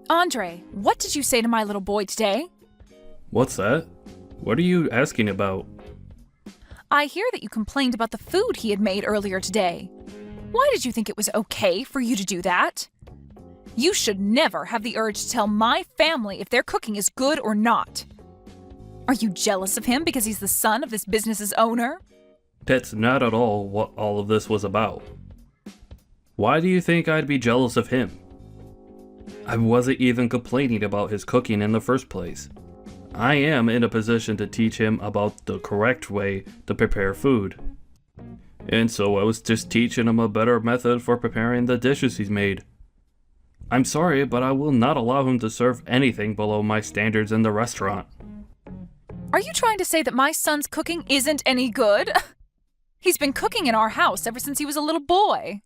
Andre, what did you say to my little boy today? What's that? What are you asking about? I hear that you complained about the food he had made earlier today. Why did you think it was okay for you to do that? You should never have the urge to tell my family if their cooking is good or not. Are you jealous of him because he's the son of this business's owner? That's not at all what all of this was about. Why do you think I'd be jealous of him? I wasn't even complaining about his cooking in the first place. I am in a position to teach him about the correct way to prepare food. And so I was just teaching him a better method for preparing the dishes he's made. I'm sorry, but I will not allow him to serve anything below my standards in the restaurant. Are you trying to say that my son's cooking isn't any good? He's been cooking in our house ever since he was a little boy.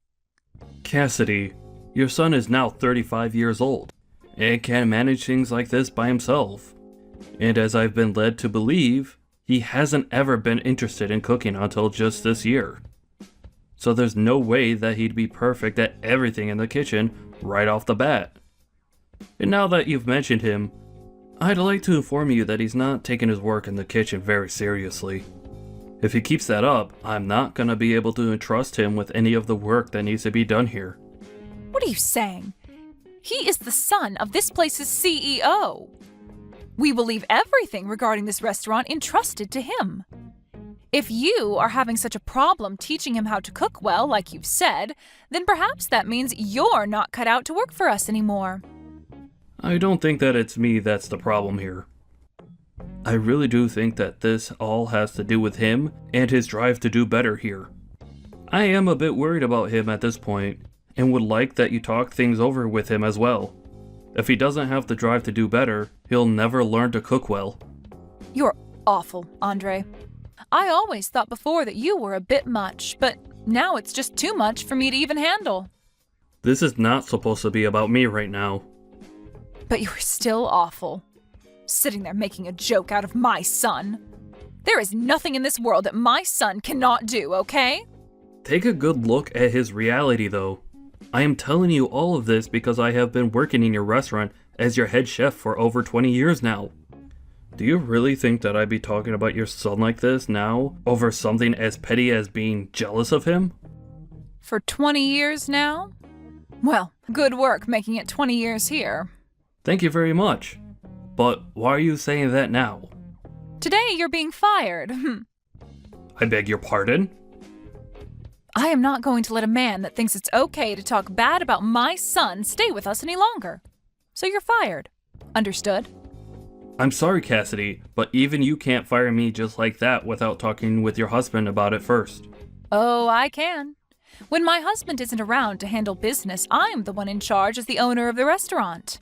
Cassidy, your son is now 35 years old and can manage things like this by himself. And as I've been led to believe, he hasn't ever been interested in cooking until just this year. So there's no way that he'd be perfect at everything in the kitchen right off the bat. And now that you've mentioned him, I'd like to inform you that he's not taking his work in the kitchen very seriously. If he keeps that up, I'm not gonna be able to entrust him with any of the work that needs to be done here. What are you saying? He is the son of this place's CEO. We will leave everything regarding this restaurant entrusted to him. If you are having such a problem teaching him how to cook well, like you've said, then perhaps that means you're not cut out to work for us anymore. I don't think that it's me that's the problem here. I really do think that this all has to do with him and his drive to do better here. I am a bit worried about him at this point, and would like that you talk things over with him as well. If he doesn't have the drive to do better, he'll never learn to cook well. You're awful, Andre. I always thought before that you were a bit much, but now it's just too much for me to even handle. This is not supposed to be about me right now. But you're still awful. Sitting there making a joke out of my son. There is nothing in this world that my son cannot do, okay? Take a good look at his reality, though. I am telling you all of this because I have been working in your restaurant as your head chef for over 20 years now. Do you really think that I'd be talking about your son like this now over something as petty as being jealous of him? For 20 years now? Well, good work making it 20 years here. Thank you very much. But why are you saying that now? Today you're being fired. I beg your pardon? I am not going to let a man that thinks it's okay to talk bad about my son stay with us any longer. So you're fired. Understood? I'm sorry, Cassidy, but even you can't fire me just like that without talking with your husband about it first. Oh, I can. When my husband isn't around to handle business, I'm the one in charge as the owner of the restaurant.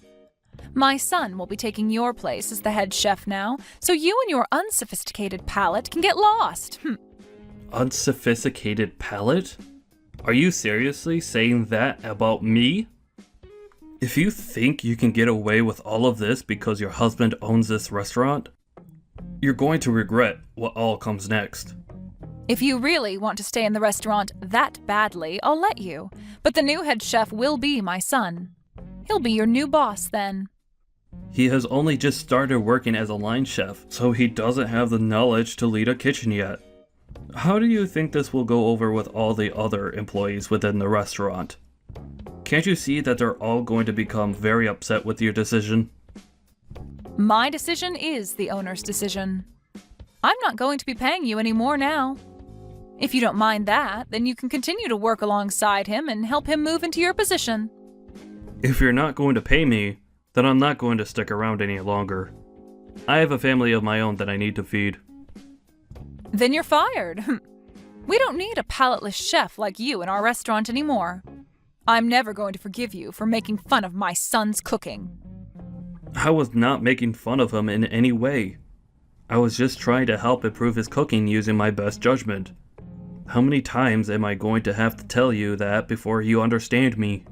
My son will be taking your place as the head chef now, so you and your unsophisticated palate can get lost. Unsophisticated palate? Are you seriously saying that about me? If you think you can get away with all of this because your husband owns this restaurant, you're going to regret what all comes next. If you really want to stay in the restaurant that badly, I'll let you. But the new head chef will be my son. He'll be your new boss then. He has only just started working as a line chef, so he doesn't have the knowledge to lead a kitchen yet. How do you think this will go over with all the other employees within the restaurant? Can't you see that they're all going to become very upset with your decision? My decision is the owner's decision. I'm not going to be paying you any more now. If you don't mind that, then you can continue to work alongside him and help him move into your position. If you're not going to pay me, then I'm not going to stick around any longer. I have a family of my own that I need to feed. Then you're fired. We don't need a palateless chef like you in our restaurant anymore. I'm never going to forgive you for making fun of my son's cooking. I was not making fun of him in any way. I was just trying to help improve his cooking using my best judgment. How many times am I going to have to tell you that before you understand me?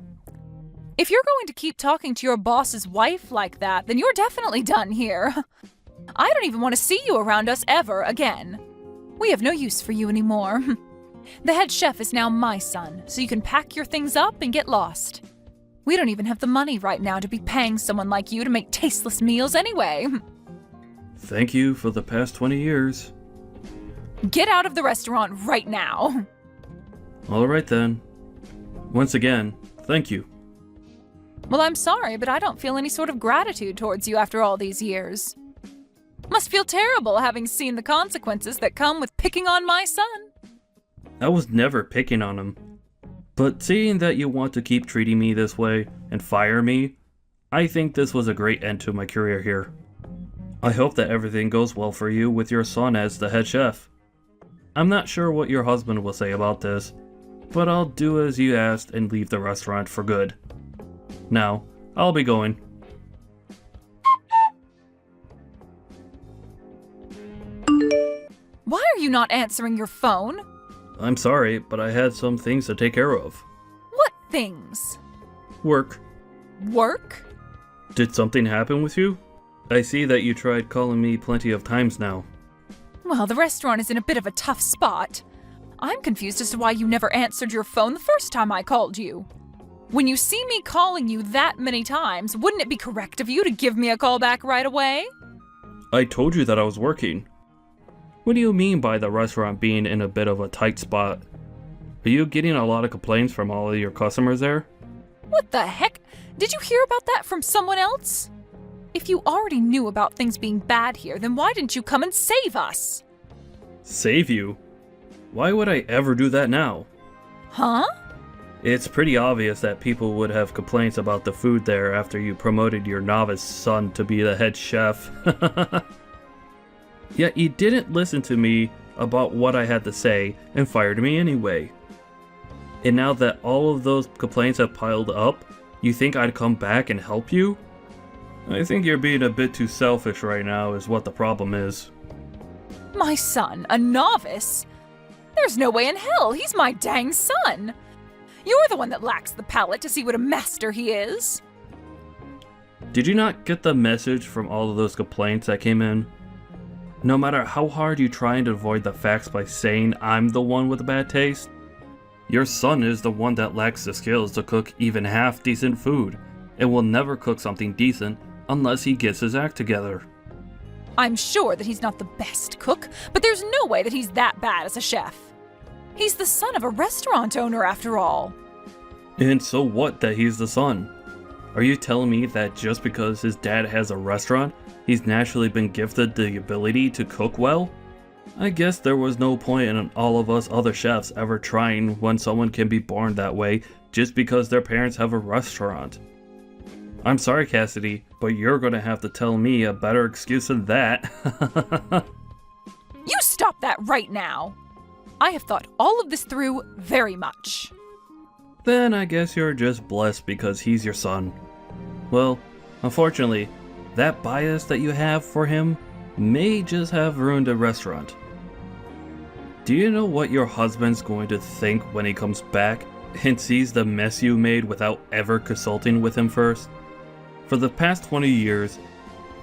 If you're going to keep talking to your boss's wife like that, then you're definitely done here. I don't even want to see you around us ever again. We have no use for you anymore. The head chef is now my son, so you can pack your things up and get lost. We don't even have the money right now to be paying someone like you to make tasteless meals anyway. Thank you for the past 20 years. Get out of the restaurant right now. All right then. Once again, thank you. Well, I'm sorry, but I don't feel any sort of gratitude towards you after all these years. Must feel terrible having seen the consequences that come with picking on my son. I was never picking on him. But seeing that you want to keep treating me this way and fire me, I think this was a great end to my career here. I hope that everything goes well for you with your son as the head chef. I'm not sure what your husband will say about this, but I'll do as you asked and leave the restaurant for good. Now, I'll be going. Why are you not answering your phone? I'm sorry, but I had some things to take care of. What things? Work. Work? Did something happen with you? I see that you tried calling me plenty of times now. Well, the restaurant is in a bit of a tough spot. I'm confused as to why you never answered your phone the first time I called you. When you see me calling you that many times, wouldn't it be correct of you to give me a call back right away? I told you that I was working. What do you mean by the restaurant being in a bit of a tight spot? Are you getting a lot of complaints from all of your customers there? What the heck? Did you hear about that from someone else? If you already knew about things being bad here, then why didn't you come and save us? Save you? Why would I ever do that now? Huh? It's pretty obvious that people would have complaints about the food there after you promoted your novice son to be the head chef. Yet you didn't listen to me about what I had to say and fired me anyway. And now that all of those complaints have piled up, you think I'd come back and help you? I think you're being a bit too selfish right now is what the problem is. My son, a novice? There's no way in hell, he's my dang son. You're the one that lacks the palate to see what a master he is. Did you not get the message from all of those complaints that came in? No matter how hard you try and avoid the facts by saying I'm the one with a bad taste, your son is the one that lacks the skills to cook even half decent food and will never cook something decent unless he gets his act together. I'm sure that he's not the best cook, but there's no way that he's that bad as a chef. He's the son of a restaurant owner after all. And so what that he's the son? Are you telling me that just because his dad has a restaurant, he's naturally been gifted the ability to cook well? I guess there was no point in all of us other chefs ever trying when someone can be born that way just because their parents have a restaurant. I'm sorry, Cassidy, but you're gonna have to tell me a better excuse than that. You stop that right now! I have thought all of this through very much. Then I guess you're just blessed because he's your son. Well, unfortunately, that bias that you have for him may just have ruined a restaurant. Do you know what your husband's going to think when he comes back and sees the mess you made without ever consulting with him first? For the past 20 years,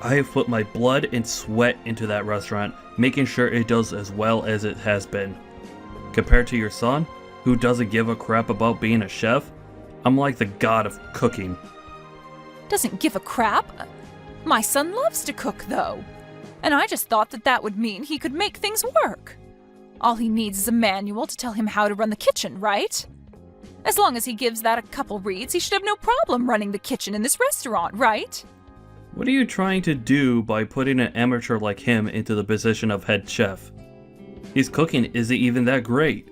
I have put my blood and sweat into that restaurant, making sure it does as well as it has been. Compared to your son, who doesn't give a crap about being a chef, I'm like the god of cooking. Doesn't give a crap? My son loves to cook, though. And I just thought that that would mean he could make things work. All he needs is a manual to tell him how to run the kitchen, right? As long as he gives that a couple reads, he should have no problem running the kitchen in this restaurant, right? What are you trying to do by putting an amateur like him into the position of head chef? His cooking isn't even that great.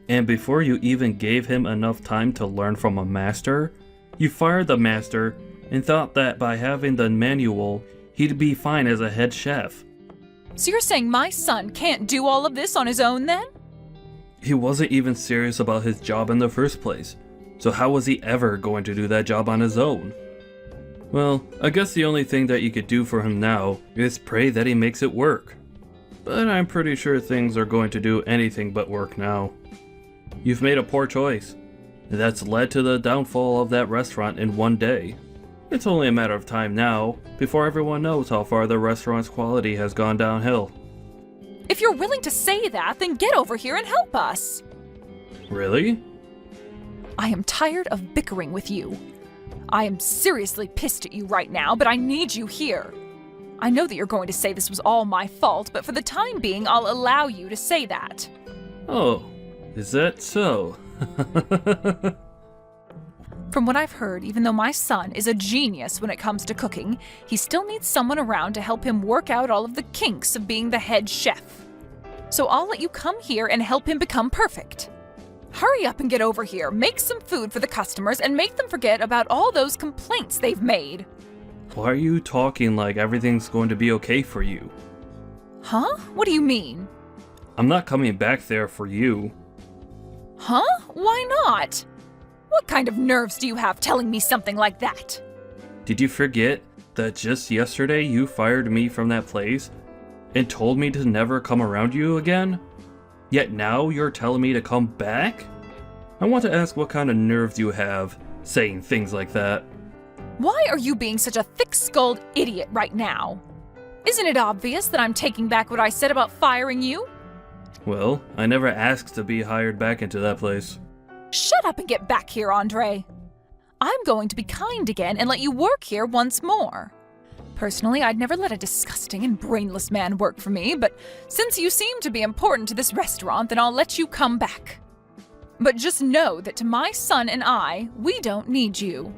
And before you even gave him enough time to learn from a master, you fired the master and thought that by having the manual, he'd be fine as a head chef. So you're saying my son can't do all of this on his own then? He wasn't even serious about his job in the first place, so how was he ever going to do that job on his own? Well, I guess the only thing that you could do for him now is pray that he makes it work. But I'm pretty sure things are going to do anything but work now. You've made a poor choice. That's led to the downfall of that restaurant in one day. It's only a matter of time now before everyone knows how far the restaurant's quality has gone downhill. If you're willing to say that, then get over here and help us. Really? I am tired of bickering with you. I am seriously pissed at you right now, but I need you here. I know that you're going to say this was all my fault, but for the time being, I'll allow you to say that. Oh, is that so? From what I've heard, even though my son is a genius when it comes to cooking, he still needs someone around to help him work out all of the kinks of being the head chef. So I'll let you come here and help him become perfect. Hurry up and get over here, make some food for the customers, and make them forget about all those complaints they've made. Why are you talking like everything's going to be okay for you? Huh? What do you mean? I'm not coming back there for you. Huh? Why not? What kind of nerves do you have telling me something like that? Did you forget that just yesterday you fired me from that place and told me to never come around you again? Yet now you're telling me to come back? I want to ask what kind of nerves you have saying things like that. Why are you being such a thick-skulled idiot right now? Isn't it obvious that I'm taking back what I said about firing you? Well, I never asked to be hired back into that place. Shut up and get back here, Andre. I'm going to be kind again and let you work here once more. Personally, I'd never let a disgusting and brainless man work for me, but since you seem to be important to this restaurant, then I'll let you come back. But just know that to my son and I, we don't need you.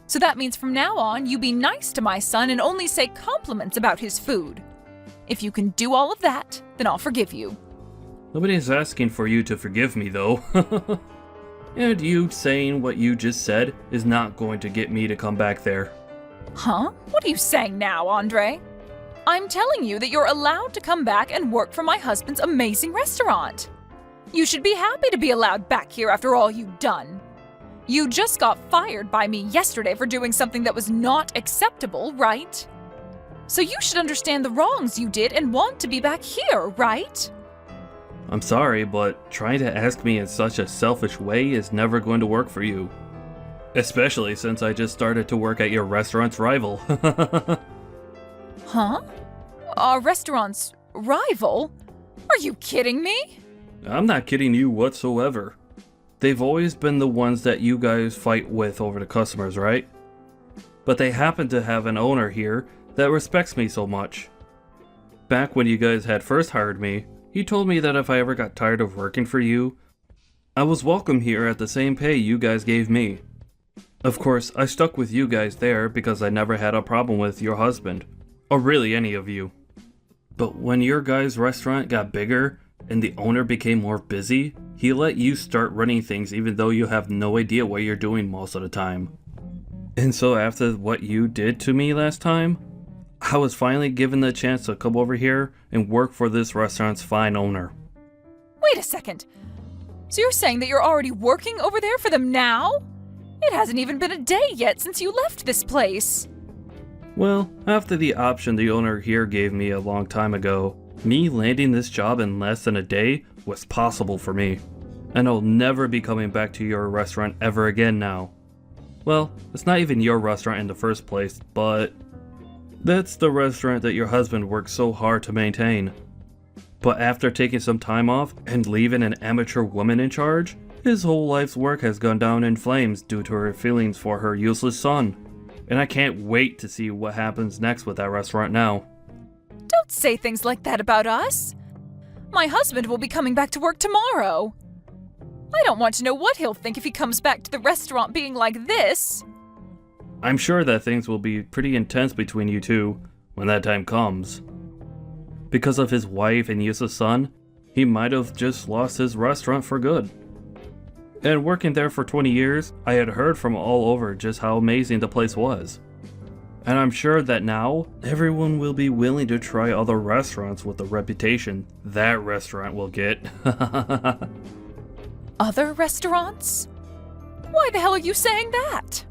So that means from now on, you be nice to my son and only say compliments about his food. If you can do all of that, then I'll forgive you. Nobody's asking for you to forgive me, though. And you saying what you just said is not going to get me to come back there. Huh? What are you saying now, Andre? I'm telling you that you're allowed to come back and work for my husband's amazing restaurant. You should be happy to be allowed back here after all you've done. You just got fired by me yesterday for doing something that was not acceptable, right? So you should understand the wrongs you did and want to be back here, right? I'm sorry, but trying to ask me in such a selfish way is never going to work for you. Especially since I just started to work at your restaurant's rival. Huh? Our restaurant's rival? Are you kidding me? I'm not kidding you whatsoever. They've always been the ones that you guys fight with over the customers, right? But they happen to have an owner here that respects me so much. Back when you guys had first hired me, he told me that if I ever got tired of working for you, I was welcome here at the same pay you guys gave me. Of course, I stuck with you guys there because I never had a problem with your husband, or really any of you. But when your guys' restaurant got bigger and the owner became more busy, he let you start running things even though you have no idea what you're doing most of the time. And so after what you did to me last time, I was finally given the chance to come over here and work for this restaurant's fine owner. Wait a second. So you're saying that you're already working over there for them now? It hasn't even been a day yet since you left this place. Well, after the option the owner here gave me a long time ago, me landing this job in less than a day was possible for me. And I'll never be coming back to your restaurant ever again now. Well, it's not even your restaurant in the first place, but that's the restaurant that your husband worked so hard to maintain. But after taking some time off and leaving an amateur woman in charge, his whole life's work has gone down in flames due to her feelings for her useless son. And I can't wait to see what happens next with that restaurant now. Don't say things like that about us. My husband will be coming back to work tomorrow. I don't want to know what he'll think if he comes back to the restaurant being like this. I'm sure that things will be pretty intense between you two when that time comes. Because of his wife and useless son, he might have just lost his restaurant for good. And working there for 20 years, I had heard from all over just how amazing the place was. And I'm sure that now, everyone will be willing to try other restaurants with the reputation that restaurant will get. Other restaurants? Why the hell are you saying that?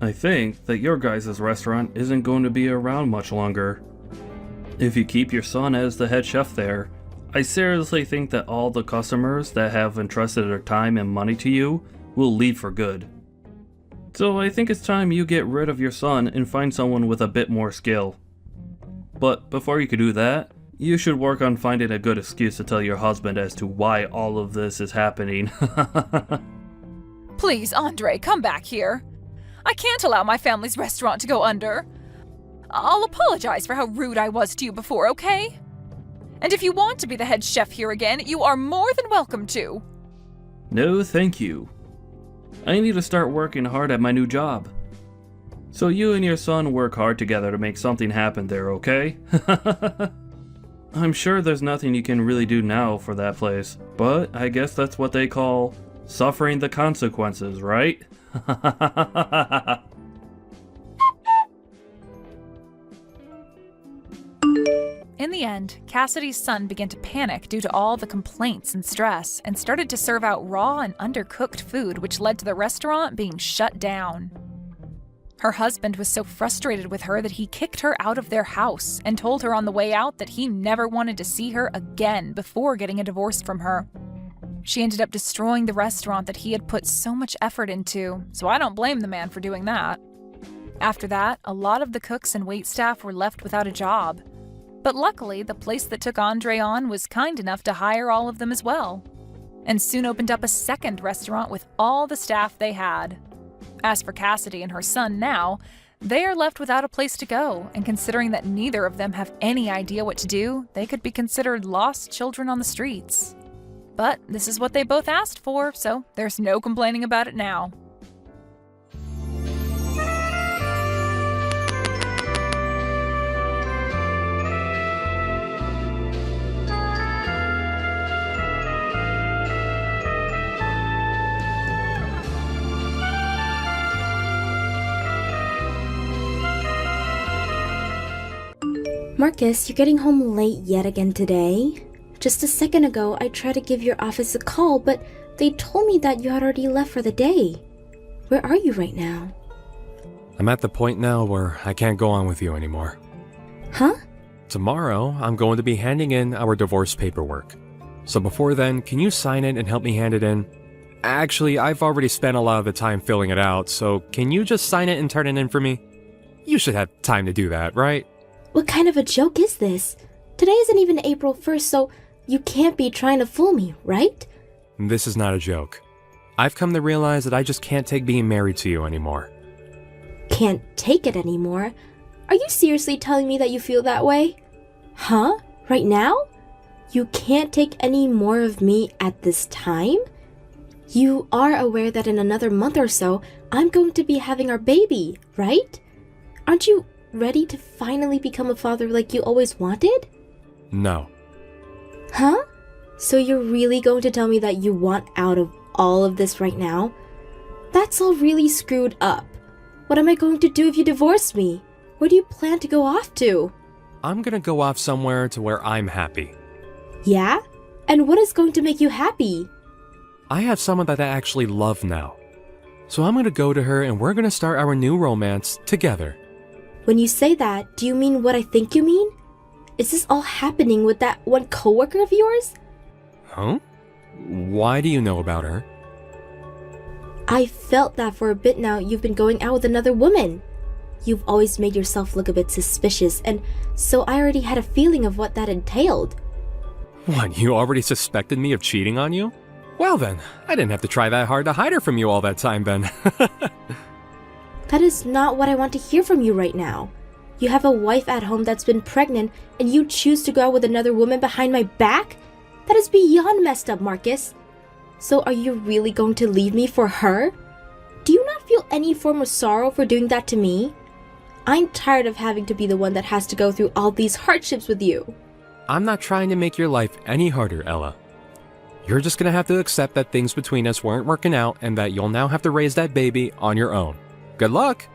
I think that your guys' restaurant isn't going to be around much longer. If you keep your son as the head chef there, I seriously think that all the customers that have entrusted their time and money to you will leave for good. So I think it's time you get rid of your son and find someone with a bit more skill. But before you can do that, you should work on finding a good excuse to tell your husband as to why all of this is happening. Please, Andre, come back here. I can't allow my family's restaurant to go under. I'll apologize for how rude I was to you before, okay? And if you want to be the head chef here again, you are more than welcome to. No, thank you. I need to start working hard at my new job. So you and your son work hard together to make something happen there, okay? I'm sure there's nothing you can really do now for that place, but I guess that's what they call suffering the consequences, right? In the end, Cassidy's son began to panic due to all the complaints and stress and started to serve out raw and undercooked food, which led to the restaurant being shut down. Her husband was so frustrated with her that he kicked her out of their house and told her on the way out that he never wanted to see her again before getting a divorce from her. She ended up destroying the restaurant that he had put so much effort into, so I don't blame the man for doing that. After that, a lot of the cooks and waitstaff were left without a job. But luckily, the place that took Andre on was kind enough to hire all of them as well, and soon opened up a second restaurant with all the staff they had. As for Cassidy and her son now, they are left without a place to go, and considering that neither of them have any idea what to do, they could be considered lost children on the streets. But this is what they both asked for, so there's no complaining about it now. Marcus, you're getting home late yet again today. Just a second ago, I tried to give your office a call, but they told me that you had already left for the day. Where are you right now? I'm at the point now where I can't go on with you anymore. Huh? Tomorrow, I'm going to be handing in our divorce paperwork. So before then, can you sign it and help me hand it in? Actually, I've already spent a lot of the time filling it out, so can you just sign it and turn it in for me? You should have time to do that, right? What kind of a joke is this? Today isn't even April 1st, so you can't be trying to fool me, right? This is not a joke. I've come to realize that I just can't take being married to you anymore. Can't take it anymore? Are you seriously telling me that you feel that way? Huh? Right now? You can't take any more of me at this time? You are aware that in another month or so, I'm going to be having our baby, right? Aren't you ready to finally become a father like you always wanted? No. Huh? So you're really going to tell me that you want out of all of this right now? That's all really screwed up. What am I going to do if you divorce me? Where do you plan to go off to? I'm gonna go off somewhere to where I'm happy. Yeah? And what is going to make you happy? I have someone that I actually love now. So I'm gonna go to her and we're gonna start our new romance together. When you say that, do you mean what I think you mean? Is this all happening with that one coworker of yours? Huh? Why do you know about her? I felt that for a bit now you've been going out with another woman. You've always made yourself look a bit suspicious, and so I already had a feeling of what that entailed. What, you already suspected me of cheating on you? Well then, I didn't have to try that hard to hide her from you all that time then. That is not what I want to hear from you right now. You have a wife at home that's been pregnant, and you choose to go out with another woman behind my back? That is beyond messed up, Marcus. So are you really going to leave me for her? Do you not feel any form of sorrow for doing that to me? I'm tired of having to be the one that has to go through all these hardships with you. I'm not trying to make your life any harder, Ella. You're just gonna have to accept that things between us weren't working out and that you'll now have to raise that baby on your own. Good luck!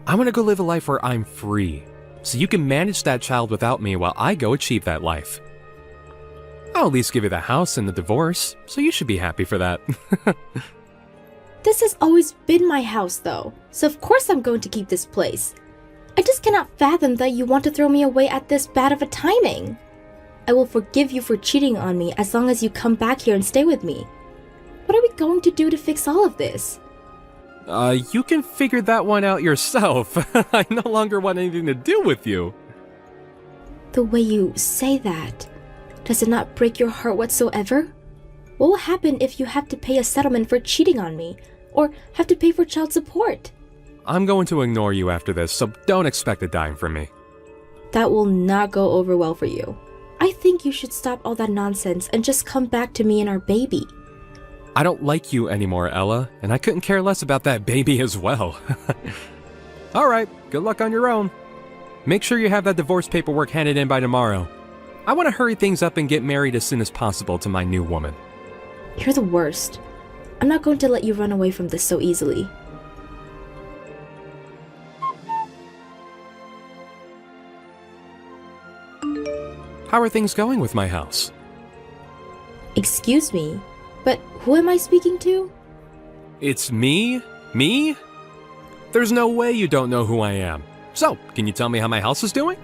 I'm gonna go live a life where I'm free, so you can manage that child without me while I go achieve that life. I'll at least give you the house and the divorce, so you should be happy for that. This has always been my house, though, so of course I'm going to keep this place. I just cannot fathom that you want to throw me away at this bad of a timing. I will forgive you for cheating on me as long as you come back here and stay with me. What are we going to do to fix all of this? You can figure that one out yourself. I no longer want anything to do with you. The way you say that, does it not break your heart whatsoever? What will happen if you have to pay a settlement for cheating on me, or have to pay for child support? I'm going to ignore you after this, so don't expect a dime from me. That will not go over well for you. I think you should stop all that nonsense and just come back to me and our baby. I don't like you anymore, Ella, and I couldn't care less about that baby as well. Alright, good luck on your own. Make sure you have that divorce paperwork handed in by tomorrow. I want to hurry things up and get married as soon as possible to my new woman. You're the worst. I'm not going to let you run away from this so easily. How are things going with my house? Excuse me, but who am I speaking to? It's me? Me? There's no way you don't know who I am. So, can you tell me how my house is doing?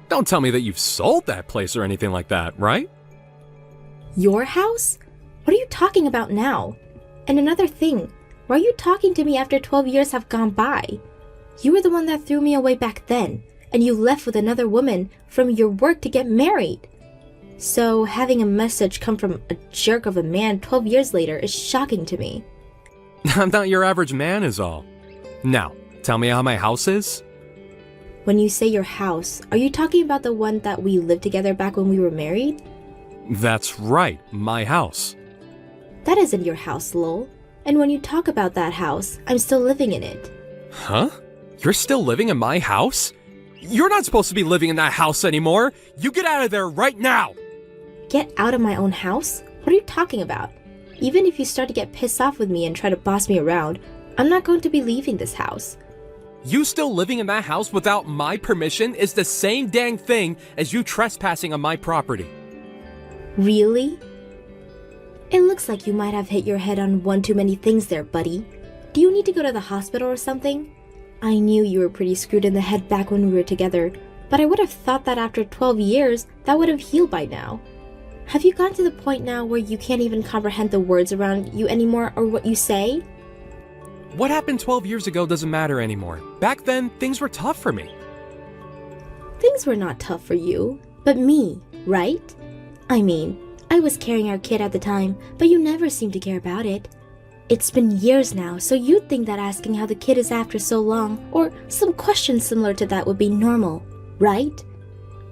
Don't tell me that you've sold that place or anything like that, right? Your house? What are you talking about now? And another thing, why are you talking to me after 12 years have gone by? You were the one that threw me away back then, and you left with another woman from your work to get married. So having a message come from a jerk of a man 12 years later is shocking to me. I'm not your average man is all. Now, tell me how my house is? When you say your house, are you talking about the one that we lived together back when we were married? That's right, my house. That isn't your house, lol. And when you talk about that house, I'm still living in it. Huh? You're still living in my house? You're not supposed to be living in that house anymore! You get out of there right now! Get out of my own house? What are you talking about? Even if you start to get pissed off with me and try to boss me around, I'm not going to be leaving this house. You still living in that house without my permission is the same dang thing as you trespassing on my property. Really? It looks like you might have hit your head on one too many things there, buddy. Do you need to go to the hospital or something? I knew you were pretty screwed in the head back when we were together, but I would have thought that after 12 years, that would have healed by now. Have you gotten to the point now where you can't even comprehend the words around you anymore or what you say? What happened 12 years ago doesn't matter anymore. Back then, things were tough for me. Things were not tough for you, but me, right? I mean, I was carrying our kid at the time, but you never seemed to care about it. It's been years now, so you'd think that asking how the kid is after so long, or some question similar to that would be normal, right?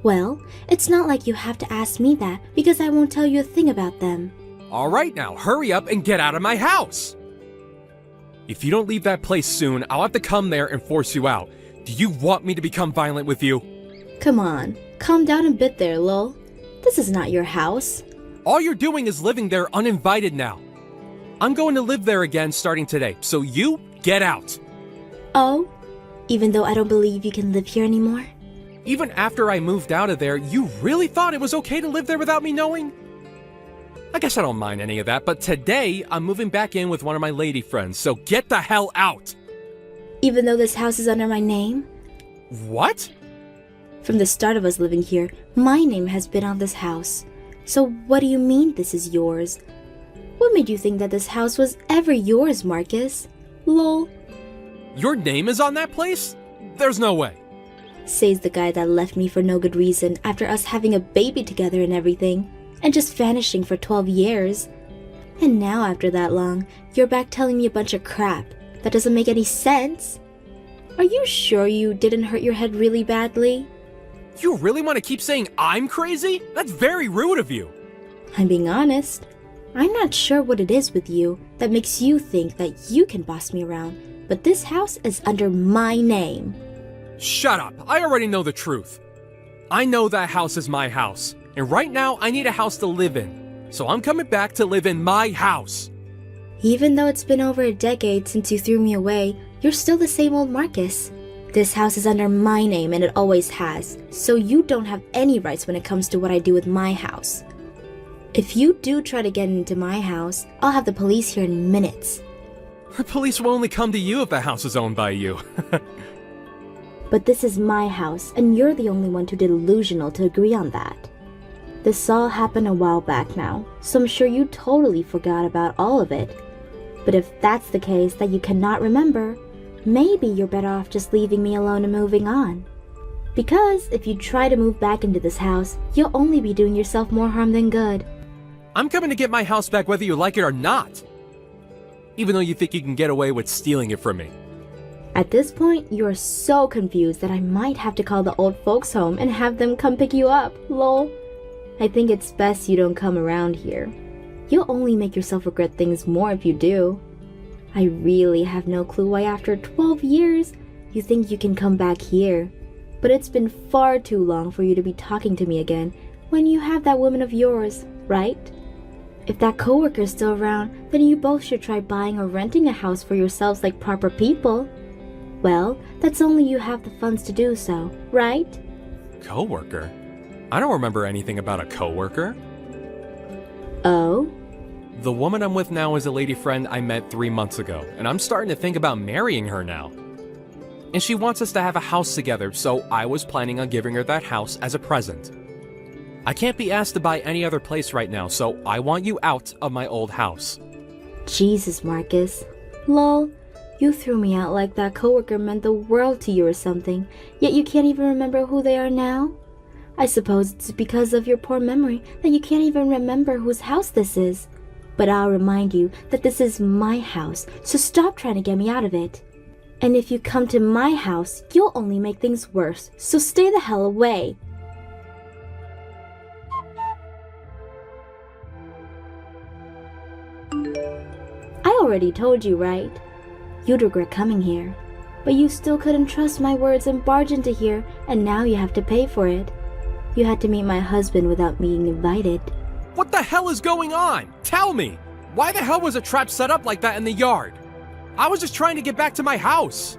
Well, it's not like you have to ask me that, because I won't tell you a thing about them. Alright now, hurry up and get out of my house! If you don't leave that place soon, I'll have to come there and force you out. Do you want me to become violent with you? Come on, calm down a bit there, lol. This is not your house. All you're doing is living there uninvited now. I'm going to live there again starting today, so you get out. Oh? Even though I don't believe you can live here anymore? Even after I moved out of there, you really thought it was okay to live there without me knowing? I guess I don't mind any of that, but today I'm moving back in with one of my lady friends, so get the hell out! Even though this house is under my name? What? From the start of us living here, my name has been on this house. So what do you mean this is yours? What made you think that this house was ever yours, Marcus? Lol. Your name is on that place? There's no way. Says the guy that left me for no good reason after us having a baby together and everything, and just vanishing for 12 years. And now after that long, you're back telling me a bunch of crap. That doesn't make any sense. Are you sure you didn't hurt your head really badly? You really want to keep saying I'm crazy? That's very rude of you. I'm being honest. I'm not sure what it is with you that makes you think that you can boss me around, but this house is under my name. Shut up. I already know the truth. I know that house is my house, and right now I need a house to live in. So I'm coming back to live in my house. Even though it's been over a decade since you threw me away, you're still the same old Marcus. This house is under my name and it always has, so you don't have any rights when it comes to what I do with my house. If you do try to get into my house, I'll have the police here in minutes. The police will only come to you if the house is owned by you. But this is my house, and you're the only one too delusional to agree on that. This all happened a while back now, so I'm sure you totally forgot about all of it. But if that's the case that you cannot remember, maybe you're better off just leaving me alone and moving on. Because if you try to move back into this house, you'll only be doing yourself more harm than good. I'm coming to get my house back whether you like it or not. Even though you think you can get away with stealing it from me. At this point, you are so confused that I might have to call the old folks home and have them come pick you up, lol. I think it's best you don't come around here. You'll only make yourself regret things more if you do. I really have no clue why after 12 years, you think you can come back here. But it's been far too long for you to be talking to me again when you have that woman of yours, right? If that coworker's still around, then you both should try buying or renting a house for yourselves like proper people. Well, that's only you have the funds to do so, right? Coworker? I don't remember anything about a coworker. Oh? The woman I'm with now is a lady friend I met 3 months ago, and I'm starting to think about marrying her now. And she wants us to have a house together, so I was planning on giving her that house as a present. I can't be asked to buy any other place right now, so I want you out of my old house. Jesus, Marcus. Lol, you threw me out like that coworker meant the world to you or something, yet you can't even remember who they are now? I suppose it's because of your poor memory that you can't even remember whose house this is. But I'll remind you that this is my house, so stop trying to get me out of it. And if you come to my house, you'll only make things worse, so stay the hell away. I already told you, right? You'd regret coming here. But you still couldn't trust my words and barge into here, and now you have to pay for it. You had to meet my husband without being invited. What the hell is going on? Tell me! Why the hell was a trap set up like that in the yard? I was just trying to get back to my house.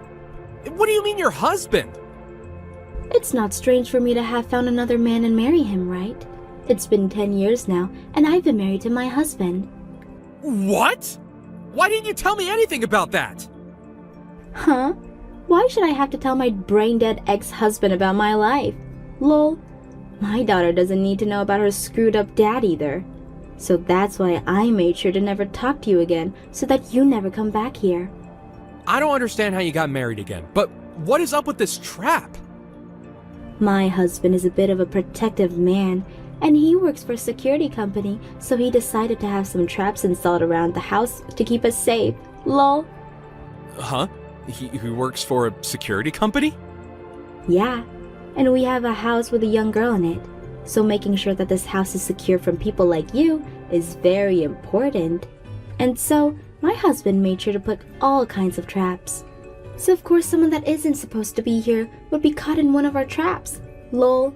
What do you mean your husband? It's not strange for me to have found another man and marry him, right? It's been 10 years now, and I've been married to my husband. What? Why didn't you tell me anything about that? Huh? Why should I have to tell my brain-dead ex-husband about my life? Lol. My daughter doesn't need to know about her screwed-up dad either. So that's why I made sure to never talk to you again, so that you never come back here. I don't understand how you got married again, but what is up with this trap? My husband is a bit of a protective man, and he works for a security company, so he decided to have some traps installed around the house to keep us safe. Lol. Huh? He works for a security company? Yeah, and we have a house with a young girl in it, so making sure that this house is secure from people like you is very important. And so, my husband made sure to put all kinds of traps. So of course someone that isn't supposed to be here would be caught in one of our traps. Lol.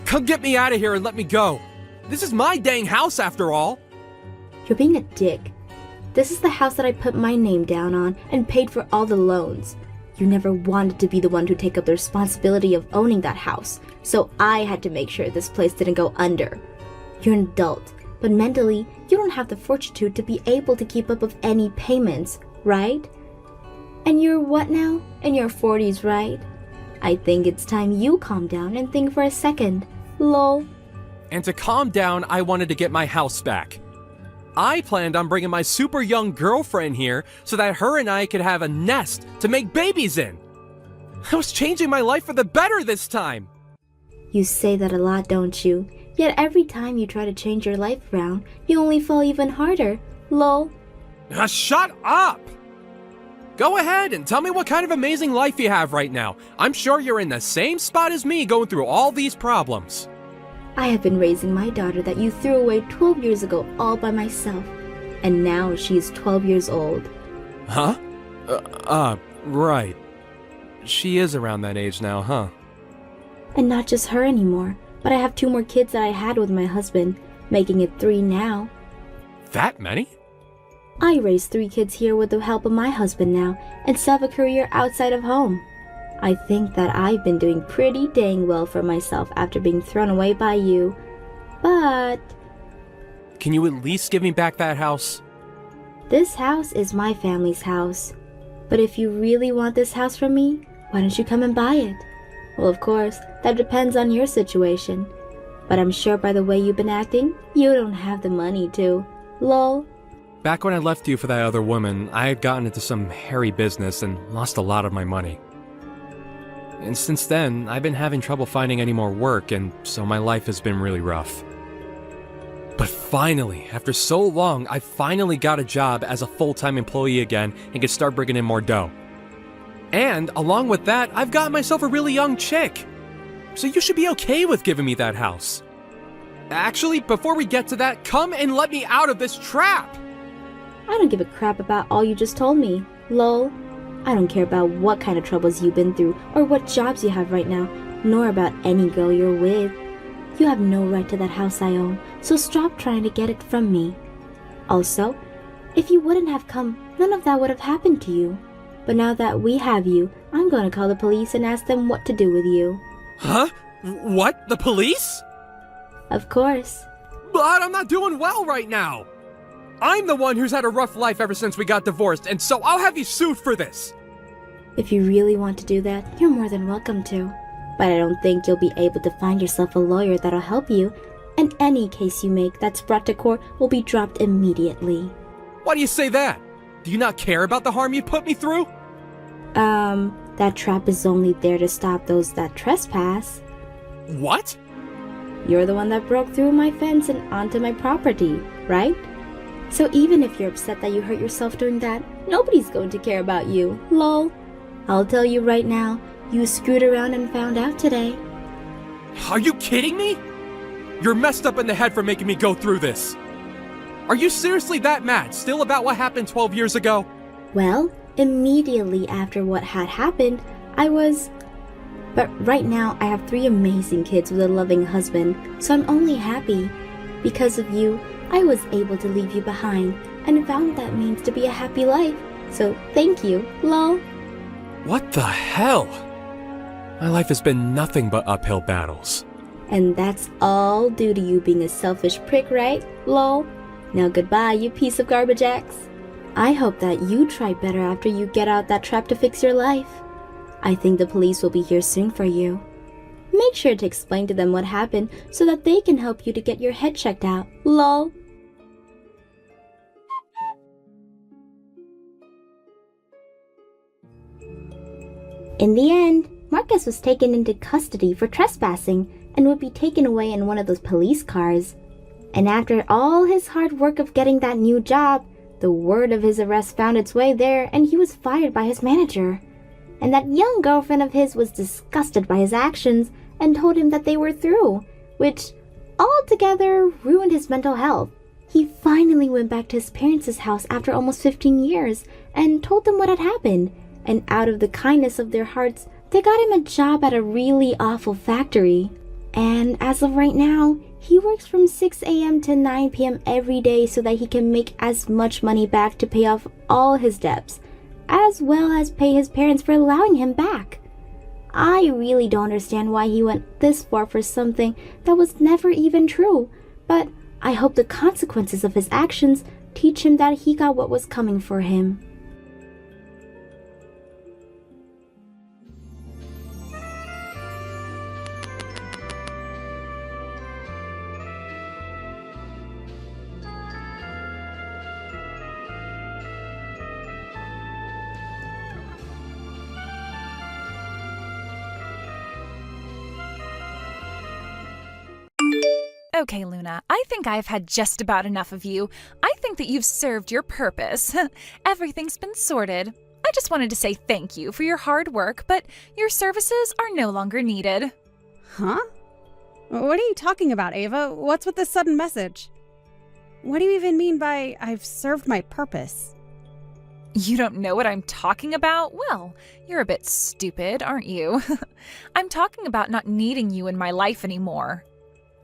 Come get me out of here and let me go. This is my dang house after all. You're being a dick. This is the house that I put my name down on and paid for all the loans. You never wanted to be the one to take up the responsibility of owning that house, so I had to make sure this place didn't go under. You're an adult, but mentally, you don't have the fortitude to be able to keep up with any payments, right? And you're what now? In your 40s, right? I think it's time you calm down and think for a second. Lol. And to calm down, I wanted to get my house back. I planned on bringing my super young girlfriend here so that her and I could have a nest to make babies in. I was changing my life for the better this time. You say that a lot, don't you? Yet every time you try to change your life around, you only fall even harder. Lol. Shut up! Go ahead and tell me what kind of amazing life you have right now. I'm sure you're in the same spot as me going through all these problems. I have been raising my daughter that you threw away 12 years ago all by myself. And now she is 12 years old. Huh? Right. She is around that age now, huh? And not just her anymore, but I have 2 more kids that I had with my husband, making it 3 now. That many? I raised 3 kids here with the help of my husband now, and still have a career outside of home. I think that I've been doing pretty dang well for myself after being thrown away by you. But Can you at least give me back that house? this house is my family's house. But if you really want this house from me, why don't you come and buy it? Well, of course, that depends on your situation. But I'm sure by the way you've been acting, you don't have the money to. Lol. Back when I left you for that other woman, I had gotten into some hairy business and lost a lot of my money. And since then, I've been having trouble finding any more work, and so my life has been really rough. But finally, after so long, I finally got a job as a full-time employee again and could start bringing in more dough. And along with that, I've got myself a really young chick. So you should be okay with giving me that house. Actually, before we get to that, come and let me out of this trap! I don't give a crap about all you just told me, lol. I don't care about what kind of troubles you've been through or what jobs you have right now, nor about any girl you're with. You have no right to that house I own, so stop trying to get it from me. Also, if you wouldn't have come, none of that would have happened to you. But now that we have you, I'm going to call the police and ask them what to do with you. Huh? What? The police? Of course. But I'm not doing well right now. I'm the one who's had a rough life ever since we got divorced, and so I'll have you sued for this. If you really want to do that, you're more than welcome to. But I don't think you'll be able to find yourself a lawyer that'll help you, and any case you make that's brought to court will be dropped immediately. Why do you say that? Do you not care about the harm you put me through? That trap is only there to stop those that trespass. What? You're the one that broke through my fence and onto my property, right? So even if you're upset that you hurt yourself doing that, nobody's going to care about you, lol. I'll tell you right now, you screwed around and found out today. Are you kidding me? You're messed up in the head for making me go through this. Are you seriously that mad still about what happened 12 years ago? Well, immediately after what had happened, I was... But right now, I have 3 amazing kids with a loving husband, so I'm only happy. Because of you, I was able to leave you behind, and found what that means to be a happy life. So thank you, lol. What the hell? My life has been nothing but uphill battles. And that's all due to you being a selfish prick, right, lol? Now goodbye, you piece of garbage X. I hope that you try better after you get out that trap to fix your life. I think the police will be here soon for you. Make sure to explain to them what happened so that they can help you to get your head checked out, lol. In the end, Marcus was taken into custody for trespassing and would be taken away in one of those police cars. And after all his hard work of getting that new job, the word of his arrest found its way there and he was fired by his manager. And that young girlfriend of his was disgusted by his actions and told him that they were through, which altogether ruined his mental health. He finally went back to his parents' house after almost 15 years and told them what had happened. And out of the kindness of their hearts, they got him a job at a really awful factory. And as of right now, he works from 6 a.m. to 9 p.m. every day so that he can make as much money back to pay off all his debts, as well as pay his parents for allowing him back. I really don't understand why he went this far for something that was never even true, but I hope the consequences of his actions teach him that he got what was coming for him. Okay, Luna, I think I've had just about enough of you. I think that you've served your purpose. Everything's been sorted. I just wanted to say thank you for your hard work, but your services are no longer needed. Huh? What are you talking about, Ava? What's with this sudden message? What do you even mean by I've served my purpose? You don't know what I'm talking about? Well, you're a bit stupid, aren't you? I'm talking about not needing you in my life anymore.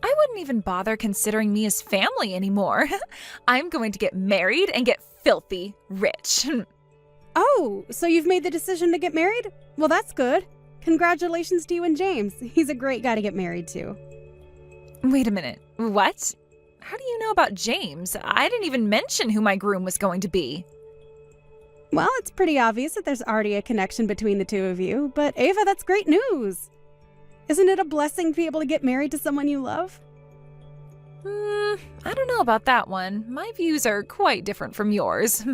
I wouldn't even bother considering me as family anymore. I'm going to get married and get filthy rich. Oh, so you've made the decision to get married? Well, that's good. Congratulations to you and James. He's a great guy to get married to. Wait a minute. What? How do you know about James? I didn't even mention who my groom was going to be. Well, it's pretty obvious that there's already a connection between the two of you, but Ava, that's great news. Isn't it a blessing to be able to get married to someone you love? I don't know about that one. My views are quite different from yours.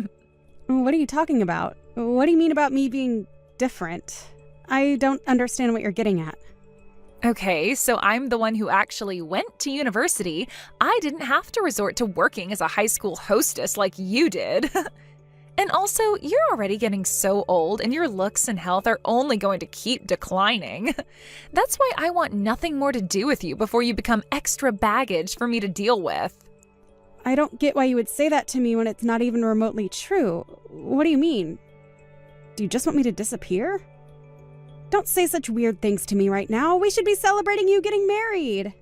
What are you talking about? What do you mean about me being different? I don't understand what you're getting at. Okay, so I'm the one who actually went to university. I didn't have to resort to working as a high school hostess like you did. And also, you're already getting so old and your looks and health are only going to keep declining. That's why I want nothing more to do with you before you become extra baggage for me to deal with. I don't get why you would say that to me when it's not even remotely true. What do you mean? Do you just want me to disappear? Don't say such weird things to me right now. We should be celebrating you getting married.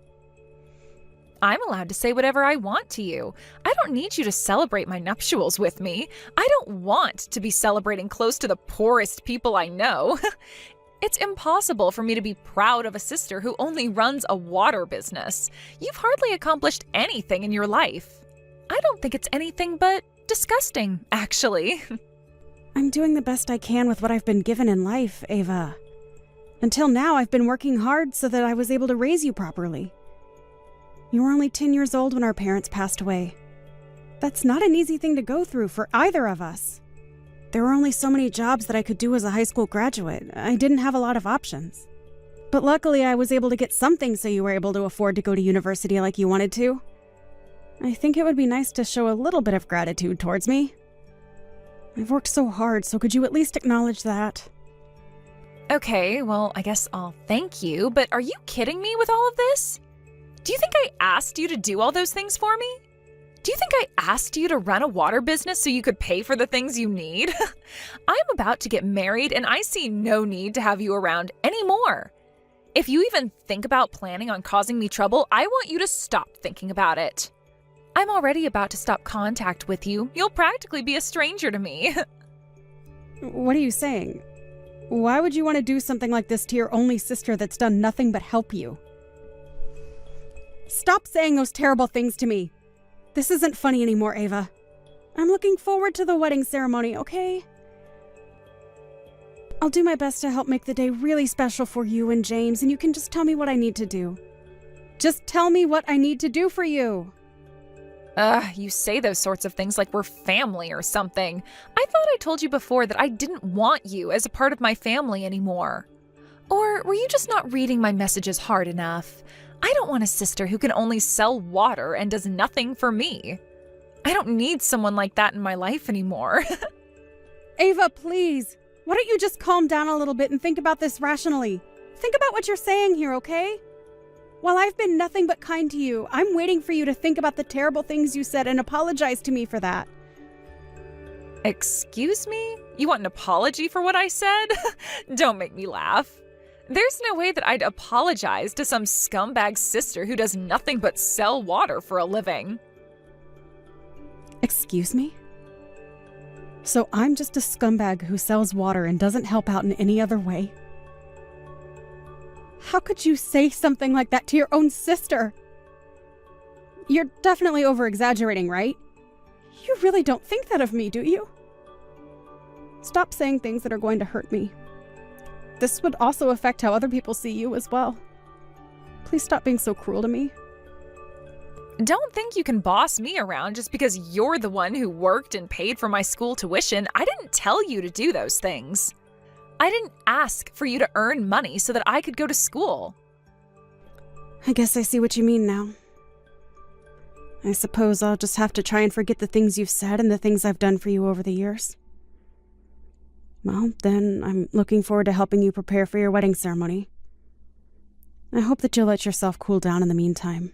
I'm allowed to say whatever I want to you. I don't need you to celebrate my nuptials with me. I don't want to be celebrating close to the poorest people I know. It's impossible for me to be proud of a sister who only runs a water business. You've hardly accomplished anything in your life. I don't think it's anything but disgusting, actually. I'm doing the best I can with what I've been given in life, Ava. Until now, I've been working hard so that I was able to raise you properly. You were only 10 years old when our parents passed away. That's not an easy thing to go through for either of us. There were only so many jobs that I could do as a high school graduate. I didn't have a lot of options. But luckily, I was able to get something so you were able to afford to go to university like you wanted to. I think it would be nice to show a little bit of gratitude towards me. I've worked so hard, so could you at least acknowledge that? Okay, well, I guess I'll thank you, but are you kidding me with all of this? Do you think I asked you to do all those things for me? Do you think I asked you to run a water business so you could pay for the things you need? I'm about to get married and I see no need to have you around anymore. If you even think about planning on causing me trouble, I want you to stop thinking about it. I'm already about to stop contact with you. You'll practically be a stranger to me. What are you saying? Why would you want to do something like this to your only sister that's done nothing but help you? Stop saying those terrible things to me. This isn't funny anymore, Ava. I'm looking forward to the wedding ceremony, okay? I'll do my best to help make the day really special for you and James, and you can just tell me what I need to do. Just tell me what I need to do for you. You say those sorts of things like we're family or something. I thought I told you before that I didn't want you as a part of my family anymore. Or were you just not reading my messages hard enough? I don't want a sister who can only sell water and does nothing for me. I don't need someone like that in my life anymore. Ava, please. Why don't you just calm down a little bit and think about this rationally? Think about what you're saying here, okay? While I've been nothing but kind to you, I'm waiting for you to think about the terrible things you said and apologize to me for that. Excuse me? You want an apology for what I said? Don't make me laugh. There's no way that I'd apologize to some scumbag sister who does nothing but sell water for a living. Excuse me? So I'm just a scumbag who sells water and doesn't help out in any other way? How could you say something like that to your own sister? You're definitely over-exaggerating, right? You really don't think that of me, do you? Stop saying things that are going to hurt me. This would also affect how other people see you as well. Please stop being so cruel to me. Don't think you can boss me around just because you're the one who worked and paid for my school tuition. I didn't tell you to do those things. I didn't ask for you to earn money so that I could go to school. I guess I see what you mean now. I suppose I'll just have to try and forget the things you've said and the things I've done for you over the years. Well, then I'm looking forward to helping you prepare for your wedding ceremony. I hope that you'll let yourself cool down in the meantime.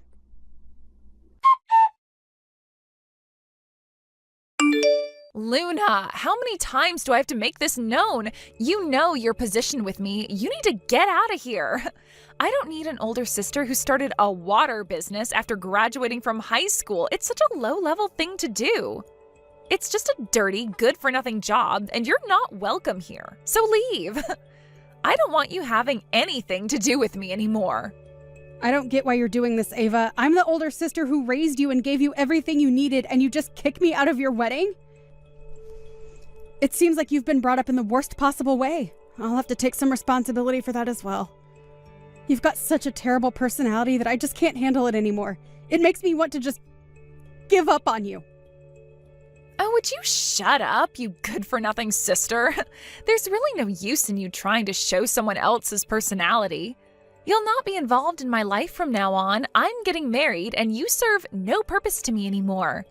Luna, how many times do I have to make this known? You know your position with me. You need to get out of here. I don't need an older sister who started a water business after graduating from high school. It's such a low-level thing to do. It's just a dirty, good-for-nothing job, and you're not welcome here. So leave. I don't want you having anything to do with me anymore. I don't get why you're doing this, Ava. I'm the older sister who raised you and gave you everything you needed, and you just kick me out of your wedding? It seems like you've been brought up in the worst possible way. I'll have to take some responsibility for that as well. You've got such a terrible personality that I just can't handle it anymore. It makes me want to just give up on you. Oh, would you shut up, you good-for-nothing sister? There's really no use in you trying to show someone else's personality. You'll not be involved in my life from now on. I'm getting married, and you serve no purpose to me anymore.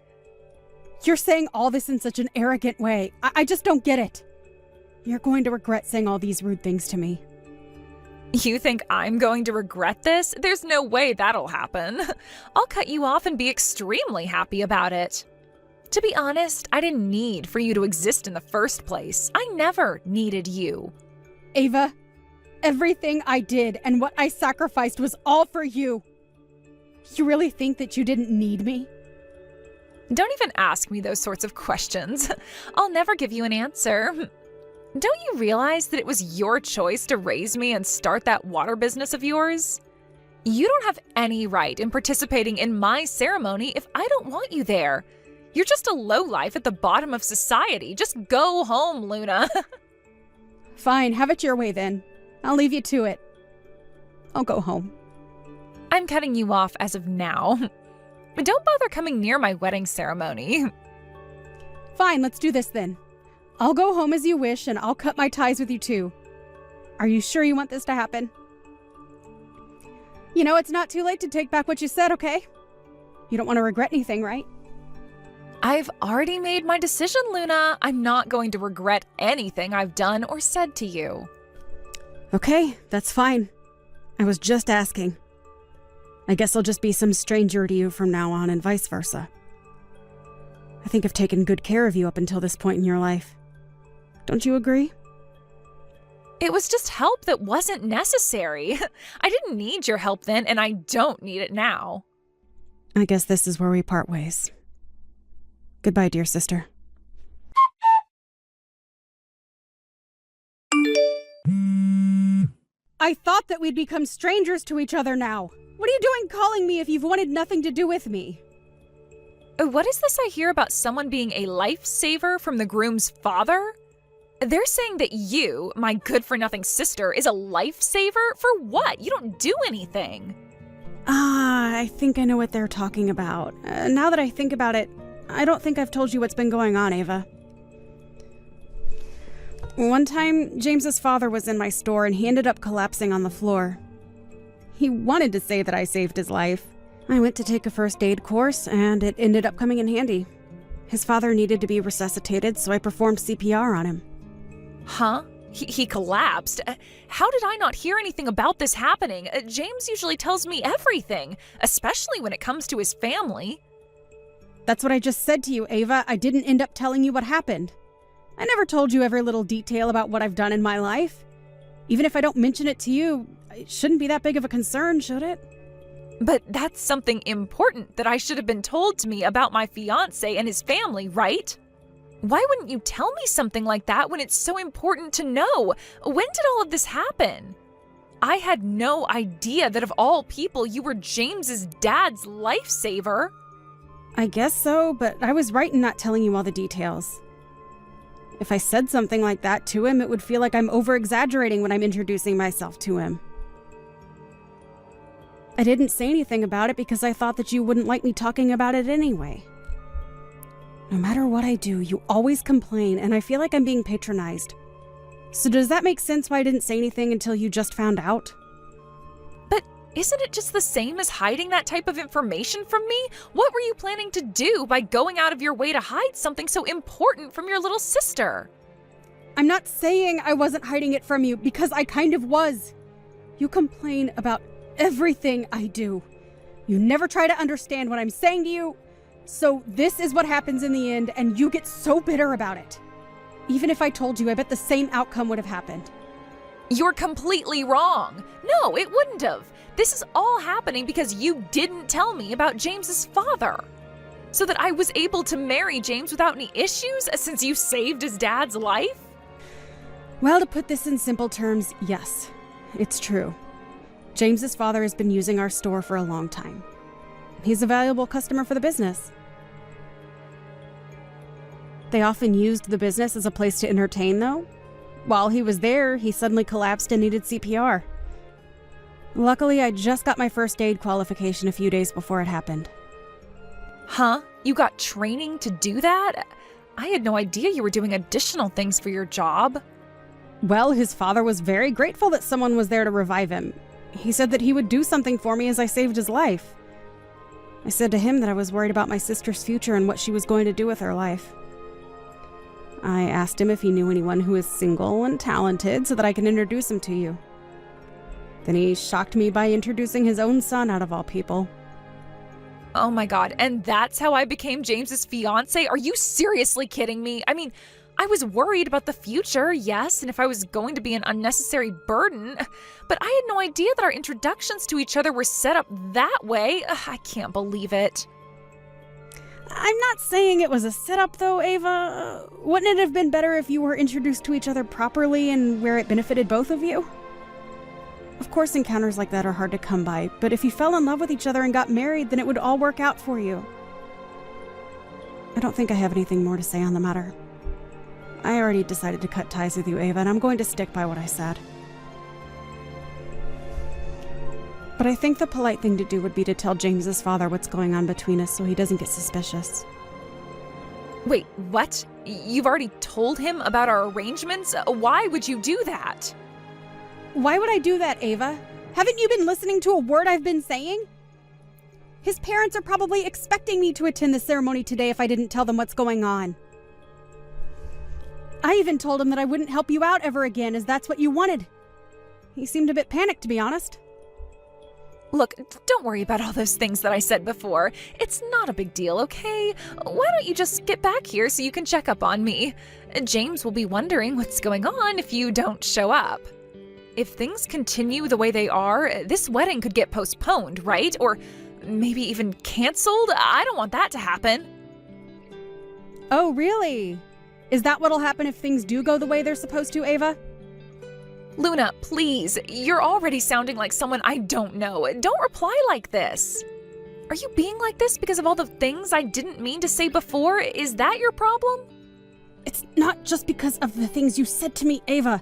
You're saying all this in such an arrogant way. I just don't get it. You're going to regret saying all these rude things to me. You think I'm going to regret this? There's no way that'll happen. I'll cut you off and be extremely happy about it. To be honest, I didn't need for you to exist in the first place. I never needed you. Ava, everything I did and what I sacrificed was all for you. You really think that you didn't need me? Don't even ask me those sorts of questions. I'll never give you an answer. Don't you realize that it was your choice to raise me and start that water business of yours? You don't have any right in participating in my ceremony if I don't want you there. You're just a lowlife at the bottom of society. Just go home, Luna. Fine, have it your way then. I'll leave you to it. I'll go home. I'm cutting you off as of now. Don't bother coming near my wedding ceremony. Fine, let's do this then. I'll go home as you wish, and I'll cut my ties with you too. Are you sure you want this to happen? You know, it's not too late to take back what you said, okay? You don't want to regret anything, right? I've already made my decision, Luna. I'm not going to regret anything I've done or said to you. Okay, that's fine. I was just asking. I guess I'll just be some stranger to you from now on and vice versa. I think I've taken good care of you up until this point in your life. Don't you agree? It was just help that wasn't necessary. I didn't need your help then, and I don't need it now. I guess this is where we part ways. Goodbye, dear sister. I thought that we'd become strangers to each other now. What are you doing calling me if you've wanted nothing to do with me? What is this I hear about someone being a lifesaver from the groom's father? They're saying that you, my good-for-nothing sister, is a lifesaver? For what? You don't do anything. I think I know what they're talking about. Now that I think about it, I don't think I've told you what's been going on, Ava. One time, James's father was in my store and he ended up collapsing on the floor. He wanted to say that I saved his life. I went to take a first aid course and it ended up coming in handy. His father needed to be resuscitated, so I performed CPR on him. Huh? He collapsed? How did I not hear anything about this happening? James usually tells me everything, especially when it comes to his family. That's what I just said to you, Ava. I didn't end up telling you what happened. I never told you every little detail about what I've done in my life. Even if I don't mention it to you, it shouldn't be that big of a concern, should it? But that's something important that I should have been told to me about my fiancé and his family, right? Why wouldn't you tell me something like that when it's so important to know? When did all of this happen? I had no idea that of all people, you were James's dad's lifesaver. I guess so, but I was right in not telling you all the details. If I said something like that to him, it would feel like I'm over-exaggerating when I'm introducing myself to him. I didn't say anything about it because I thought that you wouldn't like me talking about it anyway. No matter what I do, you always complain, and I feel like I'm being patronized. So does that make sense why I didn't say anything until you just found out? But isn't it just the same as hiding that type of information from me? What were you planning to do by going out of your way to hide something so important from your little sister? I'm not saying I wasn't hiding it from you, because I kind of was. You complain about everything I do. You never try to understand what I'm saying to you. So this is what happens in the end, and you get so bitter about it. Even if I told you, I bet the same outcome would have happened. You're completely wrong. No, it wouldn't have. This is all happening because you didn't tell me about James's father. So that I was able to marry James without any issues since you saved his dad's life? Well, to put this in simple terms, yes, it's true. James's father has been using our store for a long time. He's a valuable customer for the business. They often used the business as a place to entertain, though. While he was there, he suddenly collapsed and needed CPR. Luckily, I just got my first aid qualification a few days before it happened. Huh? You got training to do that? I had no idea you were doing additional things for your job. Well, his father was very grateful that someone was there to revive him. He said that he would do something for me as I saved his life. I said to him that I was worried about my sister's future and what she was going to do with her life. I asked him if he knew anyone who is single and talented so that I can introduce him to you. Then he shocked me by introducing his own son out of all people. Oh my god, and that's how I became James's fiance? Are you seriously kidding me? I mean, I was worried about the future, yes, and if I was going to be an unnecessary burden, but I had no idea that our introductions to each other were set up that way. Ugh, I can't believe it. I'm not saying it was a setup, though, Ava. Wouldn't it have been better if you were introduced to each other properly and where it benefited both of you? Of course, encounters like that are hard to come by, but if you fell in love with each other and got married, then it would all work out for you. I don't think I have anything more to say on the matter. I already decided to cut ties with you, Ava, and I'm going to stick by what I said. But I think the polite thing to do would be to tell James's father what's going on between us so he doesn't get suspicious. Wait, what? You've already told him about our arrangements? Why would you do that? Why would I do that, Ava? Haven't you been listening to a word I've been saying? His parents are probably expecting me to attend the ceremony today if I didn't tell them what's going on. I even told him that I wouldn't help you out ever again, as that's what you wanted. He seemed a bit panicked, to be honest. Look, don't worry about all those things that I said before. It's not a big deal, okay? Why don't you just get back here so you can check up on me? James will be wondering what's going on if you don't show up. If things continue the way they are, this wedding could get postponed, right? Or maybe even canceled? I don't want that to happen. Oh, really? Is that what'll happen if things do go the way they're supposed to, Ava? Luna, please. You're already sounding like someone I don't know. Don't reply like this. Are you being like this because of all the things I didn't mean to say before? Is that your problem? It's not just because of the things you said to me, Ava.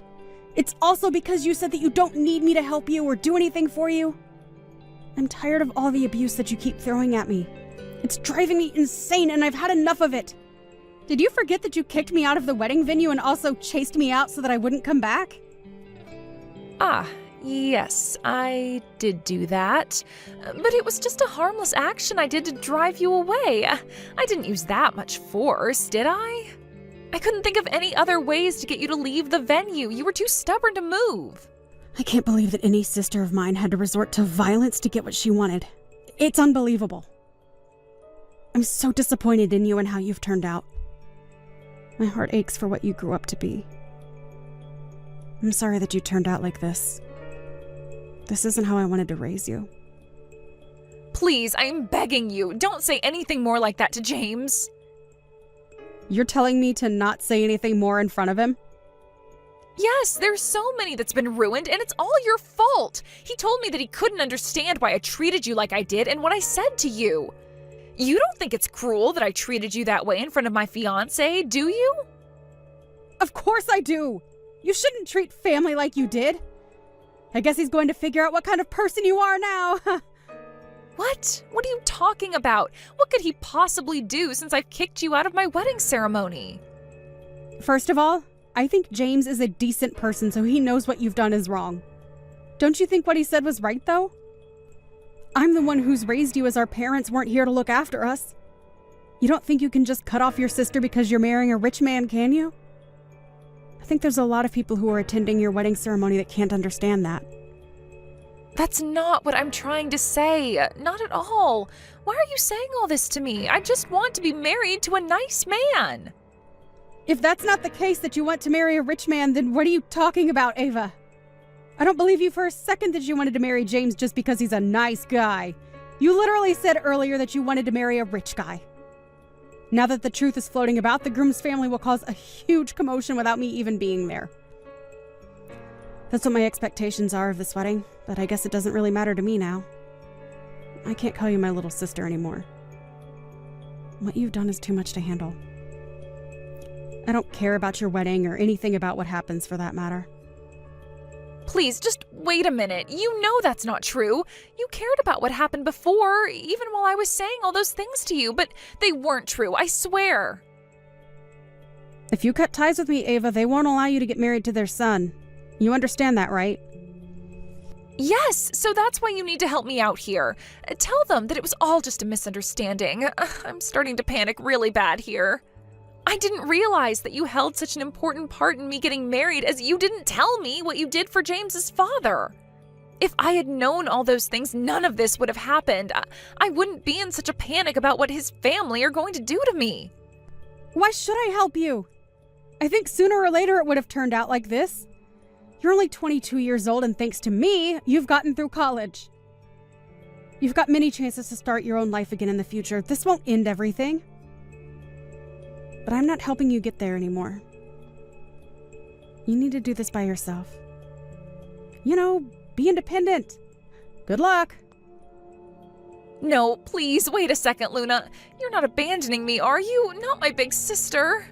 It's also because you said that you don't need me to help you or do anything for you. I'm tired of all the abuse that you keep throwing at me. It's driving me insane and I've had enough of it. Did you forget that you kicked me out of the wedding venue and also chased me out so that I wouldn't come back? Ah, yes, I did do that. But it was just a harmless action I did to drive you away. I didn't use that much force, did I? I couldn't think of any other ways to get you to leave the venue. You were too stubborn to move. I can't believe that any sister of mine had to resort to violence to get what she wanted. It's unbelievable. I'm so disappointed in you and how you've turned out. My heart aches for what you grew up to be. I'm sorry that you turned out like this. This isn't how I wanted to raise you. Please, I'm begging you, don't say anything more like that to James. You're telling me to not say anything more in front of him? Yes, there's so many that's been ruined, and it's all your fault. He told me that he couldn't understand why I treated you like I did and what I said to you. You don't think it's cruel that I treated you that way in front of my fiancé, do you? Of course I do! You shouldn't treat family like you did. I guess he's going to figure out what kind of person you are now. What? What are you talking about? What could he possibly do since I've kicked you out of my wedding ceremony? First of all, I think James is a decent person, so he knows what you've done is wrong. Don't you think what he said was right, though? I'm the one who's raised you as our parents weren't here to look after us. You don't think you can just cut off your sister because you're marrying a rich man, can you? I think there's a lot of people who are attending your wedding ceremony that can't understand that. That's not what I'm trying to say. Not at all. Why are you saying all this to me? I just want to be married to a nice man. If that's not the case that you want to marry a rich man, then what are you talking about, Ava? I don't believe you for a second that you wanted to marry James just because he's a nice guy. You literally said earlier that you wanted to marry a rich guy. Now that the truth is floating about, the groom's family will cause a huge commotion without me even being there. That's what my expectations are of this wedding, but I guess it doesn't really matter to me now. I can't call you my little sister anymore. What you've done is too much to handle. I don't care about your wedding or anything about what happens for that matter. Please, just wait a minute. You know that's not true. You cared about what happened before, even while I was saying all those things to you, but they weren't true, I swear. If you cut ties with me, Ava, they won't allow you to get married to their son. You understand that, right? Yes, so that's why you need to help me out here. Tell them that it was all just a misunderstanding. I'm starting to panic really bad here. I didn't realize that you held such an important part in me getting married, as you didn't tell me what you did for James's father. If I had known all those things, none of this would have happened. I wouldn't be in such a panic about what his family are going to do to me. Why should I help you? I think sooner or later it would have turned out like this. You're only 22 years old, and thanks to me, you've gotten through college. You've got many chances to start your own life again in the future. This won't end everything. But I'm not helping you get there anymore. You need to do this by yourself. You know, be independent. Good luck. No, please, wait a second, Luna. You're not abandoning me, are you? Not my big sister.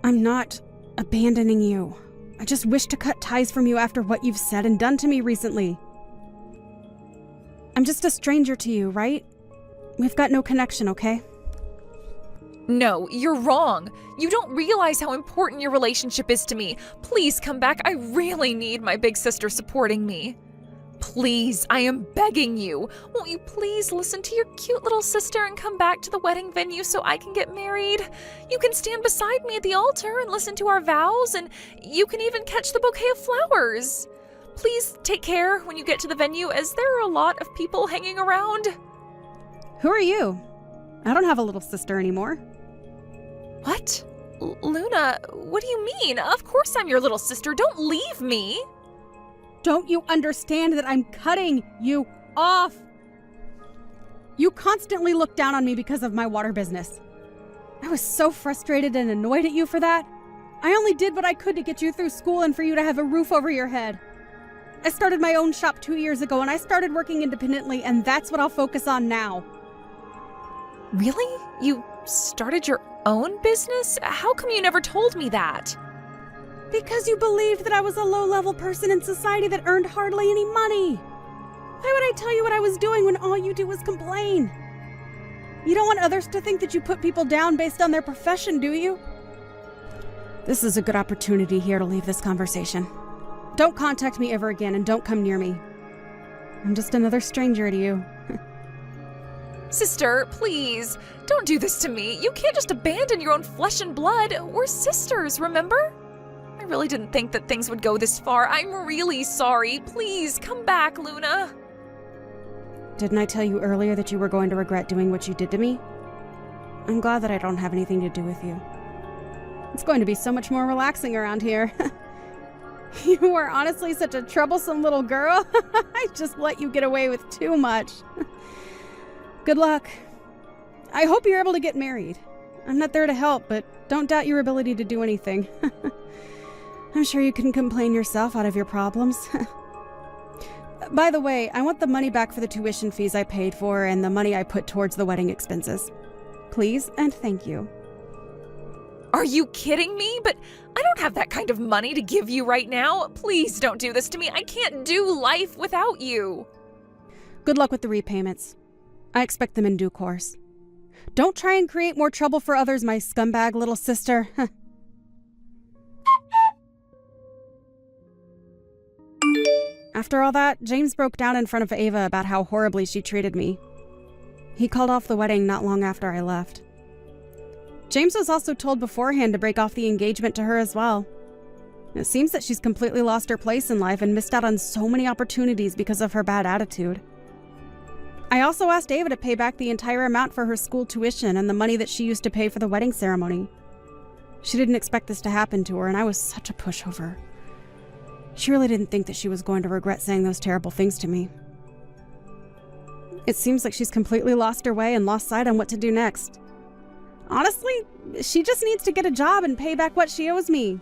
I'm not abandoning you. I just wish to cut ties from you after what you've said and done to me recently. I'm just a stranger to you, right? We've got no connection, okay? No, you're wrong. You don't realize how important your relationship is to me. Please come back. I really need my big sister supporting me. Please, I am begging you. Won't you please listen to your cute little sister and come back to the wedding venue so I can get married? You can stand beside me at the altar and listen to our vows, and you can even catch the bouquet of flowers. Please take care when you get to the venue, as there are a lot of people hanging around. Who are you? I don't have a little sister anymore. What? Luna, what do you mean? Of course I'm your little sister. Don't leave me. Don't you understand that I'm cutting you off? You constantly look down on me because of my water business. I was so frustrated and annoyed at you for that. I only did what I could to get you through school and for you to have a roof over your head. I started my own shop 2 years ago, and I started working independently, and that's what I'll focus on now. Really? You started your own business? How come you never told me that? Because you believed that I was a low-level person in society that earned hardly any money. Why would I tell you what I was doing when all you do is complain? You don't want others to think that you put people down based on their profession, do you? This is a good opportunity here to leave this conversation. Don't contact me ever again, and don't come near me. I'm just another stranger to you. Sister, please, don't do this to me. You can't just abandon your own flesh and blood. We're sisters, remember? I really didn't think that things would go this far. I'm really sorry. Please, come back, Luna. Didn't I tell you earlier that you were going to regret doing what you did to me? I'm glad that I don't have anything to do with you. It's going to be so much more relaxing around here. You are honestly such a troublesome little girl. I just let you get away with too much. Good luck. I hope you're able to get married. I'm not there to help, but don't doubt your ability to do anything. I'm sure you can complain yourself out of your problems. By the way, I want the money back for the tuition fees I paid for and the money I put towards the wedding expenses. Please and thank you. Are you kidding me? But I don't have that kind of money to give you right now. Please don't do this to me. I can't do life without you. Good luck with the repayments. I expect them in due course. Don't try and create more trouble for others, my scumbag little sister. After all that, James broke down in front of Ava about how horribly she treated me. He called off the wedding not long after I left. James was also told beforehand to break off the engagement to her as well. It seems that she's completely lost her place in life and missed out on so many opportunities because of her bad attitude. I also asked Ava to pay back the entire amount for her school tuition and the money that she used to pay for the wedding ceremony. She didn't expect this to happen to her, and I was such a pushover. She really didn't think that she was going to regret saying those terrible things to me. It seems like she's completely lost her way and lost sight on what to do next. Honestly, she just needs to get a job and pay back what she owes me.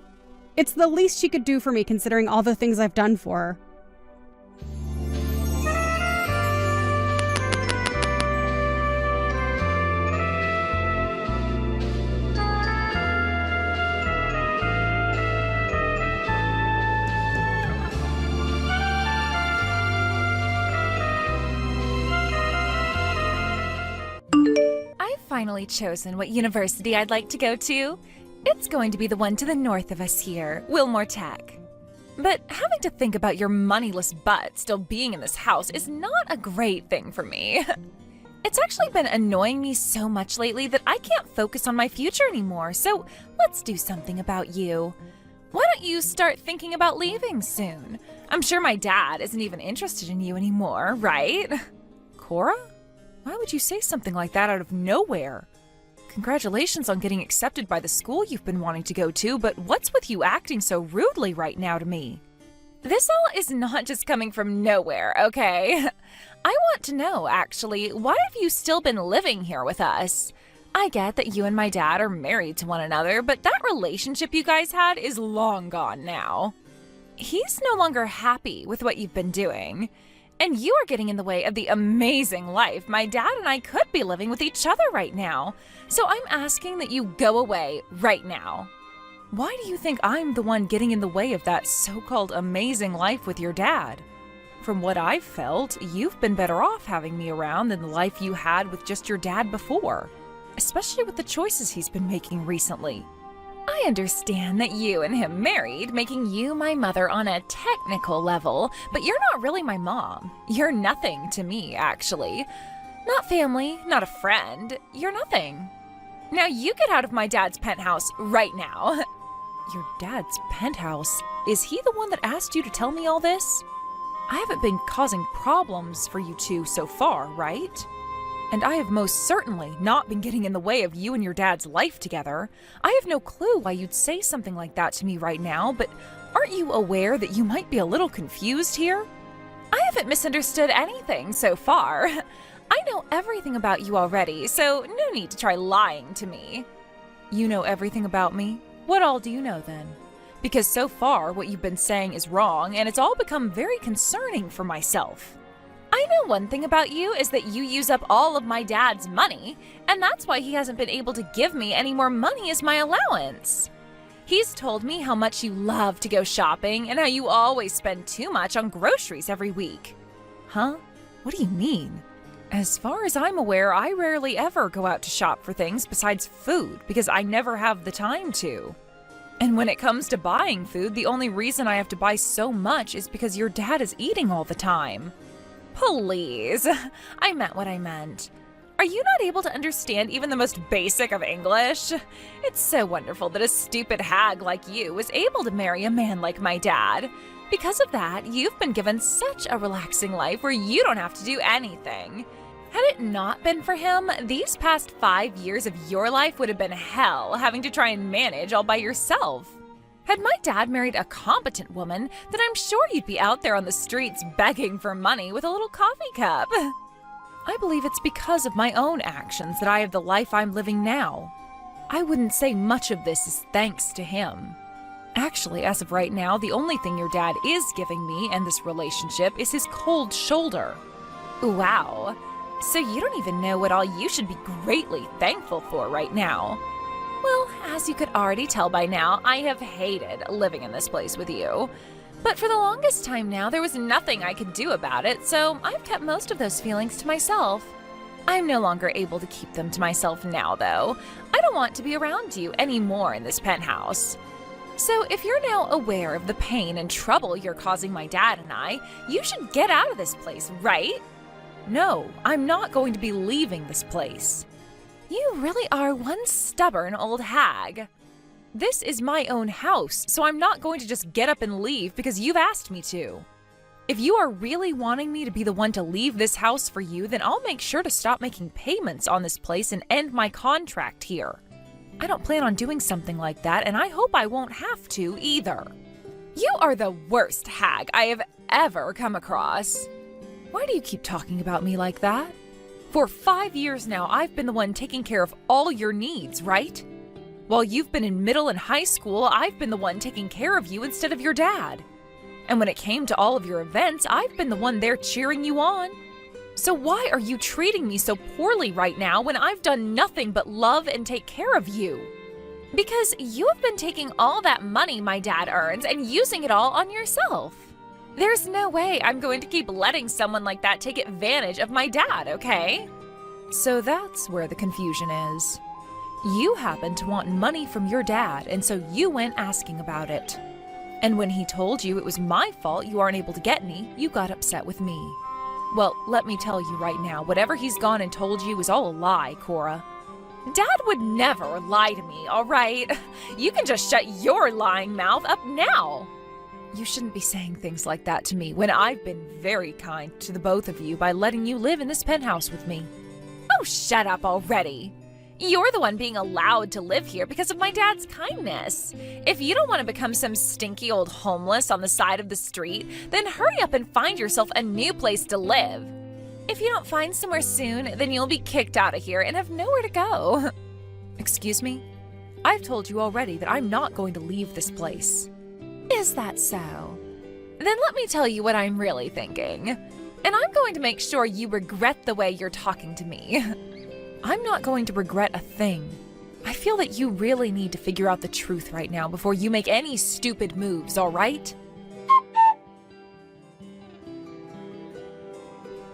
It's the least she could do for me considering all the things I've done for her. Finally chosen what university I'd like to go to. It's going to be the one to the north of us here, Wilmore Tech. But having to think about your moneyless butt still being in this house is not a great thing for me. It's actually been annoying me so much lately that I can't focus on my future anymore, so let's do something about you. Why don't you start thinking about leaving soon? I'm sure my dad isn't even interested in you anymore, right? Cora? Why would you say something like that out of nowhere? Congratulations on getting accepted by the school you've been wanting to go to, but what's with you acting so rudely right now to me? This all is not just coming from nowhere, okay? I want to know, actually, why have you still been living here with us? I get that you and my dad are married to one another, but that relationship you guys had is long gone now. He's no longer happy with what you've been doing, and you are getting in the way of the amazing life my dad and I could be living with each other right now. So I'm asking that you go away right now. Why do you think I'm the one getting in the way of that so-called amazing life with your dad? From what I've felt, you've been better off having me around than the life you had with just your dad before, especially with the choices he's been making recently. I understand that you and him married, making you my mother on a technical level, but you're not really my mom. You're nothing to me, actually. Not family, not a friend. You're nothing. Now you get out of my dad's penthouse right now. Your dad's penthouse? Is he the one that asked you to tell me all this? I haven't been causing problems for you two so far, right? And I have most certainly not been getting in the way of you and your dad's life together. I have no clue why you'd say something like that to me right now, but aren't you aware that you might be a little confused here? I haven't misunderstood anything so far. I know everything about you already, so no need to try lying to me. You know everything about me? What all do you know then? Because so far what you've been saying is wrong, and it's all become very concerning for myself. I know one thing about you is that you use up all of my dad's money, and that's why he hasn't been able to give me any more money as my allowance. He's told me how much you love to go shopping and how you always spend too much on groceries every week. Huh? What do you mean? As far as I'm aware, I rarely ever go out to shop for things besides food because I never have the time to. And when it comes to buying food, the only reason I have to buy so much is because your dad is eating all the time. Please, I meant what I meant. Are you not able to understand even the most basic of English? It's so wonderful that a stupid hag like you was able to marry a man like my dad. Because of that, you've been given such a relaxing life where you don't have to do anything. Had it not been for him, these past 5 years of your life would have been hell, having to try and manage all by yourself. Had my dad married a competent woman, then I'm sure you'd be out there on the streets begging for money with a little coffee cup. I believe it's because of my own actions that I have the life I'm living now. I wouldn't say much of this is thanks to him. Actually, as of right now, the only thing your dad is giving me and this relationship is his cold shoulder. Wow. So you don't even know what all you should be greatly thankful for right now. Well, as you could already tell by now, I have hated living in this place with you. But for the longest time now, there was nothing I could do about it, so I've kept most of those feelings to myself. I'm no longer able to keep them to myself now, though. I don't want to be around you anymore in this penthouse. So if you're now aware of the pain and trouble you're causing my dad and I, you should get out of this place, right? No, I'm not going to be leaving this place. You really are one stubborn old hag. This is my own house, so I'm not going to just get up and leave because you've asked me to. If you are really wanting me to be the one to leave this house for you, then I'll make sure to stop making payments on this place and end my contract here. I don't plan on doing something like that, and I hope I won't have to either. You are the worst hag I have ever come across. Why do you keep talking about me like that? For 5 years now, I've been the one taking care of all your needs, right? While you've been in middle and high school, I've been the one taking care of you instead of your dad. And when it came to all of your events, I've been the one there cheering you on. So why are you treating me so poorly right now when I've done nothing but love and take care of you? Because you have been taking all that money my dad earns and using it all on yourself. There's no way I'm going to keep letting someone like that take advantage of my dad, okay? So that's where the confusion is. You happen to want money from your dad, and so you went asking about it. And when he told you it was my fault you aren't able to get any, you got upset with me. Well, let me tell you right now, whatever he's gone and told you is all a lie, Cora. Dad would never lie to me, all right? You can just shut your lying mouth up now. You shouldn't be saying things like that to me when I've been very kind to the both of you by letting you live in this penthouse with me. Oh, shut up already. You're the one being allowed to live here because of my dad's kindness. If you don't want to become some stinky old homeless on the side of the street, then hurry up and find yourself a new place to live. If you don't find somewhere soon, then you'll be kicked out of here and have nowhere to go. Excuse me? I've told you already that I'm not going to leave this place. Is that so? Then let me tell you what I'm really thinking. And I'm going to make sure you regret the way you're talking to me. I'm not going to regret a thing. I feel that you really need to figure out the truth right now before you make any stupid moves, all right?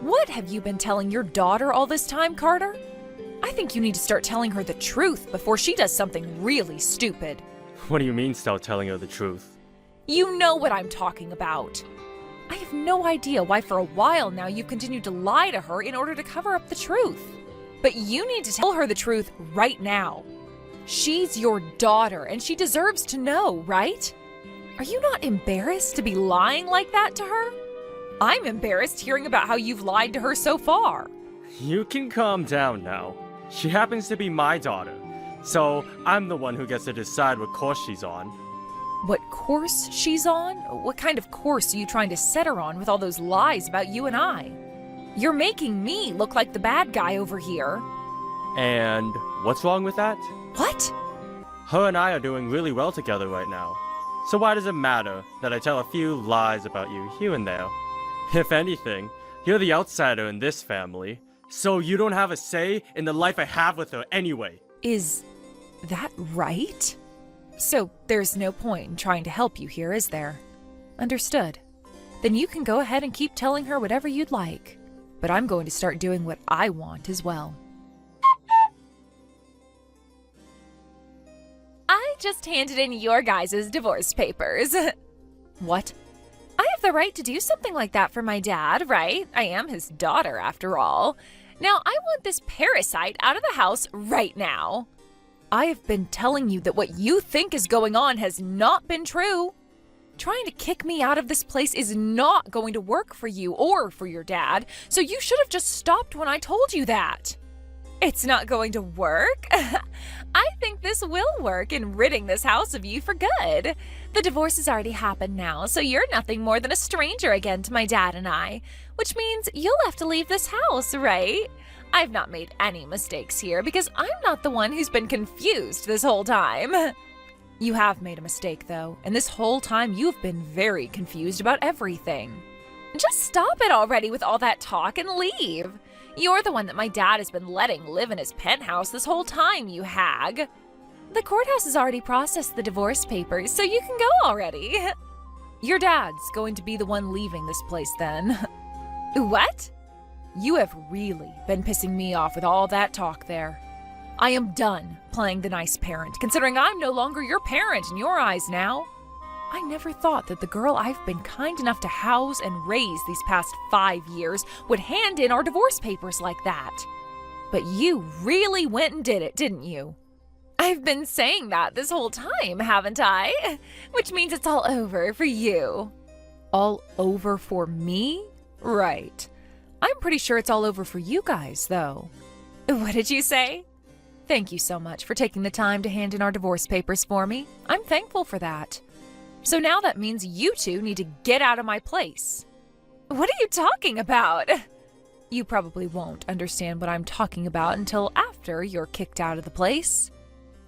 What have you been telling your daughter all this time, Carter? I think you need to start telling her the truth before she does something really stupid. What do you mean start telling her the truth? You know what I'm talking about. I have no idea why for a while now you've continued to lie to her in order to cover up the truth. But you need to tell her the truth right now. She's your daughter and she deserves to know, right? Are you not embarrassed to be lying like that to her? I'm embarrassed hearing about how you've lied to her so far. You can calm down now. She happens to be my daughter, so I'm the one who gets to decide what course she's on. What course she's on? What kind of course are you trying to set her on with all those lies about you and I? You're making me look like the bad guy over here. And what's wrong with that? What? Her and I are doing really well together right now. So why does it matter that I tell a few lies about you here and there? If anything, you're the outsider in this family, so you don't have a say in the life I have with her anyway. Is that right? So there's no point in trying to help you here, is there? Understood. Then you can go ahead and keep telling her whatever you'd like. But I'm going to start doing what I want as well. I just handed in your guys' divorce papers. What? I have the right to do something like that for my dad, right? I am his daughter, after all. Now, I want this parasite out of the house right now. I have been telling you that what you think is going on has not been true. Trying to kick me out of this place is not going to work for you or for your dad, so you should have just stopped when I told you that. It's not going to work? I think this will work in ridding this house of you for good. The divorce has already happened now, so you're nothing more than a stranger again to my dad and I, which means you'll have to leave this house, right? I've not made any mistakes here because I'm not the one who's been confused this whole time. You have made a mistake, though, and this whole time you've been very confused about everything. Just stop it already with all that talk and leave. You're the one that my dad has been letting live in his penthouse this whole time, you hag. The courthouse has already processed the divorce papers, so you can go already. Your dad's going to be the one leaving this place then. What? You have really been pissing me off with all that talk there. I am done playing the nice parent, considering I'm no longer your parent in your eyes now. I never thought that the girl I've been kind enough to house and raise these past 5 years would hand in our divorce papers like that. But you really went and did it, didn't you? I've been saying that this whole time, haven't I? Which means it's all over for you. All over for me? Right. I'm pretty sure it's all over for you guys, though. What did you say? Thank you so much for taking the time to hand in our divorce papers for me. I'm thankful for that. So now that means you two need to get out of my place. What are you talking about? You probably won't understand what I'm talking about until after you're kicked out of the place.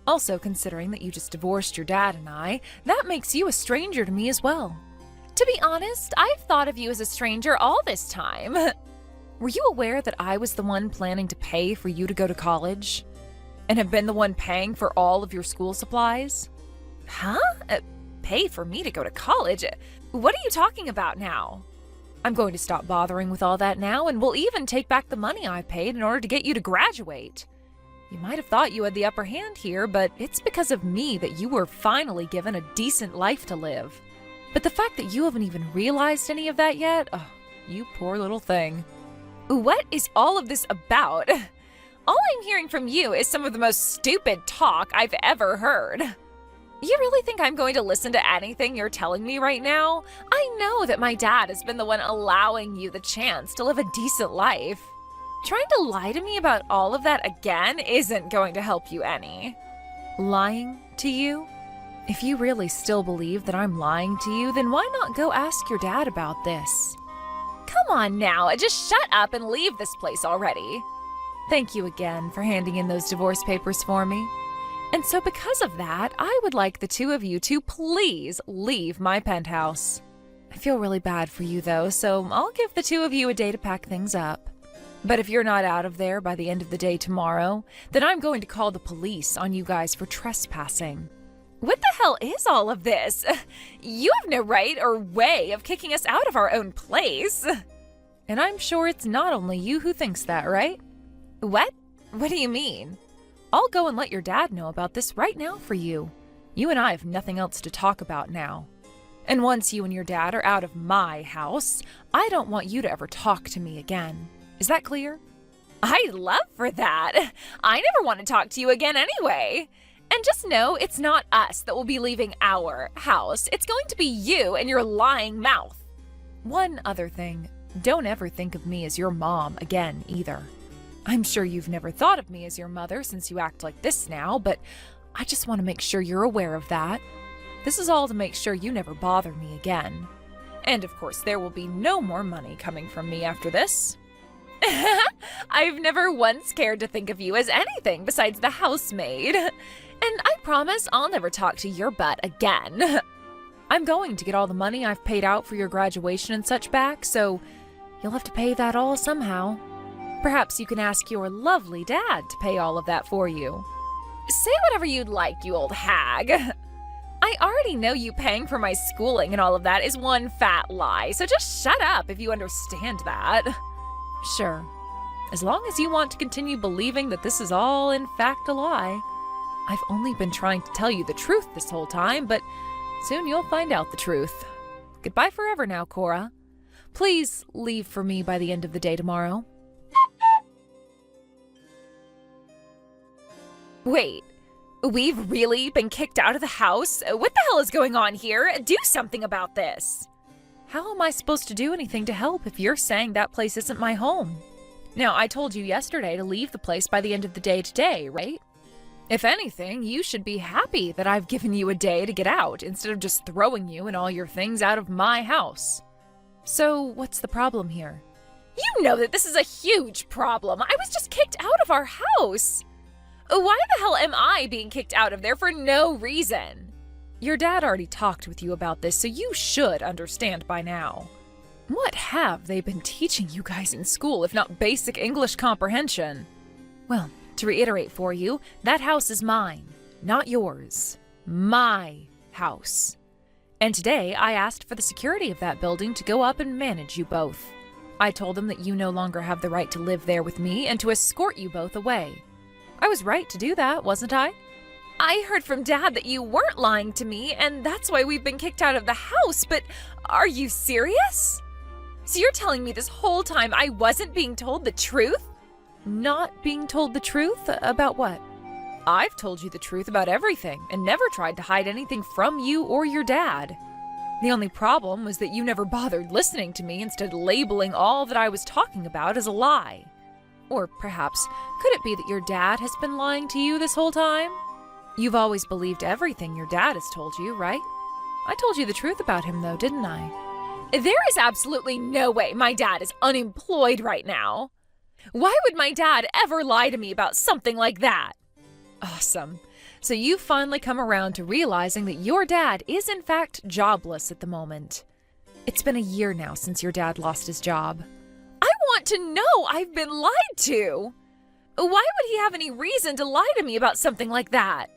Also, considering that you just divorced your dad and I, that makes you a stranger to me as well. To be honest, I've thought of you as a stranger all this time. Were you aware that I was the one planning to pay for you to go to college? And have been the one paying for all of your school supplies? Huh? Pay for me to go to college? What are you talking about now? I'm going to stop bothering with all that now, and we'll even take back the money I paid in order to get you to graduate. You might have thought you had the upper hand here, but it's because of me that you were finally given a decent life to live. But the fact that you haven't even realized any of that yet, oh, you poor little thing. What is all of this about? All I'm hearing from you is some of the most stupid talk I've ever heard. You really think I'm going to listen to anything you're telling me right now? I know that my dad has been the one allowing you the chance to live a decent life. Trying to lie to me about all of that again isn't going to help you any. Lying to you? If you really still believe that I'm lying to you, then why not go ask your dad about this? Come on now, just shut up and leave this place already. Thank you again for handing in those divorce papers for me. And so because of that, I would like the two of you to please leave my penthouse. I feel really bad for you though, so I'll give the two of you a day to pack things up. But if you're not out of there by the end of the day tomorrow, then I'm going to call the police on you guys for trespassing. What the hell is all of this? You have no right or way of kicking us out of our own place. And I'm sure it's not only you who thinks that, right? What? What do you mean? I'll go and let your dad know about this right now for you. You and I have nothing else to talk about now. And once you and your dad are out of my house, I don't want you to ever talk to me again. Is that clear? I'd love for that. I never want to talk to you again anyway. And just know it's not us that will be leaving our house. It's going to be you and your lying mouth. One other thing, don't ever think of me as your mom again either. I'm sure you've never thought of me as your mother since you act like this now, but I just want to make sure you're aware of that. This is all to make sure you never bother me again. And of course, there will be no more money coming from me after this. I've never once cared to think of you as anything besides the housemaid. And I promise I'll never talk to your butt again. I'm going to get all the money I've paid out for your graduation and such back, so you'll have to pay that all somehow. Perhaps you can ask your lovely dad to pay all of that for you. Say whatever you'd like, you old hag. I already know you paying for my schooling and all of that is one fat lie, so just shut up if you understand that. Sure, as long as you want to continue believing that this is all in fact a lie. I've only been trying to tell you the truth this whole time, but soon you'll find out the truth. Goodbye forever now, Cora. Please leave for me by the end of the day tomorrow. Wait, we've really been kicked out of the house? What the hell is going on here? Do something about this. How am I supposed to do anything to help if you're saying that place isn't my home? Now, I told you yesterday to leave the place by the end of the day today, right? If anything, you should be happy that I've given you a day to get out instead of just throwing you and all your things out of my house. So, what's the problem here? You know that this is a huge problem. I was just kicked out of our house. Why the hell am I being kicked out of there for no reason? Your dad already talked with you about this, so you should understand by now. What have they been teaching you guys in school if not basic English comprehension? Well, to reiterate for you, that house is mine, not yours. My house. And today, I asked for the security of that building to go up and manage you both. I told them that you no longer have the right to live there with me and to escort you both away. I was right to do that, wasn't I? I heard from Dad that you weren't lying to me, and that's why we've been kicked out of the house, but are you serious? So you're telling me this whole time I wasn't being told the truth? Not being told the truth? About what? I've told you the truth about everything and never tried to hide anything from you or your dad. The only problem was that you never bothered listening to me, instead labeling all that I was talking about as a lie. Or perhaps, could it be that your dad has been lying to you this whole time? You've always believed everything your dad has told you, right? I told you the truth about him though, didn't I? There is absolutely no way my dad is unemployed right now. Why would my dad ever lie to me about something like that? Awesome. So you've finally come around to realizing that your dad is in fact jobless at the moment. It's been a year now since your dad lost his job. I want to know I've been lied to. Why would he have any reason to lie to me about something like that?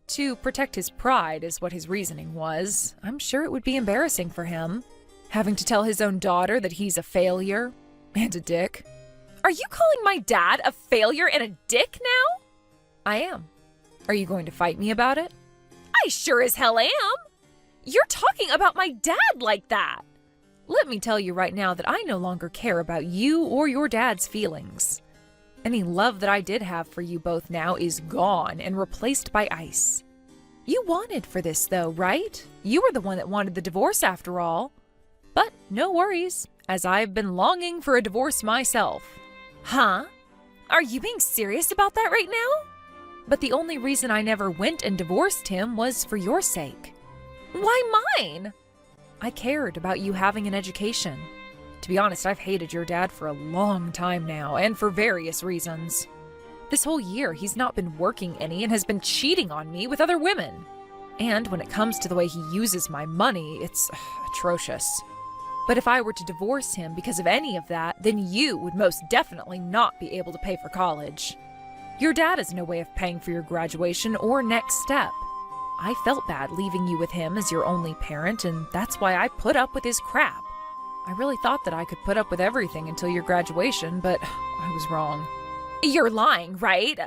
To protect his pride is what his reasoning was. I'm sure it would be embarrassing for him, having to tell his own daughter that he's a failure and a dick. Are you calling my dad a failure and a dick now? I am. Are you going to fight me about it? I sure as hell am. You're talking about my dad like that. Let me tell you right now that I no longer care about you or your dad's feelings. Any love that I did have for you both now is gone and replaced by ice. You wanted for this though, right? You were the one that wanted the divorce after all. But no worries, as I've been longing for a divorce myself. Huh? Are you being serious about that right now? But the only reason I never went and divorced him was for your sake. Why mine? I cared about you having an education. To be honest, I've hated your dad for a long time now, and for various reasons. This whole year, he's not been working any and has been cheating on me with other women. And when it comes to the way he uses my money, it's atrocious. But if I were to divorce him because of any of that, then you would most definitely not be able to pay for college. Your dad has no way of paying for your graduation or next step. I felt bad leaving you with him as your only parent, and that's why I put up with his crap. I really thought that I could put up with everything until your graduation, but I was wrong. You're lying, right?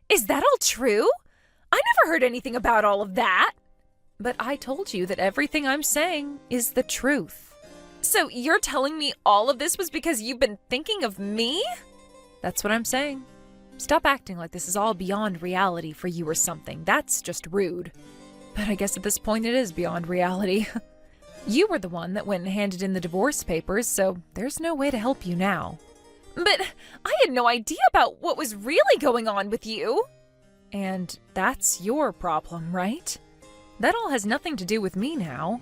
Is that all true? I never heard anything about all of that. But I told you that everything I'm saying is the truth. So you're telling me all of this was because you've been thinking of me? That's what I'm saying. Stop acting like this is all beyond reality for you or something. That's just rude. But I guess at this point it is beyond reality. You were the one that went and handed in the divorce papers, so there's no way to help you now. But I had no idea about what was really going on with you. And that's your problem, right? That all has nothing to do with me now.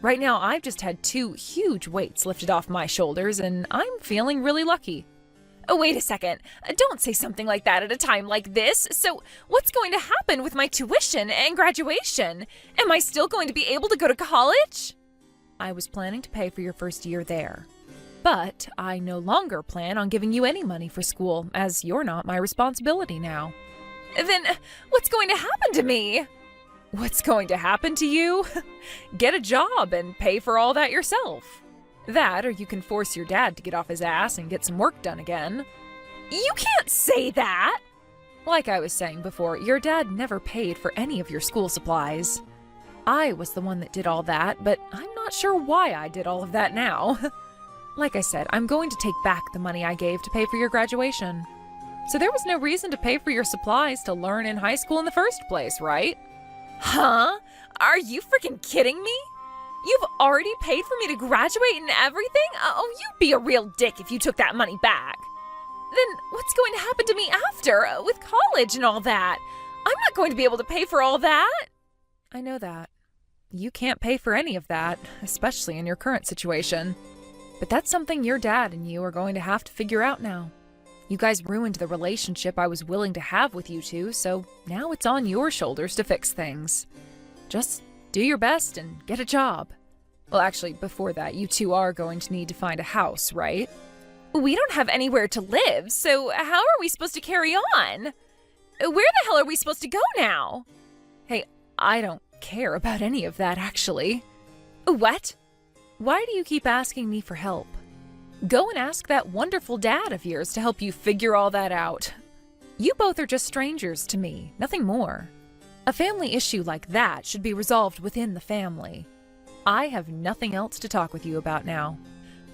Right now, I've just had 2 huge weights lifted off my shoulders, and I'm feeling really lucky. Oh, wait a second. Don't say something like that at a time like this. So what's going to happen with my tuition and graduation? Am I still going to be able to go to college? I was planning to pay for your first year there. But I no longer plan on giving you any money for school, as you're not my responsibility now. Then what's going to happen to me? What's going to happen to you? Get a job and pay for all that yourself. That, or you can force your dad to get off his ass and get some work done again. You can't say that! Like I was saying before, your dad never paid for any of your school supplies. I was the one that did all that, but I'm not sure why I did all of that now. Like I said, I'm going to take back the money I gave to pay for your graduation. So there was no reason to pay for your supplies to learn in high school in the first place, right? Huh? Are you freaking kidding me? You've already paid for me to graduate and everything? Oh, you'd be a real dick if you took that money back. Then what's going to happen to me after, with college and all that? I'm not going to be able to pay for all that. I know that. You can't pay for any of that, especially in your current situation. But that's something your dad and you are going to have to figure out now. You guys ruined the relationship I was willing to have with you two, so now it's on your shoulders to fix things. Just do your best and get a job. Well, actually, before that, you two are going to need to find a house, right? We don't have anywhere to live, so how are we supposed to carry on? Where the hell are we supposed to go now? Hey, I don't care about any of that, actually. What? Why do you keep asking me for help? Go and ask that wonderful dad of yours to help you figure all that out. You both are just strangers to me, nothing more. A family issue like that should be resolved within the family. I have nothing else to talk with you about now.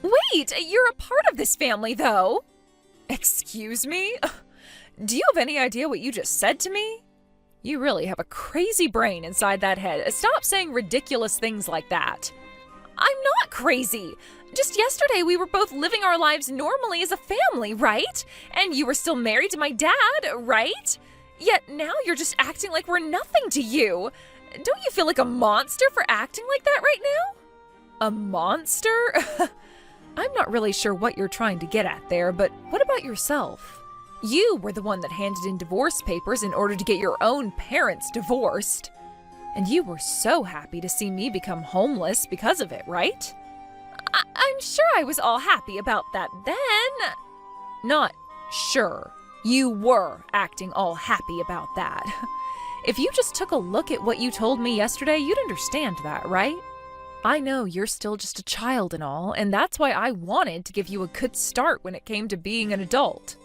Wait, you're a part of this family, though. Excuse me? Do you have any idea what you just said to me? You really have a crazy brain inside that head. Stop saying ridiculous things like that. I'm not crazy. Just yesterday we were both living our lives normally as a family, right? And you were still married to my dad, right? Yet now you're just acting like we're nothing to you. Don't you feel like a monster for acting like that right now? A monster? I'm not really sure what you're trying to get at there, but what about yourself? You were the one that handed in divorce papers in order to get your own parents divorced. And you were so happy to see me become homeless because of it, right? I'm sure I was all happy about that then. Not sure. You were acting all happy about that. If you just took a look at what you told me yesterday, you'd understand that, right? I know you're still just a child and all, and that's why I wanted to give you a good start when it came to being an adult.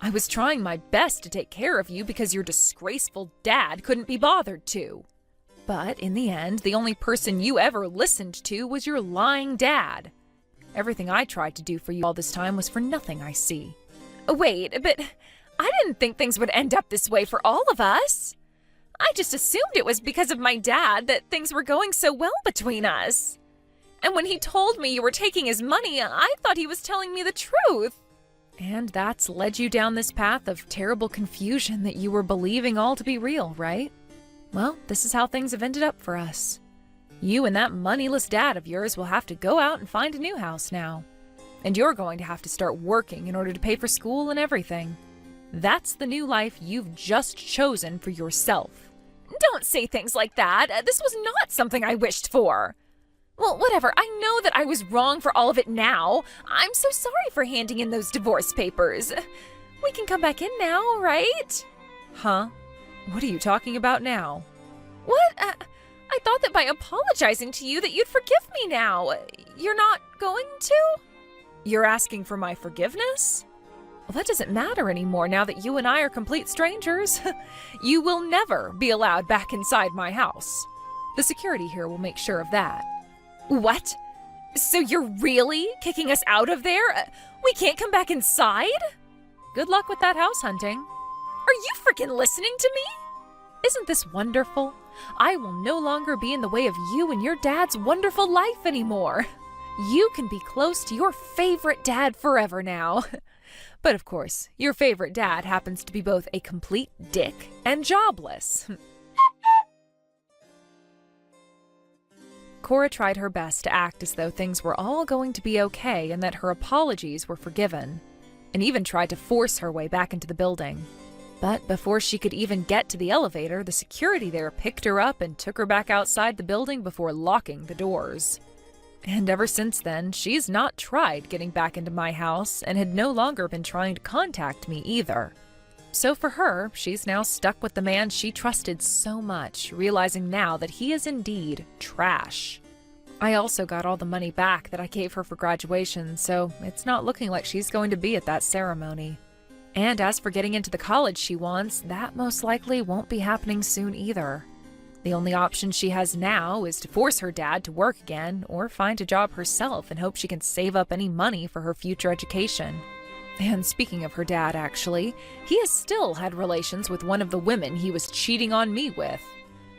I was trying my best to take care of you because your disgraceful dad couldn't be bothered to. But in the end, the only person you ever listened to was your lying dad. Everything I tried to do for you all this time was for nothing, I see. Wait, but I didn't think things would end up this way for all of us. I just assumed it was because of my dad that things were going so well between us. And when he told me you were taking his money, I thought he was telling me the truth. And that's led you down this path of terrible confusion that you were believing all to be real, right? Well, this is how things have ended up for us. You and that moneyless dad of yours will have to go out and find a new house now. And you're going to have to start working in order to pay for school and everything. That's the new life you've just chosen for yourself. Don't say things like that. This was not something I wished for. Well, whatever. I know that I was wrong for all of it now. I'm so sorry for handing in those divorce papers. We can come back in now, right? Huh? What are you talking about now? What? I thought that by apologizing to you that you'd forgive me now. You're not going to? You're asking for my forgiveness? Well, that doesn't matter anymore now that you and I are complete strangers. You will never be allowed back inside my house. The security here will make sure of that. What? So you're really kicking us out of there? We can't come back inside? Good luck with that house hunting. Are you freaking listening to me? Isn't this wonderful? I will no longer be in the way of you and your dad's wonderful life anymore. You can be close to your favorite dad forever now. But of course, your favorite dad happens to be both a complete dick and jobless. Cora tried her best to act as though things were all going to be okay and that her apologies were forgiven, and even tried to force her way back into the building. But before she could even get to the elevator, the security there picked her up and took her back outside the building before locking the doors. And ever since then, she's not tried getting back into my house and had no longer been trying to contact me either. So for her, she's now stuck with the man she trusted so much, realizing now that he is indeed trash. I also got all the money back that I gave her for graduation, so it's not looking like she's going to be at that ceremony. And as for getting into the college she wants, that most likely won't be happening soon either. The only option she has now is to force her dad to work again or find a job herself and hope she can save up any money for her future education. And speaking of her dad, actually, he has still had relations with one of the women he was cheating on me with.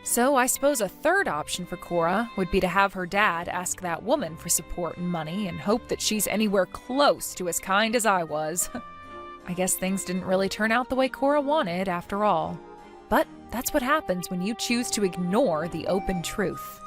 So I suppose a third option for Cora would be to have her dad ask that woman for support and money and hope that she's anywhere close to as kind as I was. I guess things didn't really turn out the way Cora wanted after all. But that's what happens when you choose to ignore the open truth.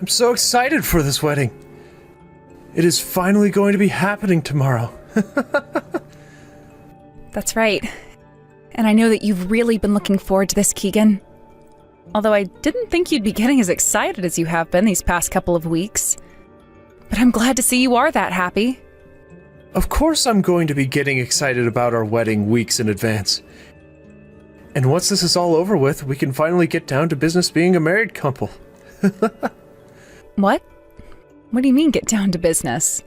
I'm so excited for this wedding. It is finally going to be happening tomorrow. That's right. And I know that you've really been looking forward to this, Keegan. Although I didn't think you'd be getting as excited as you have been these past couple of weeks. But I'm glad to see you are that happy. Of course I'm going to be getting excited about our wedding weeks in advance. And once this is all over with, we can finally get down to business being a married couple. What? What do you mean get down to business?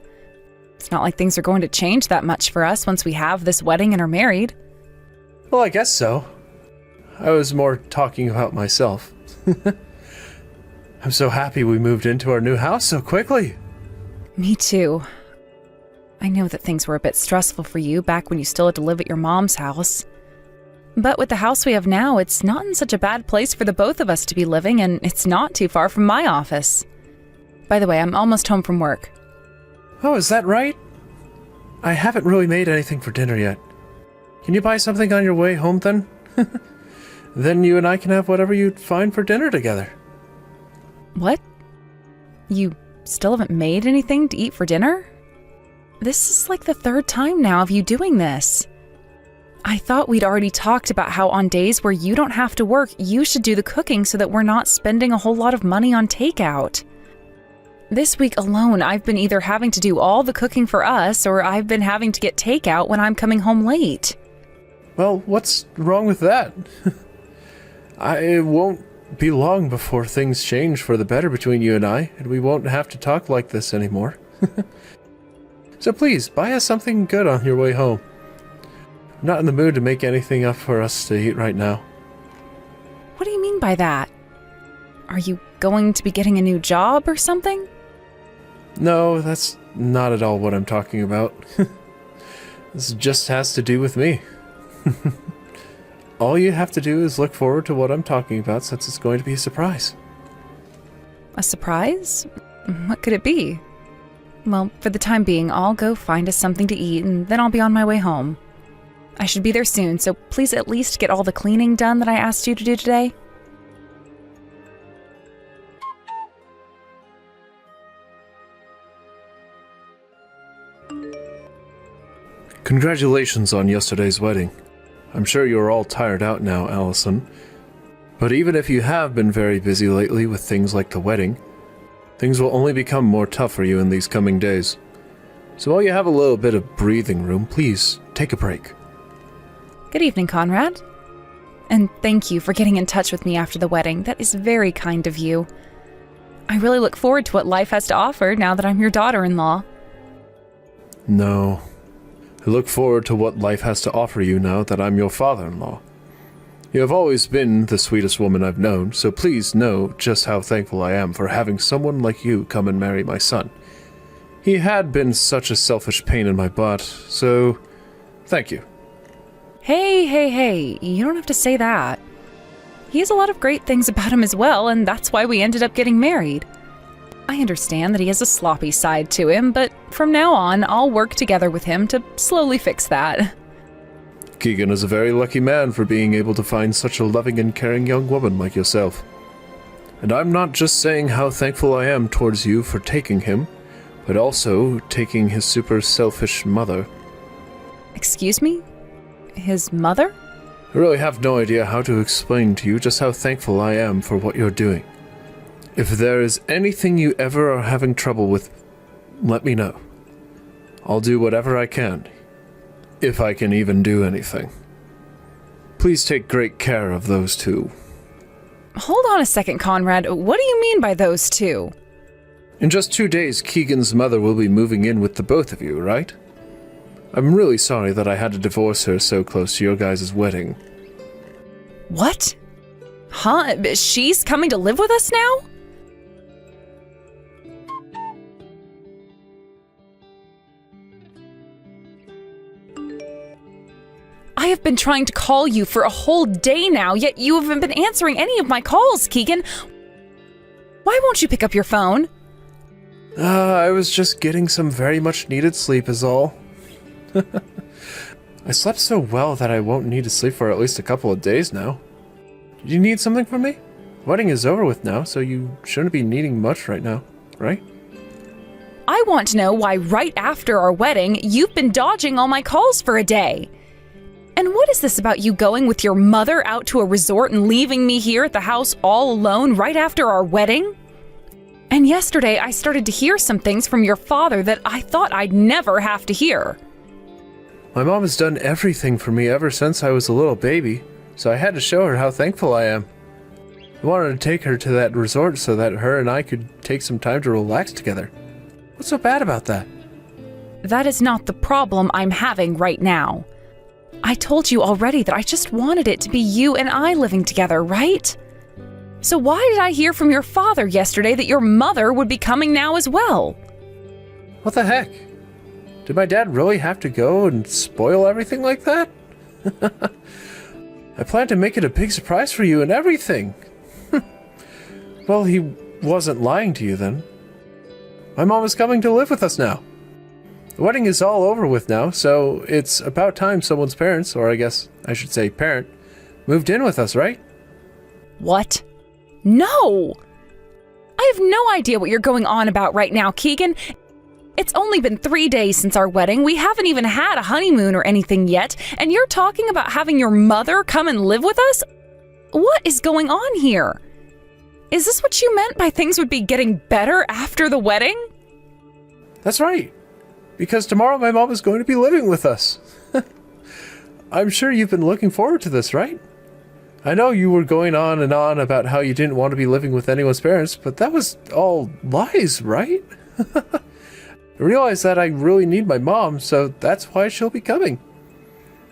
It's not like things are going to change that much for us once we have this wedding and are married. Well, I guess so. I was more talking about myself. I'm so happy we moved into our new house so quickly. Me too. I know that things were a bit stressful for you back when you still had to live at your mom's house. But with the house we have now, it's not in such a bad place for the both of us to be living, and it's not too far from my office. By the way, I'm almost home from work. Oh, is that right? I haven't really made anything for dinner yet. Can you buy something on your way home then? Then you and I can have whatever you'd find for dinner together. What? You still haven't made anything to eat for dinner? This is like the third time now of you doing this. I thought we'd already talked about how on days where you don't have to work, you should do the cooking so that we're not spending a whole lot of money on takeout. This week alone, I've been either having to do all the cooking for us, or I've been having to get takeout when I'm coming home late. Well, what's wrong with that? It won't be long before things change for the better between you and I, and we won't have to talk like this anymore. So please, buy us something good on your way home. I'm not in the mood to make anything up for us to eat right now. What do you mean by that? Are you going to be getting a new job or something? No, that's not at all what I'm talking about. This just has to do with me. All you have to do is look forward to what I'm talking about, since it's going to be a surprise. A surprise? What could it be? Well, for the time being, I'll go find us something to eat, and then I'll be on my way home. I should be there soon, so please at least get all the cleaning done that I asked you to do today. Congratulations on yesterday's wedding. I'm sure you're all tired out now, Allison. But even if you have been very busy lately with things like the wedding, things will only become more tough for you in these coming days. So while you have a little bit of breathing room, please take a break. Good evening, Conrad. And thank you for getting in touch with me after the wedding. That is very kind of you. I really look forward to what life has to offer now that I'm your daughter-in-law. No. I look forward to what life has to offer you now that I'm your father-in-law. You have always been the sweetest woman I've known, so please know just how thankful I am for having someone like you come and marry my son. He had been such a selfish pain in my butt, so thank you. Hey, you don't have to say that. He has a lot of great things about him as well, and that's why we ended up getting married. I understand that he has a sloppy side to him, but from now on, I'll work together with him to slowly fix that. Keegan is a very lucky man for being able to find such a loving and caring young woman like yourself. And I'm not just saying how thankful I am towards you for taking him, but also taking his super selfish mother. Excuse me? His mother? I really have no idea how to explain to you just how thankful I am for what you're doing. If there is anything you ever are having trouble with, let me know. I'll do whatever I can, if I can even do anything. Please take great care of those two. Hold on a second, Conrad. What do you mean by those two? In just 2 days, Keegan's mother will be moving in with the both of you, right? I'm really sorry that I had to divorce her so close to your guys' wedding. What? Huh? She's coming to live with us now? I have been trying to call you for a whole day now, yet you haven't been answering any of my calls, Keegan. Why won't you pick up your phone? I was just getting some very much needed sleep is all. I slept so well that I won't need to sleep for at least a couple of days now. Do you need something from me? Wedding is over with now, so you shouldn't be needing much right now, right? I want to know why right after our wedding, you've been dodging all my calls for a day. And what is this about you going with your mother out to a resort and leaving me here at the house all alone right after our wedding? And yesterday, I started to hear some things from your father that I thought I'd never have to hear. My mom has done everything for me ever since I was a little baby, so I had to show her how thankful I am. I wanted to take her to that resort so that her and I could take some time to relax together. What's so bad about that? That is not the problem I'm having right now. I told you already that I just wanted it to be you and I living together, right? So why did I hear from your father yesterday that your mother would be coming now as well? What the heck? Did my dad really have to go and spoil everything like that? I planned to make it a big surprise for you and everything. Well, he wasn't lying to you then. My mom is coming to live with us now. The wedding is all over with now, so it's about time someone's parents, or I guess I should say parent, moved in with us, right? What? No! I have no idea what you're going on about right now, Keegan. It's only been 3 days since our wedding. We haven't even had a honeymoon or anything yet, and you're talking about having your mother come and live with us? What is going on here? Is this what you meant by things would be getting better after the wedding? That's right. Because tomorrow my mom is going to be living with us. I'm sure you've been looking forward to this, right? I know you were going on and on about how you didn't want to be living with anyone's parents, but that was all lies, right? I realize that I really need my mom, so that's why she'll be coming.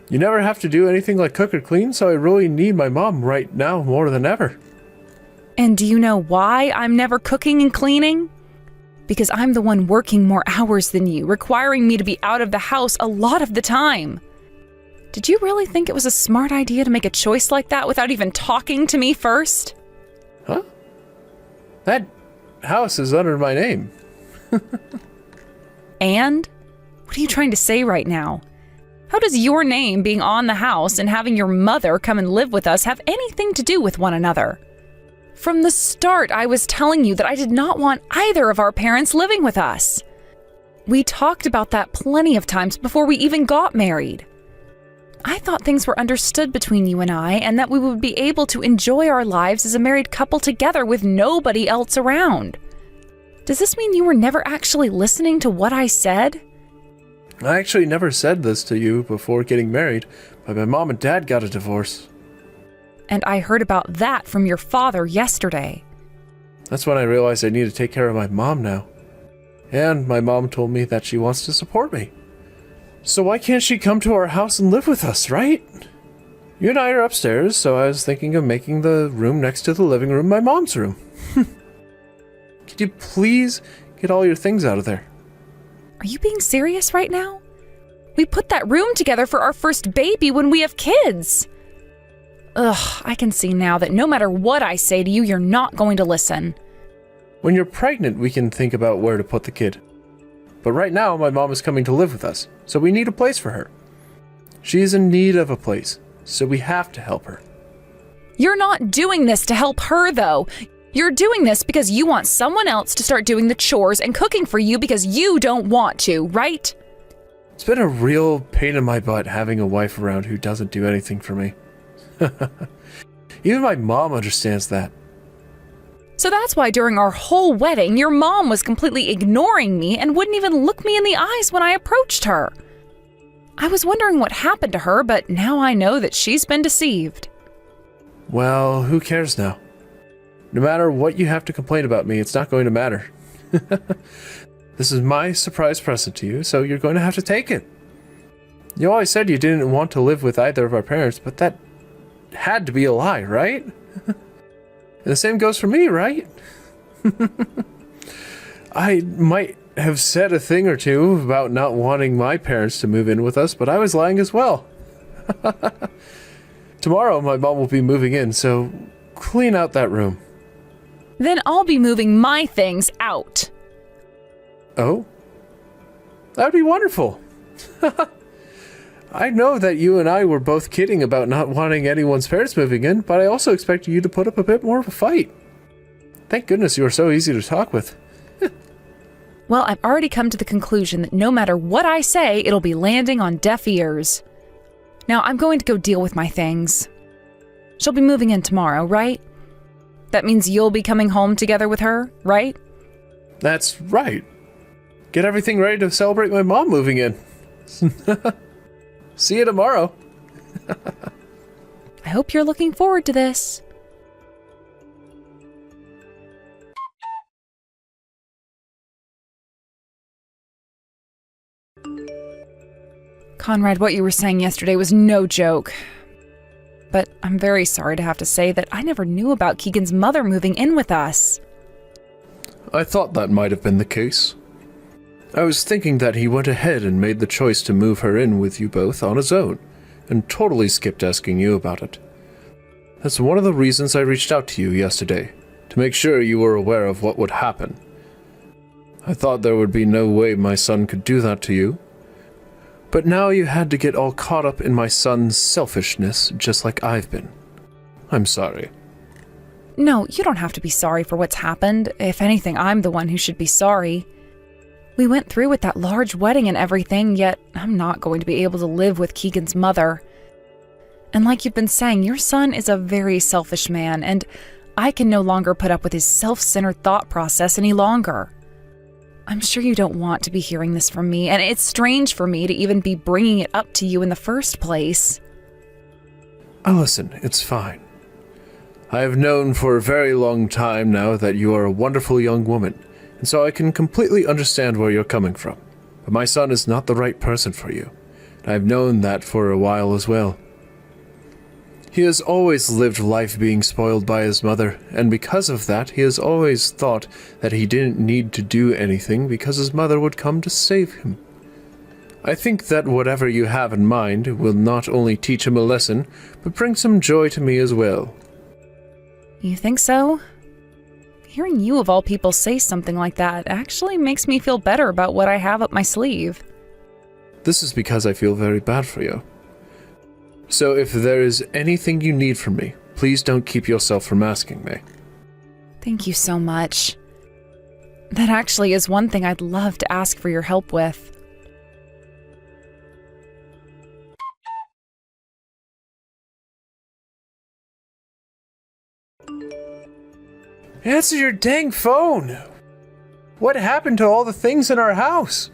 You never have to do anything like cook or clean, so I really need my mom right now more than ever. And do you know why I'm never cooking and cleaning? Because I'm the one working more hours than you, requiring me to be out of the house a lot of the time. Did you really think it was a smart idea to make a choice like that without even talking to me first? Huh? That house is under my name. And? What are you trying to say right now? How does your name being on the house and having your mother come and live with us have anything to do with one another? From the start, I was telling you that I did not want either of our parents living with us. We talked about that plenty of times before we even got married. I thought things were understood between you and I, and that we would be able to enjoy our lives as a married couple together with nobody else around. Does this mean you were never actually listening to what I said? I actually never said this to you before getting married, but my mom and dad got a divorce. And I heard about that from your father yesterday. That's when I realized I need to take care of my mom now. And my mom told me that she wants to support me. So why can't she come to our house and live with us, right? You and I are upstairs, so I was thinking of making the room next to the living room my mom's room. Could you please get all your things out of there? Are you being serious right now? We put that room together for our first baby when we have kids. Ugh, I can see now that no matter what I say to you, you're not going to listen. When you're pregnant, we can think about where to put the kid. But right now, my mom is coming to live with us, so we need a place for her. She is in need of a place, so we have to help her. You're not doing this to help her, though. You're doing this because you want someone else to start doing the chores and cooking for you because you don't want to, right? It's been a real pain in my butt having a wife around who doesn't do anything for me. Even my mom understands that. So that's why during our whole wedding, your mom was completely ignoring me and wouldn't even look me in the eyes when I approached her. I was wondering what happened to her, but now I know that she's been deceived. Well, who cares now? No matter what you have to complain about me, it's not going to matter. This is my surprise present to you, so you're going to have to take it. You always said you didn't want to live with either of our parents, but that had to be a lie, right? And the same goes for me, right? I might have said a thing or two about not wanting my parents to move in with us, but I was lying as well. Tomorrow, my mom will be moving in, so clean out that room. Then I'll be moving my things out. Oh? That would be wonderful. I know that you and I were both kidding about not wanting anyone's parents moving in, but I also expect you to put up a bit more of a fight. Thank goodness you are so easy to talk with. Well, I've already come to the conclusion that no matter what I say, it'll be landing on deaf ears. Now, I'm going to go deal with my things. She'll be moving in tomorrow, right? That means you'll be coming home together with her, right? That's right. Get everything ready to celebrate my mom moving in. See you tomorrow. I hope you're looking forward to this. Conrad, what you were saying yesterday was no joke. But I'm very sorry to have to say that I never knew about Keegan's mother moving in with us. I thought that might have been the case. I was thinking that he went ahead and made the choice to move her in with you both on his own, and totally skipped asking you about it. That's one of the reasons I reached out to you yesterday, to make sure you were aware of what would happen. I thought there would be no way my son could do that to you. But now you had to get all caught up in my son's selfishness, just like I've been. I'm sorry. No, you don't have to be sorry for what's happened. If anything, I'm the one who should be sorry. We went through with that large wedding and everything, yet I'm not going to be able to live with Keegan's mother. And like you've been saying, your son is a very selfish man, and I can no longer put up with his self-centered thought process any longer. I'm sure you don't want to be hearing this from me, and it's strange for me to even be bringing it up to you in the first place. Listen, it's fine. I have known for a very long time now that you are a wonderful young woman, and so I can completely understand where you're coming from. But my son is not the right person for you. I've known that for a while as well. He has always lived life being spoiled by his mother, and because of that, he has always thought that he didn't need to do anything because his mother would come to save him. I think that whatever you have in mind will not only teach him a lesson, but bring some joy to me as well. You think so? Hearing you of all people say something like that actually makes me feel better about what I have up my sleeve. This is because I feel very bad for you. So if there is anything you need from me, please don't keep yourself from asking me. Thank you so much. That actually is one thing I'd love to ask for your help with. Answer your dang phone! What happened to all the things in our house?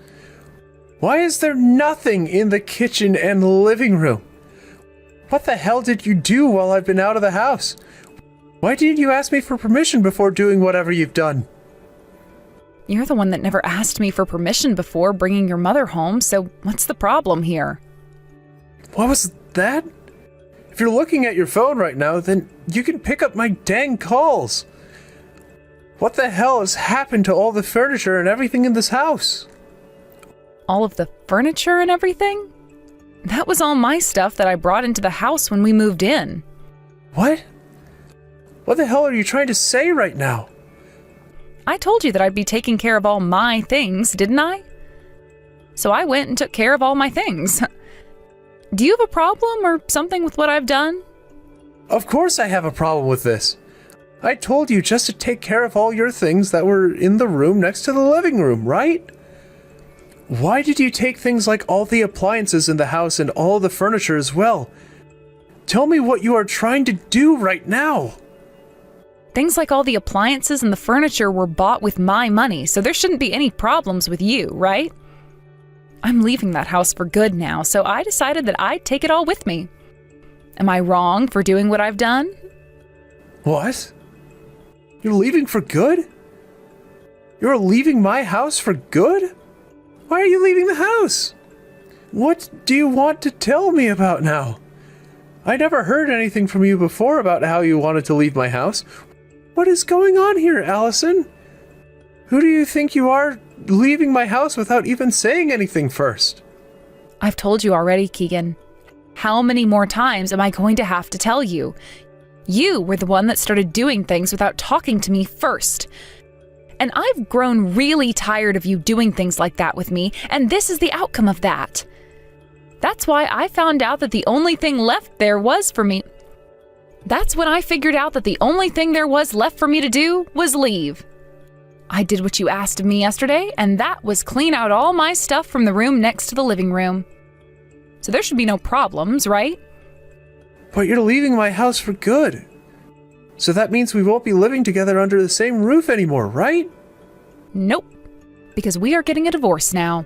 Why is there nothing in the kitchen and living room? What the hell did you do while I've been out of the house? Why didn't you ask me for permission before doing whatever you've done? You're the one that never asked me for permission before bringing your mother home, so what's the problem here? What was that? If you're looking at your phone right now, then you can pick up my dang calls. What the hell has happened to all the furniture and everything in this house? All of the furniture and everything? That was all my stuff that I brought into the house when we moved in. What? What the hell are you trying to say right now? I told you that I'd be taking care of all my things, didn't I? So I went and took care of all my things. Do you have a problem or something with what I've done? Of course I have a problem with this. I told you just to take care of all your things that were in the room next to the living room, right? Why did you take things like all the appliances in the house and all the furniture as well? Tell me what you are trying to do right now. Things like all the appliances and the furniture were bought with my money, so there shouldn't be any problems with you, right? I'm leaving that house for good now, so I decided that I'd take it all with me. Am I wrong for doing what I've done? What? You're leaving for good? You're leaving my house for good? Why are you leaving the house? What do you want to tell me about now? I never heard anything from you before about how you wanted to leave my house. What is going on here, Allison? Who do you think you are, leaving my house without even saying anything first? I've told you already, Keegan. How many more times am I going to have to tell you? You were the one that started doing things without talking to me first. And I've grown really tired of you doing things like that with me, and this is the outcome of that. That's why I found out that the only thing left there was for me. That's when I figured out that the only thing there was left for me to do was leave. I did what you asked of me yesterday, and that was clean out all my stuff from the room next to the living room. So there should be no problems, right? But you're leaving my house for good. So that means we won't be living together under the same roof anymore, right? Nope. Because we are getting a divorce now.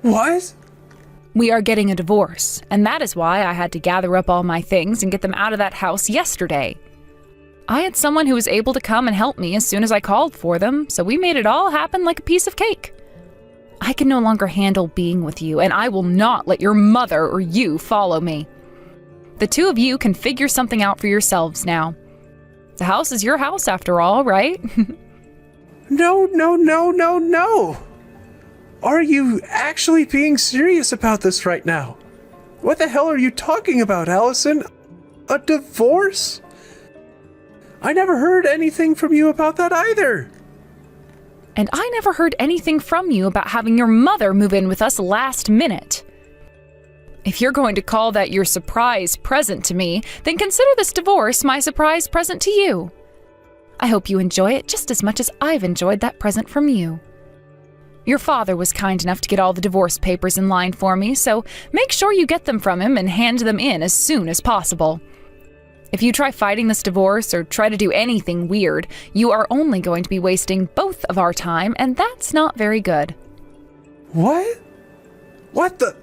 What? We are getting a divorce, and that is why I had to gather up all my things and get them out of that house yesterday. I had someone who was able to come and help me as soon as I called for them, so we made it all happen like a piece of cake. I can no longer handle being with you, and I will not let your mother or you follow me. The two of you can figure something out for yourselves now. The house is your house after all, right? No. Are you actually being serious about this right now? What the hell are you talking about, Allison? A divorce? I never heard anything from you about that either. And I never heard anything from you about having your mother move in with us last minute. If you're going to call that your surprise present to me, then consider this divorce my surprise present to you. I hope you enjoy it just as much as I've enjoyed that present from you. Your father was kind enough to get all the divorce papers in line for me, so make sure you get them from him and hand them in as soon as possible. If you try fighting this divorce or try to do anything weird, you are only going to be wasting both of our time, and that's not very good. What? What the?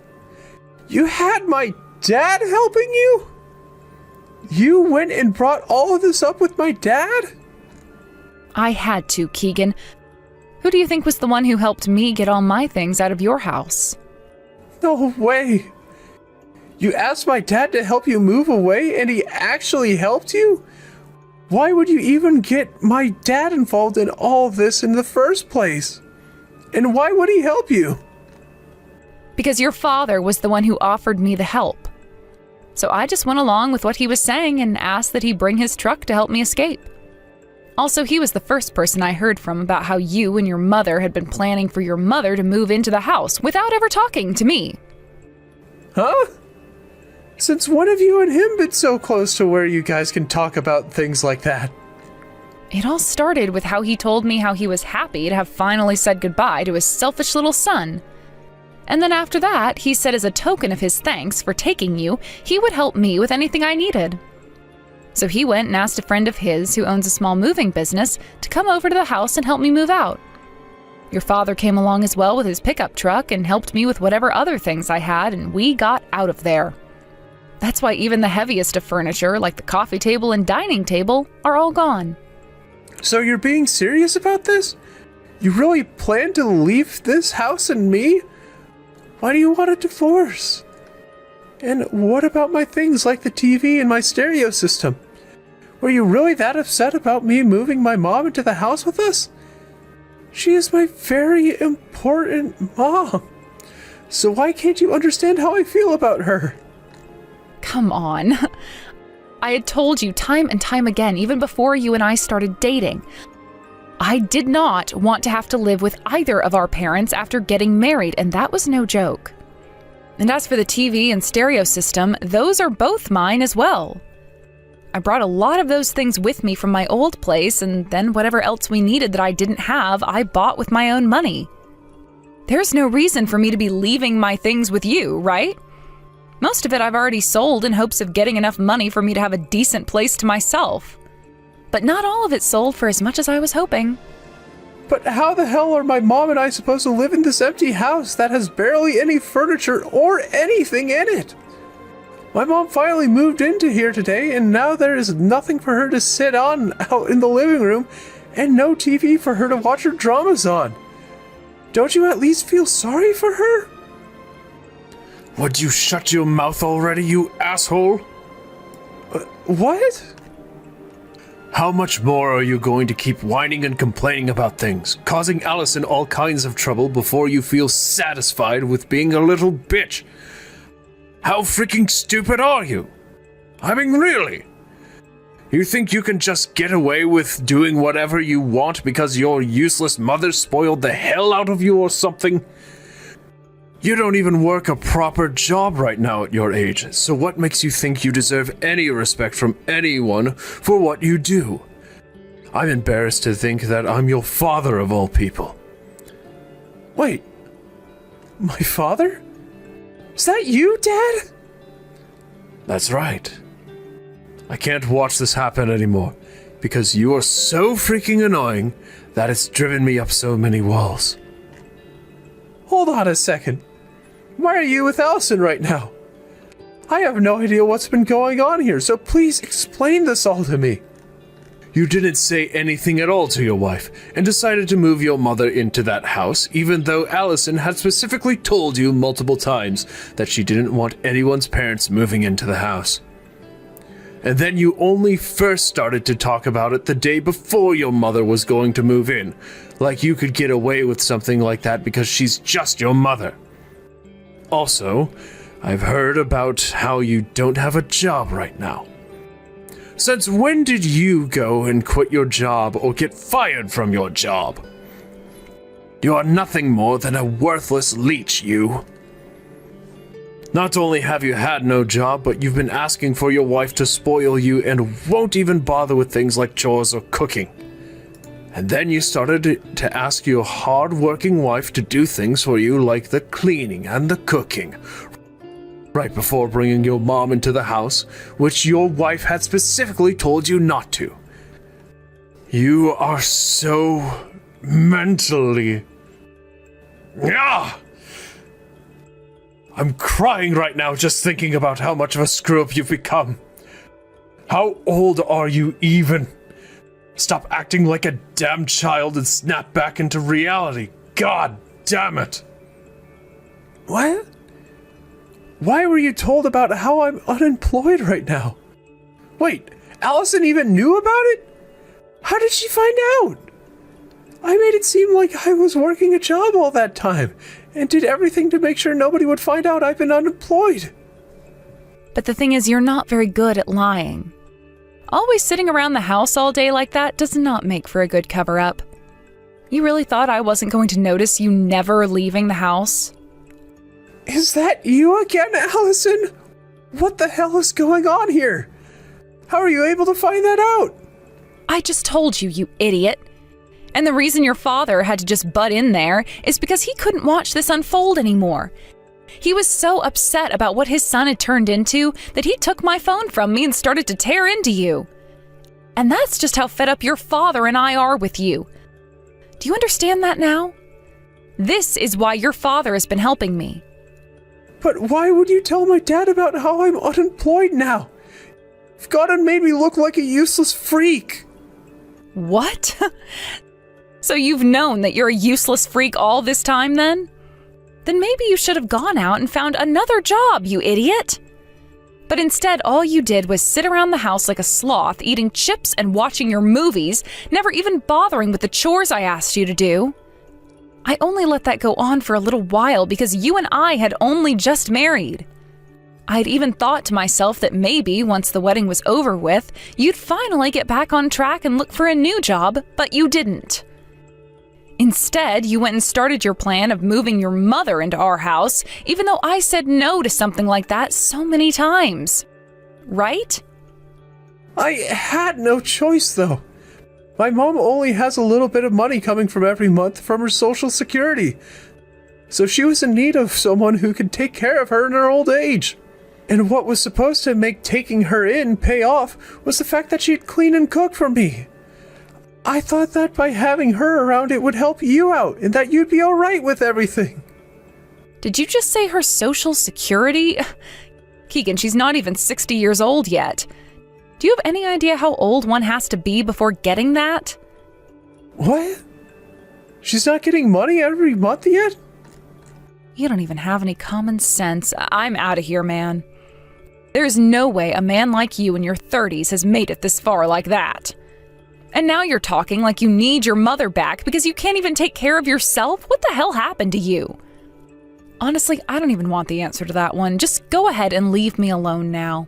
You had my dad helping you? You went and brought all of this up with my dad? I had to, Keegan. Who do you think was the one who helped me get all my things out of your house? No way. You asked my dad to help you move away and he actually helped you? Why would you even get my dad involved in all of this in the first place? And why would he help you? Because your father was the one who offered me the help. So I just went along with what he was saying and asked that he bring his truck to help me escape. Also, he was the first person I heard from about how you and your mother had been planning for your mother to move into the house without ever talking to me. Huh? Since when have you and him been so close to where you guys can talk about things like that? It all started with how he told me how he was happy to have finally said goodbye to his selfish little son. And then after that, he said as a token of his thanks for taking you, he would help me with anything I needed. So he went and asked a friend of his who owns a small moving business to come over to the house and help me move out. Your father came along as well with his pickup truck and helped me with whatever other things I had, and we got out of there. That's why even the heaviest of furniture, like the coffee table and dining table, are all gone. So you're being serious about this? You really plan to leave this house and me? Why do you want a divorce? And what about my things like the TV and my stereo system? Were you really that upset about me moving my mom into the house with us? She is my very important mom. So why can't you understand how I feel about her? Come on. I had told you time and time again, even before you and I started dating. I did not want to have to live with either of our parents after getting married, and that was no joke. And as for the TV and stereo system, those are both mine as well. I brought a lot of those things with me from my old place, and then whatever else we needed that I didn't have, I bought with my own money. There's no reason for me to be leaving my things with you, right? Most of it I've already sold in hopes of getting enough money for me to have a decent place to myself. But not all of it sold for as much as I was hoping. But how the hell are my mom and I supposed to live in this empty house that has barely any furniture or anything in it? My mom finally moved into here today, and now there is nothing for her to sit on out in the living room, and no TV for her to watch her dramas on. Don't you at least feel sorry for her? Would you shut your mouth already, you asshole? What? How much more are you going to keep whining and complaining about things, causing Allison all kinds of trouble before you feel satisfied with being a little bitch? How freaking stupid are you? I mean, really? You think you can just get away with doing whatever you want because your useless mother spoiled the hell out of you or something? You don't even work a proper job right now at your age, so what makes you think you deserve any respect from anyone for what you do? I'm embarrassed to think that I'm your father of all people. Wait, my father? Is that you, Dad? That's right. I can't watch this happen anymore, because you are so freaking annoying that it's driven me up so many walls. Hold on a second. Why are you with Allison right now? I have no idea what's been going on here, so please explain this all to me. You didn't say anything at all to your wife, and decided to move your mother into that house, even though Allison had specifically told you multiple times that she didn't want anyone's parents moving into the house. And then you only first started to talk about it the day before your mother was going to move in, like you could get away with something like that because she's just your mother. Also, I've heard about how you don't have a job right now. Since when did you go and quit your job or get fired from your job? You are nothing more than a worthless leech, you. Not only have you had no job, but you've been asking for your wife to spoil you and won't even bother with things like chores or cooking. And then you started to ask your hard-working wife to do things for you like the cleaning and the cooking. right before bringing your mom into the house, which your wife had specifically told you not to. You are so mentally... Ah! I'm crying right now just thinking about how much of a screw-up you've become. How old are you even? Stop acting like a damn child and snap back into reality. God damn it. What? Why were you told about how I'm unemployed right now? Wait, Allison even knew about it? How did she find out? I made it seem like I was working a job all that time and did everything to make sure nobody would find out I've been unemployed. But the thing is, you're not very good at lying. Always sitting around the house all day like that does not make for a good cover-up. You really thought I wasn't going to notice you never leaving the house? Is that you again, Allison? What the hell is going on here? How are you able to find that out? I just told you, you idiot. And the reason your father had to just butt in there is because he couldn't watch this unfold anymore. He was so upset about what his son had turned into that he took my phone from me and started to tear into you. And that's just how fed up your father and I are with you. Do you understand that now? This is why your father has been helping me. But why would you tell my dad about how I'm unemployed now? You've gone and made me look like a useless freak. What? So you've known that you're a useless freak all this time then? Then maybe you should have gone out and found another job, you idiot. But instead, all you did was sit around the house like a sloth, eating chips and watching your movies, never even bothering with the chores I asked you to do. I only let that go on for a little while because you and I had only just married. I'd even thought to myself that maybe once the wedding was over with, you'd finally get back on track and look for a new job, but you didn't. Instead, you went and started your plan of moving your mother into our house, even though I said no to something like that so many times. Right? I had no choice, though. My mom only has a little bit of money coming from every month from her Social Security. So she was in need of someone who could take care of her in her old age. And what was supposed to make taking her in pay off was the fact that she'd clean and cook for me. I thought that by having her around it would help you out and that you'd be alright with everything. Did you just say her Social Security? Keegan, she's not even 60 years old yet. Do you have any idea how old one has to be before getting that? What? She's not getting money every month yet? You don't even have any common sense. I'm out of here, man. There's no way a man like you in your 30s has made it this far like that. And now you're talking like you need your mother back because you can't even take care of yourself? What the hell happened to you? Honestly, I don't even want the answer to that one. Just go ahead and leave me alone now.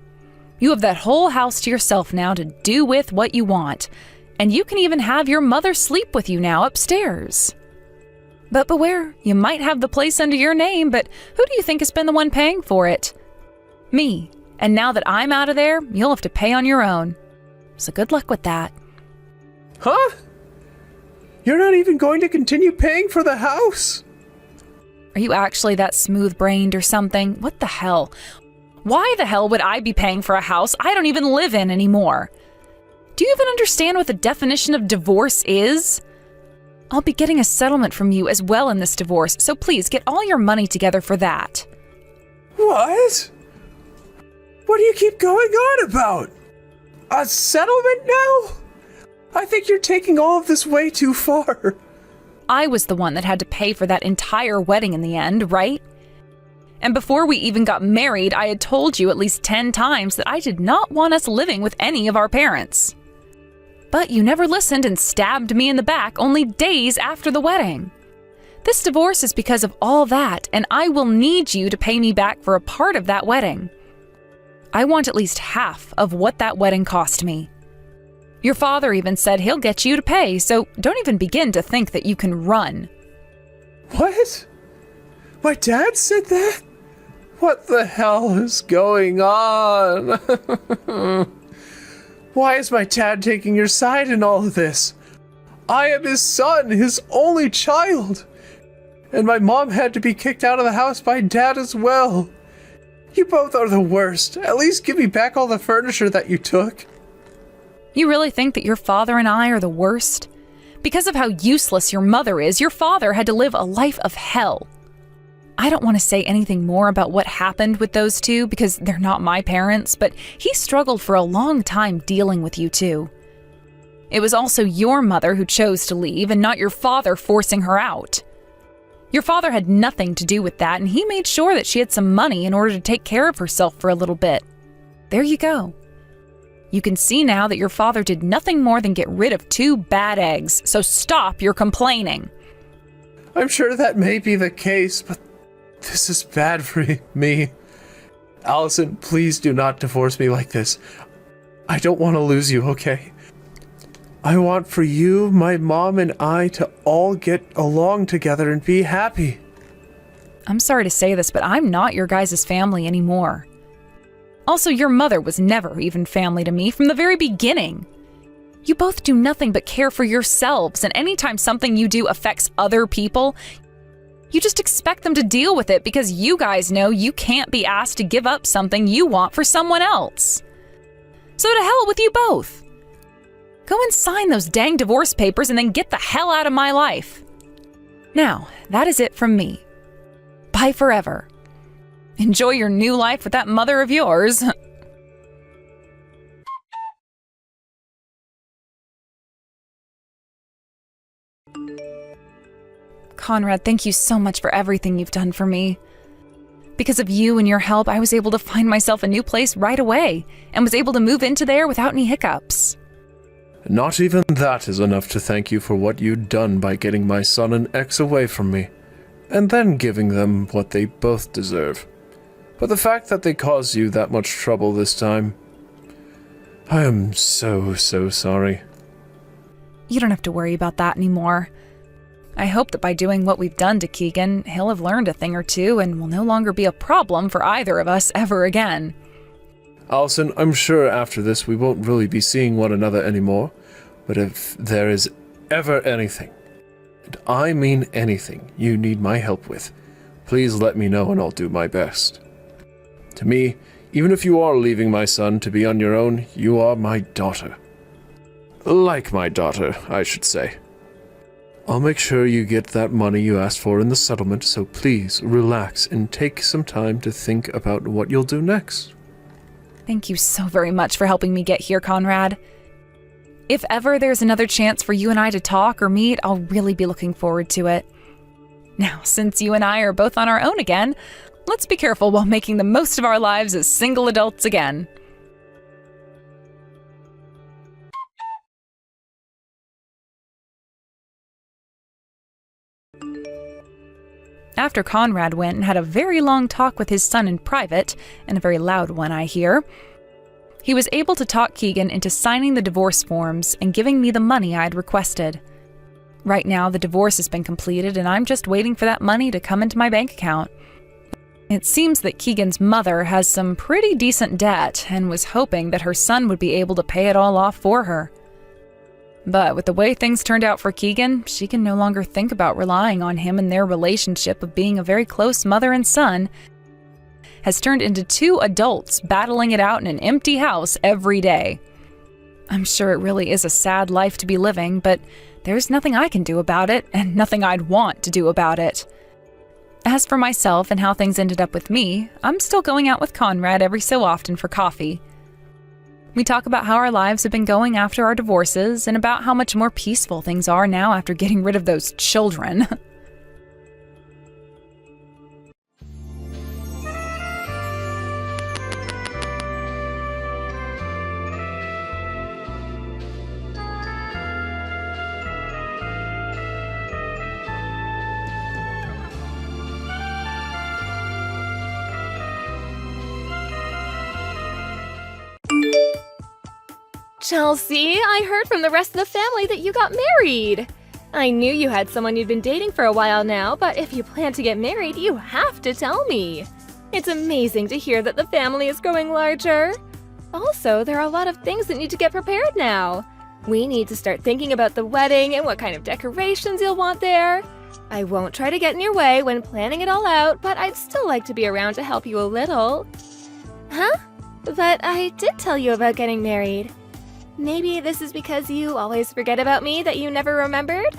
You have that whole house to yourself now to do with what you want. And you can even have your mother sleep with you now upstairs. But beware, you might have the place under your name, but who do you think has been the one paying for it? Me. And now that I'm out of there, you'll have to pay on your own. So good luck with that. Huh? You're not even going to continue paying for the house? Are you actually that smooth-brained or something? What the hell? Why the hell would I be paying for a house I don't even live in anymore? Do you even understand what the definition of divorce is? I'll be getting a settlement from you as well in this divorce, so please get all your money together for that. What? What do you keep going on about? A settlement now? I think you're taking all of this way too far. I was the one that had to pay for that entire wedding in the end, right? And before we even got married, I had told you at least 10 times that I did not want us living with any of our parents. But you never listened and stabbed me in the back only days after the wedding. This divorce is because of all that, and I will need you to pay me back for a part of that wedding. I want at least half of what that wedding cost me. Your father even said he'll get you to pay, so don't even begin to think that you can run. What? My dad said that? What the hell is going on? Why is my dad taking your side in all of this? I am his son, his only child. And my mom had to be kicked out of the house by dad as well. You both are the worst. At least give me back all the furniture that you took. You really think that your father and I are the worst? Because of how useless your mother is, your father had to live a life of hell. I don't want to say anything more about what happened with those two because they're not my parents, but he struggled for a long time dealing with you two. It was also your mother who chose to leave and not your father forcing her out. Your father had nothing to do with that, and he made sure that she had some money in order to take care of herself for a little bit. There you go. You can see now that your father did nothing more than get rid of 2 bad eggs, so stop your complaining. I'm sure that may be the case, but this is bad for me. Allison, please do not divorce me like this. I don't want to lose you, okay? I want for you, my mom, and I to all get along together and be happy. I'm sorry to say this, but I'm not your guys' family anymore. Also, your mother was never even family to me from the very beginning. You both do nothing but care for yourselves, and anytime something you do affects other people, you just expect them to deal with it because you guys know you can't be asked to give up something you want for someone else. So to hell with you both. Go and sign those dang divorce papers and then get the hell out of my life. Now, that is it from me. Bye forever. Enjoy your new life with that mother of yours. Conrad, thank you so much for everything you've done for me. Because of you and your help, I was able to find myself a new place right away and was able to move into there without any hiccups. Not even that is enough to thank you for what you'd done by getting my son and ex away from me, and then giving them what they both deserve. But the fact that they caused you that much trouble this time, I am so sorry. You don't have to worry about that anymore. I hope that by doing what we've done to Keegan, he'll have learned a thing or two and will no longer be a problem for either of us ever again. Allison, I'm sure after this we won't really be seeing one another anymore, but if there is ever anything, and I mean anything, you need my help with, please let me know and I'll do my best. To me, even if you are leaving my son to be on your own, you are my daughter. Like my daughter, I should say. I'll make sure you get that money you asked for in the settlement, so please relax and take some time to think about what you'll do next. Thank you so very much for helping me get here, Conrad. If ever there's another chance for you and I to talk or meet, I'll really be looking forward to it. Now, since you and I are both on our own again, let's be careful while making the most of our lives as single adults again. After Conrad went and had a very long talk with his son in private, and a very loud one, I hear, he was able to talk Keegan into signing the divorce forms and giving me the money I'd requested. Right now, the divorce has been completed, and I'm just waiting for that money to come into my bank account. It seems that Keegan's mother has some pretty decent debt and was hoping that her son would be able to pay it all off for her. But with the way things turned out for Keegan, she can no longer think about relying on him, and their relationship of being a very close mother and son has turned into 2 adults battling it out in an empty house every day. I'm sure it really is a sad life to be living, but there's nothing I can do about it, and nothing I'd want to do about it. As for myself and how things ended up with me, I'm still going out with Conrad every so often for coffee. We talk about how our lives have been going after our divorces and about how much more peaceful things are now after getting rid of those children. Chelsea, I heard from the rest of the family that you got married. I knew you had someone you'd been dating for a while now, but if you plan to get married, you have to tell me. It's amazing to hear that the family is growing larger. Also, there are a lot of things that need to get prepared now. We need to start thinking about the wedding and what kind of decorations you'll want there. I won't try to get in your way when planning it all out, but I'd still like to be around to help you a little. Huh? But I did tell you about getting married. Maybe this is because you always forget about me that you never remembered?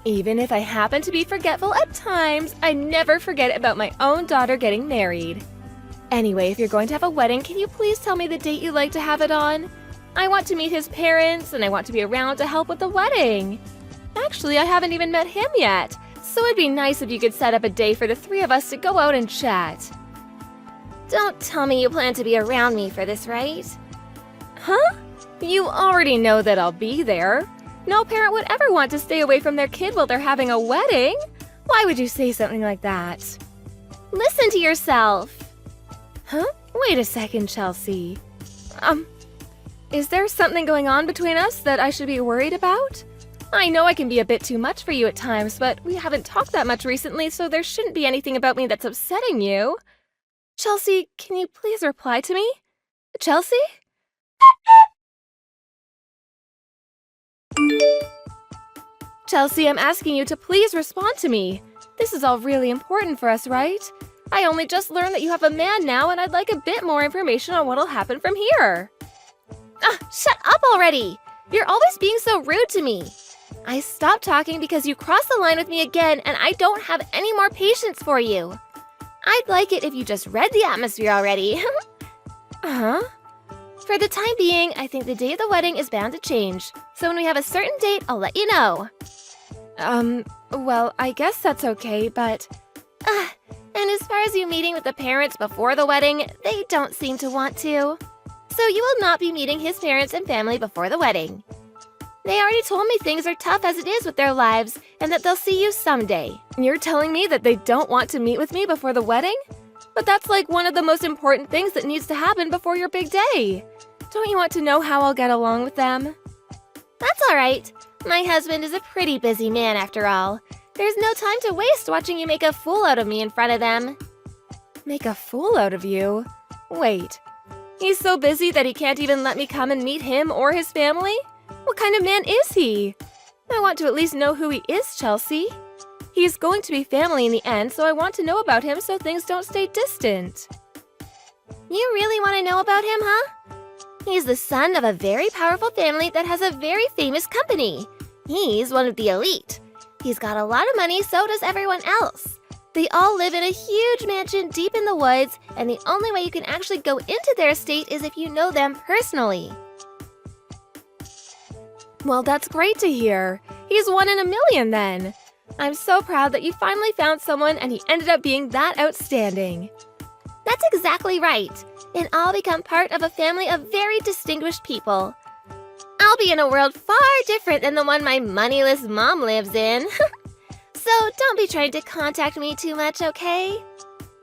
Even if I happen to be forgetful at times, I never forget about my own daughter getting married. Anyway, if you're going to have a wedding, can you please tell me the date you'd like to have it on? I want to meet his parents, and I want to be around to help with the wedding. Actually, I haven't even met him yet, so it'd be nice if you could set up a day for the three of us to go out and chat. Don't tell me you plan to be around me for this, right? Huh? You already know that I'll be there. No parent would ever want to stay away from their kid while they're having a wedding. Why would you say something like that? Listen to yourself. Huh? Wait a second, Chelsea. Is there something going on between us that I should be worried about? I know I can be a bit too much for you at times, but we haven't talked that much recently, so there shouldn't be anything about me that's upsetting you. Chelsea, can you please reply to me? Chelsea? Chelsea, I'm asking you to please respond to me. This is all really important for us, right? I only just learned that you have a man now, and I'd like a bit more information on what'll happen from here. Shut up already! You're always being so rude to me. I stopped talking because you crossed the line with me again, and I don't have any more patience for you. I'd like it if you just read the atmosphere already. For the time being, I think the day of the wedding is bound to change. So when we have a certain date, I'll let you know. Well, I guess that's okay, but... and as far as you meeting with the parents before the wedding, they don't seem to want to. So you will not be meeting his parents and family before the wedding. They already told me things are tough as it is with their lives, and that they'll see you someday. You're telling me that they don't want to meet with me before the wedding? But that's like one of the most important things that needs to happen before your big day. Don't you want to know how I'll get along with them? That's alright. My husband is a pretty busy man after all. There's no time to waste watching you make a fool out of me in front of them. Make a fool out of you? Wait. He's so busy that he can't even let me come and meet him or his family? What kind of man is he? I want to at least know who he is, Chelsea. He's going to be family in the end, so I want to know about him so things don't stay distant. You really want to know about him, huh? He's the son of a very powerful family that has a very famous company. He's one of the elite. He's got a lot of money, so does everyone else. They all live in a huge mansion deep in the woods, and the only way you can actually go into their estate is if you know them personally. Well, that's great to hear. He's 1 in a million then. I'm so proud that you finally found someone and he ended up being that outstanding. That's exactly right. And I'll become part of a family of very distinguished people. I'll be in a world far different than the one my moneyless mom lives in. So don't be trying to contact me too much, okay?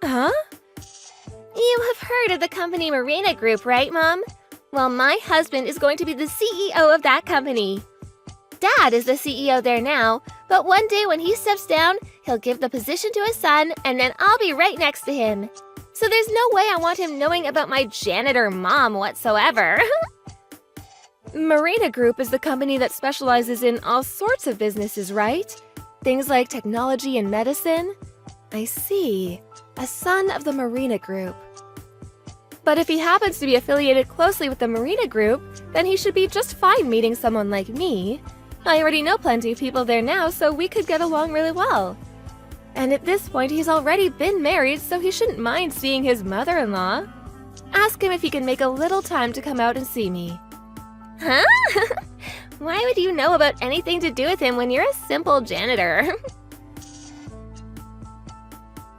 Huh? You have heard of the company Marina Group, right, Mom? Well, my husband is going to be the CEO of that company. Dad is the CEO there now, but one day when he steps down, he'll give the position to his son, and then I'll be right next to him. So there's no way I want him knowing about my janitor mom whatsoever. Marina Group is the company that specializes in all sorts of businesses, right? Things like technology and medicine? I see. A son of the Marina Group. But if he happens to be affiliated closely with the Marina Group, then he should be just fine meeting someone like me. I already know plenty of people there now, so we could get along really well. And at this point, he's already been married, so he shouldn't mind seeing his mother-in-law. Ask him if he can make a little time to come out and see me. Huh? Why would you know about anything to do with him when you're a simple janitor?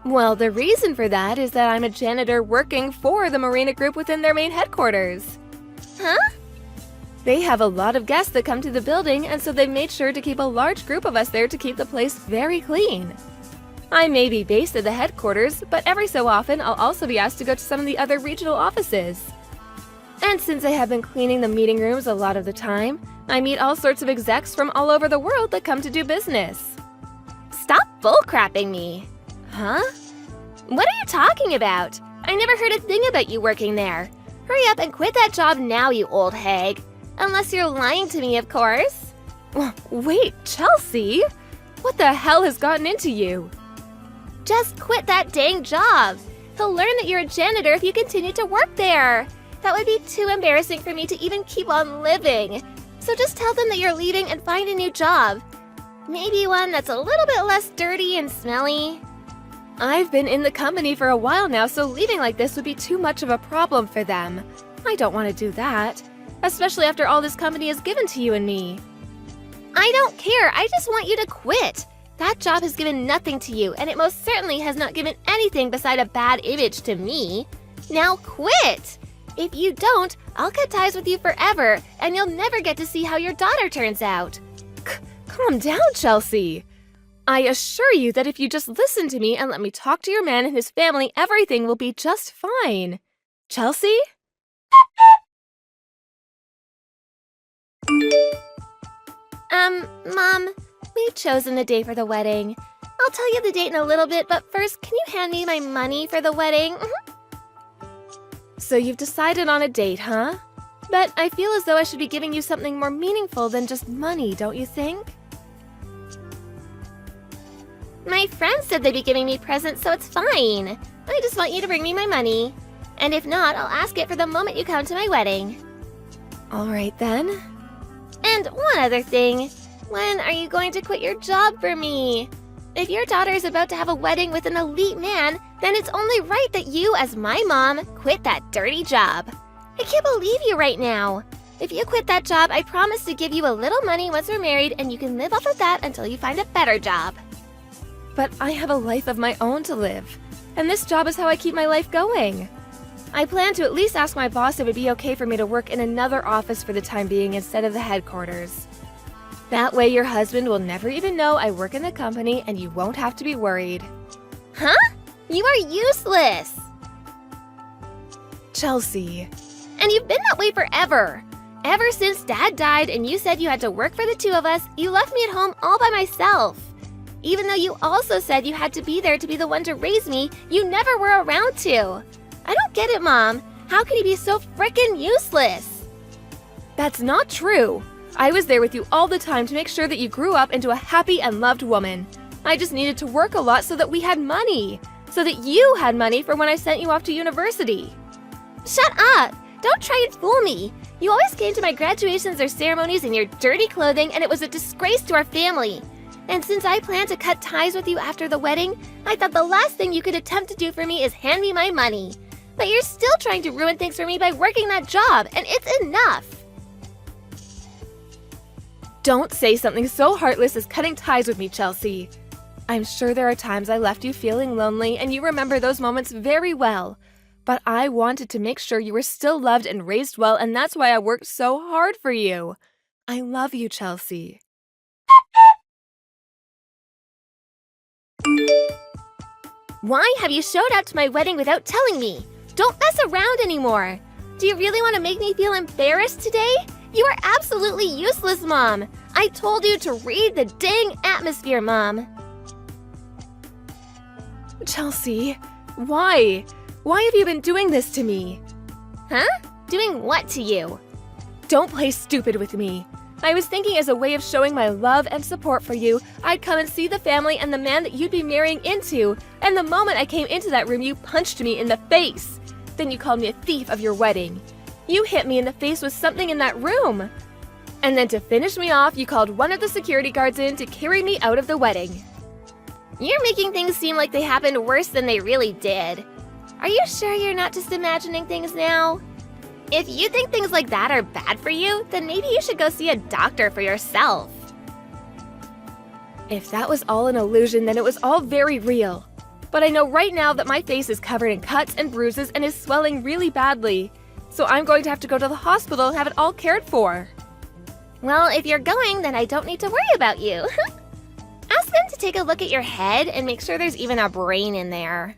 Well, the reason for that is that I'm a janitor working for the Marina Group within their main headquarters. Huh? They have a lot of guests that come to the building, and so they've made sure to keep a large group of us there to keep the place very clean. I may be based at the headquarters, but every so often I'll also be asked to go to some of the other regional offices. And since I have been cleaning the meeting rooms a lot of the time, I meet all sorts of execs from all over the world that come to do business. Stop bullcrapping me! Huh? What are you talking about? I never heard a thing about you working there. Hurry up and quit that job now, you old hag. Unless you're lying to me, of course. Wait, Chelsea? What the hell has gotten into you? Just quit that dang job. He'll learn that you're a janitor if you continue to work there. That would be too embarrassing for me to even keep on living. So just tell them that you're leaving and find a new job. Maybe one that's a little bit less dirty and smelly. I've been in the company for a while now, so leaving like this would be too much of a problem for them. I don't want to do that, especially after all this company has given to you and me. I don't care. I just want you to quit. That job has given nothing to you, and it most certainly has not given anything beside a bad image to me. Now quit! If you don't, I'll cut ties with you forever, and you'll never get to see how your daughter turns out. Calm down, Chelsea. I assure you that if you just listen to me and let me talk to your man and his family, everything will be just fine. Chelsea? Mom, we've chosen the day for the wedding. I'll tell you the date in a little bit, but first, can you hand me my money for the wedding? So you've decided on a date, huh? But I feel as though I should be giving you something more meaningful than just money, don't you think? My friends said they'd be giving me presents, so it's fine. I just want you to bring me my money. And if not, I'll ask it for the moment you come to my wedding. All right, then. And one other thing. When are you going to quit your job for me? If your daughter is about to have a wedding with an elite man, then it's only right that you, as my mom, quit that dirty job. I can't believe you right now. If you quit that job, I promise to give you a little money once we're married, and you can live off of that until you find a better job. But I have a life of my own to live, and this job is how I keep my life going. I plan to at least ask my boss if it would be okay for me to work in another office for the time being instead of the headquarters. That way your husband will never even know I work in the company and you won't have to be worried. Huh? You are useless! Chelsea. And you've been that way forever. Ever since Dad died and you said you had to work for the two of us, you left me at home all by myself. Even though you also said you had to be there to be the one to raise me, you never were around to. I don't get it, Mom. How can you be so frickin' useless? That's not true. I was there with you all the time to make sure that you grew up into a happy and loved woman. I just needed to work a lot so that we had money. So that you had money for when I sent you off to university. Shut up! Don't try and fool me. You always came to my graduations or ceremonies in your dirty clothing, and it was a disgrace to our family. And since I plan to cut ties with you after the wedding, I thought the last thing you could attempt to do for me is hand me my money. But you're still trying to ruin things for me by working that job, and it's enough. Don't say something so heartless as cutting ties with me, Chelsea. I'm sure there are times I left you feeling lonely, and you remember those moments very well. But I wanted to make sure you were still loved and raised well, and that's why I worked so hard for you. I love you, Chelsea. Why have you showed up to my wedding without telling me? Don't mess around anymore. Do you really want to make me feel embarrassed today? You are absolutely useless, Mom. I told you to read the dang atmosphere, Mom. Chelsea, why? Why have you been doing this to me? Huh? Doing what to you? Don't play stupid with me. I was thinking as a way of showing my love and support for you, I'd come and see the family and the man that you'd be marrying into, and the moment I came into that room, you punched me in the face. Then you called me a thief of your wedding. You hit me in the face with something in that room. And then to finish me off, you called one of the security guards in to carry me out of the wedding. You're making things seem like they happened worse than they really did. Are you sure you're not just imagining things now? If you think things like that are bad for you, then maybe you should go see a doctor for yourself. If that was all an illusion, then it was all very real. But I know right now that my face is covered in cuts and bruises and is swelling really badly. So I'm going to have to go to the hospital and have it all cared for. Well, if you're going, then I don't need to worry about you. Ask them to take a look at your head and make sure there's even a brain in there.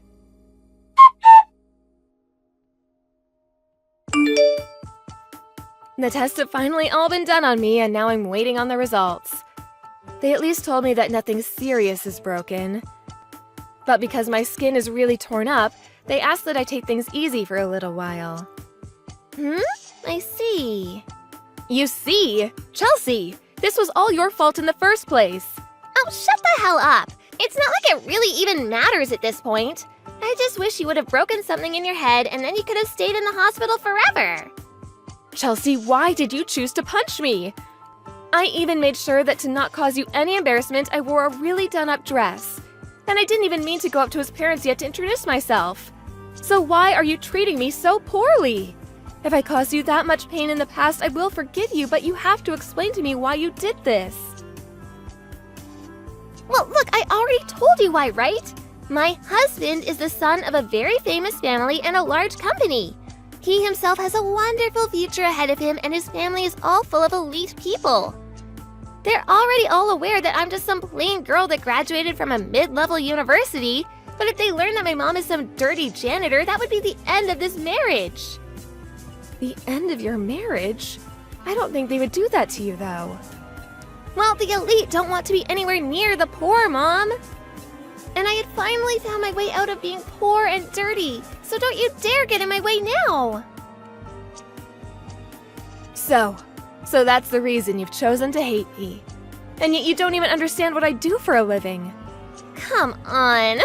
The tests have finally all been done on me, and now I'm waiting on the results. They at least told me that nothing serious is broken. But because my skin is really torn up, they asked that I take things easy for a little while. I see. You see? Chelsea, this was all your fault in the first place. Oh, shut the hell up! It's not like it really even matters at this point. I just wish you would have broken something in your head and then you could have stayed in the hospital forever. Chelsea, why did you choose to punch me? I even made sure that to not cause you any embarrassment, I wore a really done-up dress. And I didn't even mean to go up to his parents yet to introduce myself. So why are you treating me so poorly? If I caused you that much pain in the past, I will forgive you, but you have to explain to me why you did this. Well, look, I already told you why, right? My husband is the son of a very famous family and a large company. He himself has a wonderful future ahead of him, and his family is all full of elite people. They're already all aware that I'm just some plain girl that graduated from a mid-level university, but if they learn that my mom is some dirty janitor, that would be the end of this marriage. The end of your marriage? I don't think they would do that to you, though. Well, the elite don't want to be anywhere near the poor, Mom. And I had finally found my way out of being poor and dirty, so don't you dare get in my way now! So that's the reason you've chosen to hate me. And yet you don't even understand what I do for a living. Come on!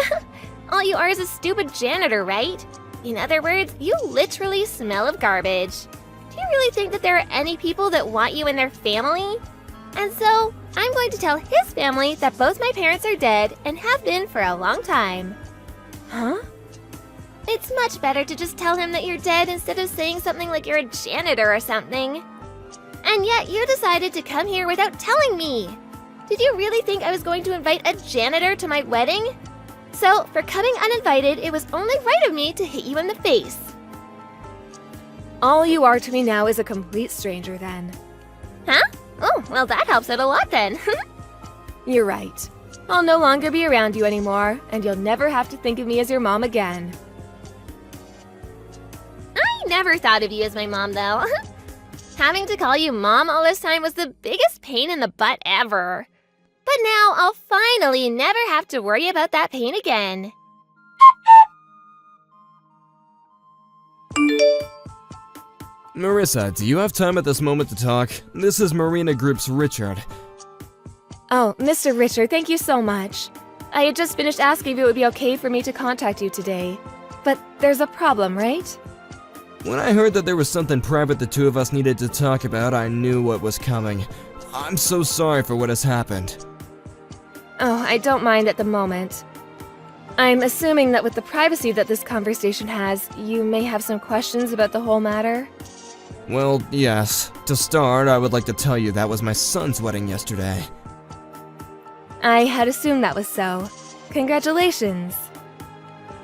All you are is a stupid janitor, right? In other words, you literally smell of garbage. Do you really think that there are any people that want you in their family? And so, I'm going to tell his family that both my parents are dead and have been for a long time. Huh? It's much better to just tell him that you're dead instead of saying something like you're a janitor or something. And yet you decided to come here without telling me. Did you really think I was going to invite a janitor to my wedding? So, for coming uninvited, it was only right of me to hit you in the face. All you are to me now is a complete stranger, then. Huh? Oh, well that helps out a lot then. You're right. I'll no longer be around you anymore, and you'll never have to think of me as your mom again. I never thought of you as my mom, though. Having to call you Mom all this time was the biggest pain in the butt ever. But now I'll finally never have to worry about that pain again. Marissa, do you have time at this moment to talk? This is Marina Group's Richard. Oh, Mr. Richard, thank you so much. I had just finished asking if it would be okay for me to contact you today. But there's a problem, right? When I heard that there was something private the two of us needed to talk about, I knew what was coming. I'm so sorry for what has happened. Oh, I don't mind at the moment. I'm assuming that with the privacy that this conversation has, you may have some questions about the whole matter? Well, yes. To start, I would like to tell you that was my son's wedding yesterday. I had assumed that was so. Congratulations.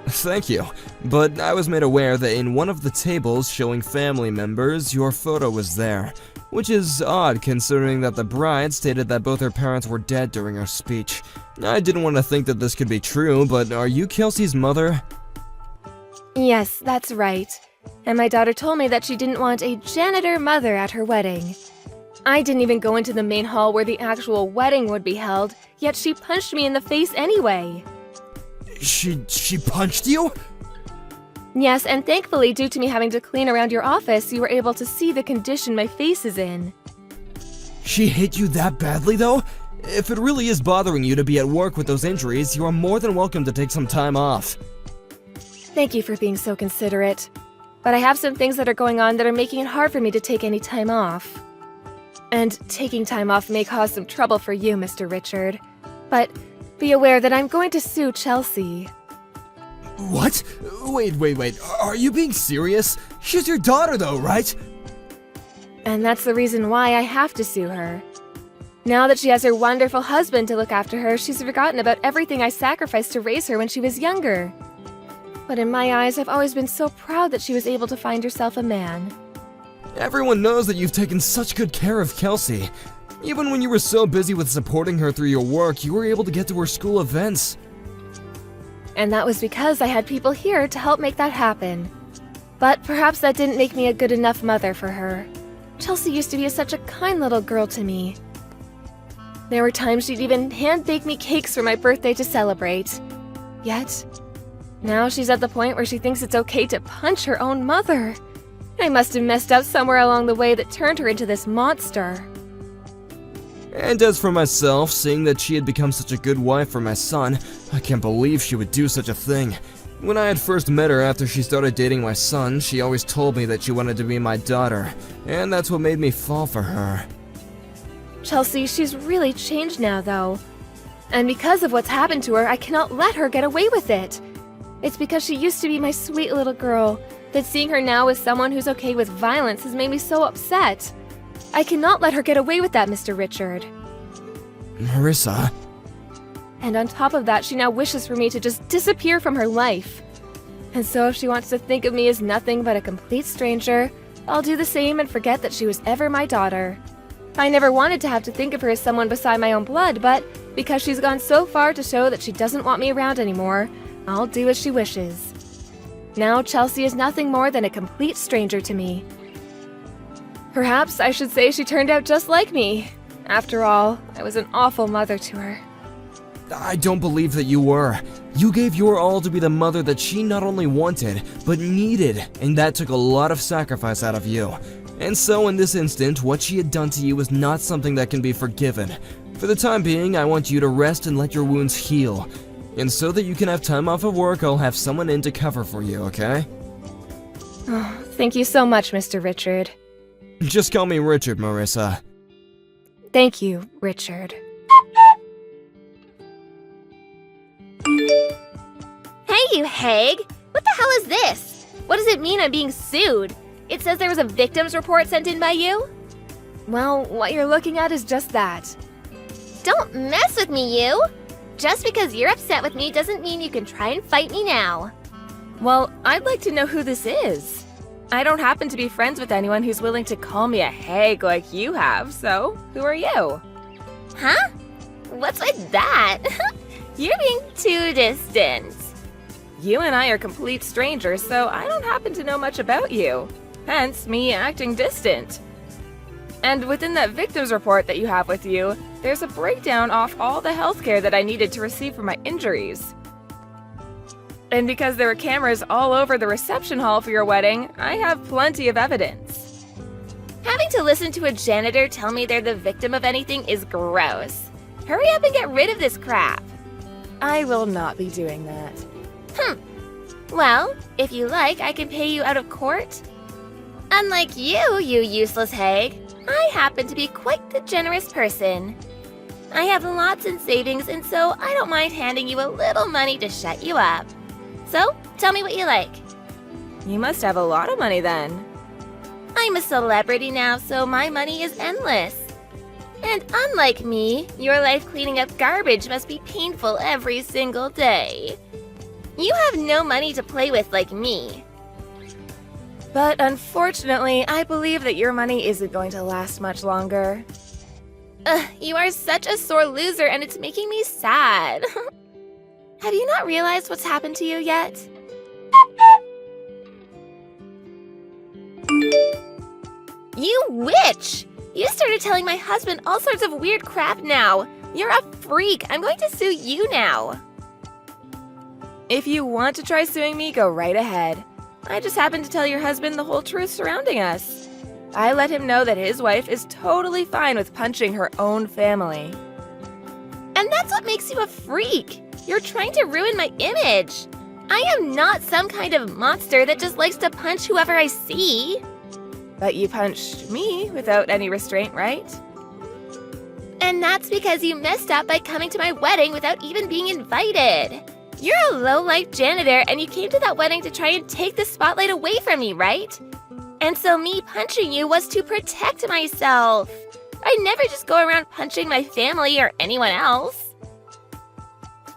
Thank you, but I was made aware that in one of the tables showing family members, your photo was there, which is odd considering that the bride stated that both her parents were dead during her speech. I didn't want to think that this could be true, but are you Kelsey's mother? Yes, that's right. And my daughter told me that she didn't want a janitor mother at her wedding. I didn't even go into the main hall where the actual wedding would be held, yet she punched me in the face anyway. She punched you? Yes, and thankfully, due to me having to clean around your office, you were able to see the condition my face is in. She hit you that badly, though? If it really is bothering you to be at work with those injuries, you are more than welcome to take some time off. Thank you for being so considerate. But I have some things that are going on that are making it hard for me to take any time off. And taking time off may cause some trouble for you, Mr. Richard. But be aware that I'm going to sue Chelsea. What? Wait. Are you being serious? She's your daughter though, right? And that's the reason why I have to sue her. Now that she has her wonderful husband to look after her, she's forgotten about everything I sacrificed to raise her when she was younger. But in my eyes, I've always been so proud that she was able to find herself a man. Everyone knows that you've taken such good care of Kelsey. Even when you were so busy with supporting her through your work, you were able to get to her school events. And that was because I had people here to help make that happen. But perhaps that didn't make me a good enough mother for her. Chelsea used to be such a kind little girl to me. There were times she'd even hand-bake me cakes for my birthday to celebrate. Yet, now she's at the point where she thinks it's okay to punch her own mother. I must have messed up somewhere along the way that turned her into this monster. And as for myself, seeing that she had become such a good wife for my son, I can't believe she would do such a thing. When I had first met her after she started dating my son, she always told me that she wanted to be my daughter, and that's what made me fall for her. Chelsea, she's really changed now, though. And because of what's happened to her, I cannot let her get away with it. It's because she used to be my sweet little girl, that seeing her now with someone who's okay with violence has made me so upset. I cannot let her get away with that, Mr. Richard. Marissa. And on top of that, she now wishes for me to just disappear from her life. And so if she wants to think of me as nothing but a complete stranger, I'll do the same and forget that she was ever my daughter. I never wanted to have to think of her as someone beside my own blood, but because she's gone so far to show that she doesn't want me around anymore, I'll do as she wishes. Now Chelsea is nothing more than a complete stranger to me. Perhaps I should say she turned out just like me. After all, I was an awful mother to her. I don't believe that you were. You gave your all to be the mother that she not only wanted, but needed, and that took a lot of sacrifice out of you. And so in this instant, what she had done to you is not something that can be forgiven. For the time being, I want you to rest and let your wounds heal. And so that you can have time off of work, I'll have someone in to cover for you, okay? Oh, thank you so much, Mr. Richard. Just call me Richard, Marissa. Thank you, Richard. Hey, you hag! What the hell is this? What does it mean I'm being sued? It says there was a victim's report sent in by you? Well, what you're looking at is just that. Don't mess with me, you! Just because you're upset with me doesn't mean you can try and fight me now. Well, I'd like to know who this is. I don't happen to be friends with anyone who's willing to call me a hag like you have, so who are you? Huh? What's with that? You're being too distant. You and I are complete strangers, so I don't happen to know much about you. Hence, me acting distant. And within that victim's report that you have with you, there's a breakdown off all the healthcare that I needed to receive for my injuries. And because there were cameras all over the reception hall for your wedding, I have plenty of evidence. Having to listen to a janitor tell me they're the victim of anything is gross. Hurry up and get rid of this crap. I will not be doing that. Well, if you like, I can pay you out of court. Unlike you, you useless hag, I happen to be quite the generous person. I have lots in savings, and so I don't mind handing you a little money to shut you up. So, tell me what you like. You must have a lot of money then. I'm a celebrity now, so my money is endless. And unlike me, your life cleaning up garbage must be painful every single day. You have no money to play with like me. But unfortunately, I believe that your money isn't going to last much longer. You are such a sore loser, and it's making me sad. Have you not realized what's happened to you yet? You witch! You started telling my husband all sorts of weird crap now. You're a freak. I'm going to sue you now. If you want to try suing me, go right ahead. I just happened to tell your husband the whole truth surrounding us. I let him know that his wife is totally fine with punching her own family. And that's what makes you a freak. You're trying to ruin my image. I am not some kind of monster that just likes to punch whoever I see. But you punched me without any restraint, right? And that's because you messed up by coming to my wedding without even being invited. You're a low-life janitor, and you came to that wedding to try and take the spotlight away from me, right? And so me punching you was to protect myself. I never just go around punching my family or anyone else.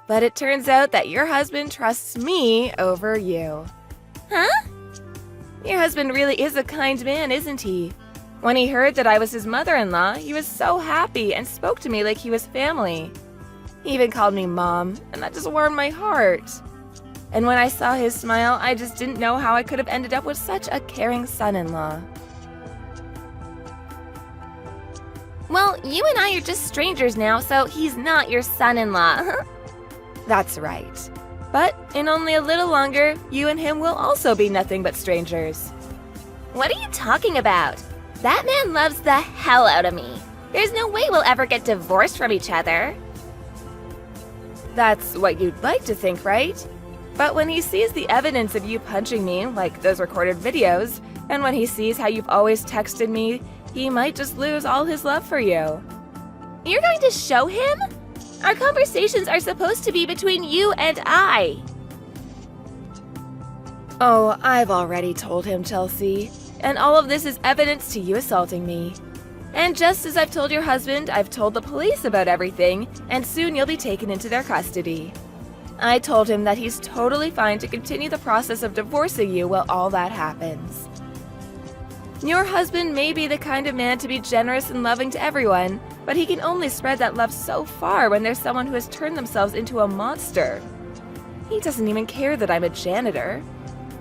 But it turns out that your husband trusts me over you. Huh? Your husband really is a kind man, isn't he? When he heard that I was his mother-in-law, he was so happy and spoke to me like he was family. He even called me Mom, and that just warmed my heart. And when I saw his smile, I just didn't know how I could have ended up with such a caring son-in-law. Well, you and I are just strangers now, so he's not your son-in-law. That's right. But in only a little longer, you and him will also be nothing but strangers. What are you talking about? That man loves the hell out of me. There's no way we'll ever get divorced from each other. That's what you'd like to think, right? But when he sees the evidence of you punching me, like those recorded videos, and when he sees how you've always texted me, he might just lose all his love for you. You're going to show him? Our conversations are supposed to be between you and I. Oh, I've already told him, Chelsea. And all of this is evidence to you assaulting me. And just as I've told your husband, I've told the police about everything, and soon you'll be taken into their custody. I told him that he's totally fine to continue the process of divorcing you while all that happens. Your husband may be the kind of man to be generous and loving to everyone, but he can only spread that love so far when there's someone who has turned themselves into a monster. He doesn't even care that I'm a janitor.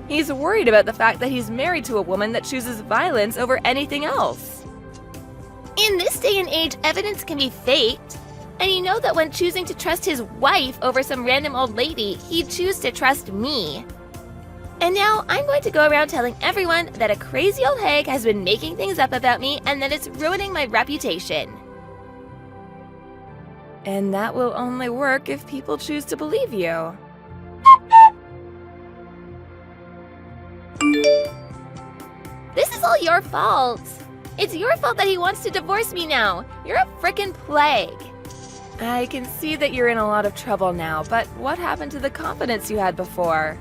He's worried about the fact that he's married to a woman that chooses violence over anything else. In this day and age, evidence can be faked. And you know that when choosing to trust his wife over some random old lady, he'd choose to trust me. And now I'm going to go around telling everyone that a crazy old hag has been making things up about me and that it's ruining my reputation. And that will only work if people choose to believe you. This is all your fault. It's your fault that he wants to divorce me now. You're a frickin' plague. I can see that you're in a lot of trouble now, but what happened to the confidence you had before?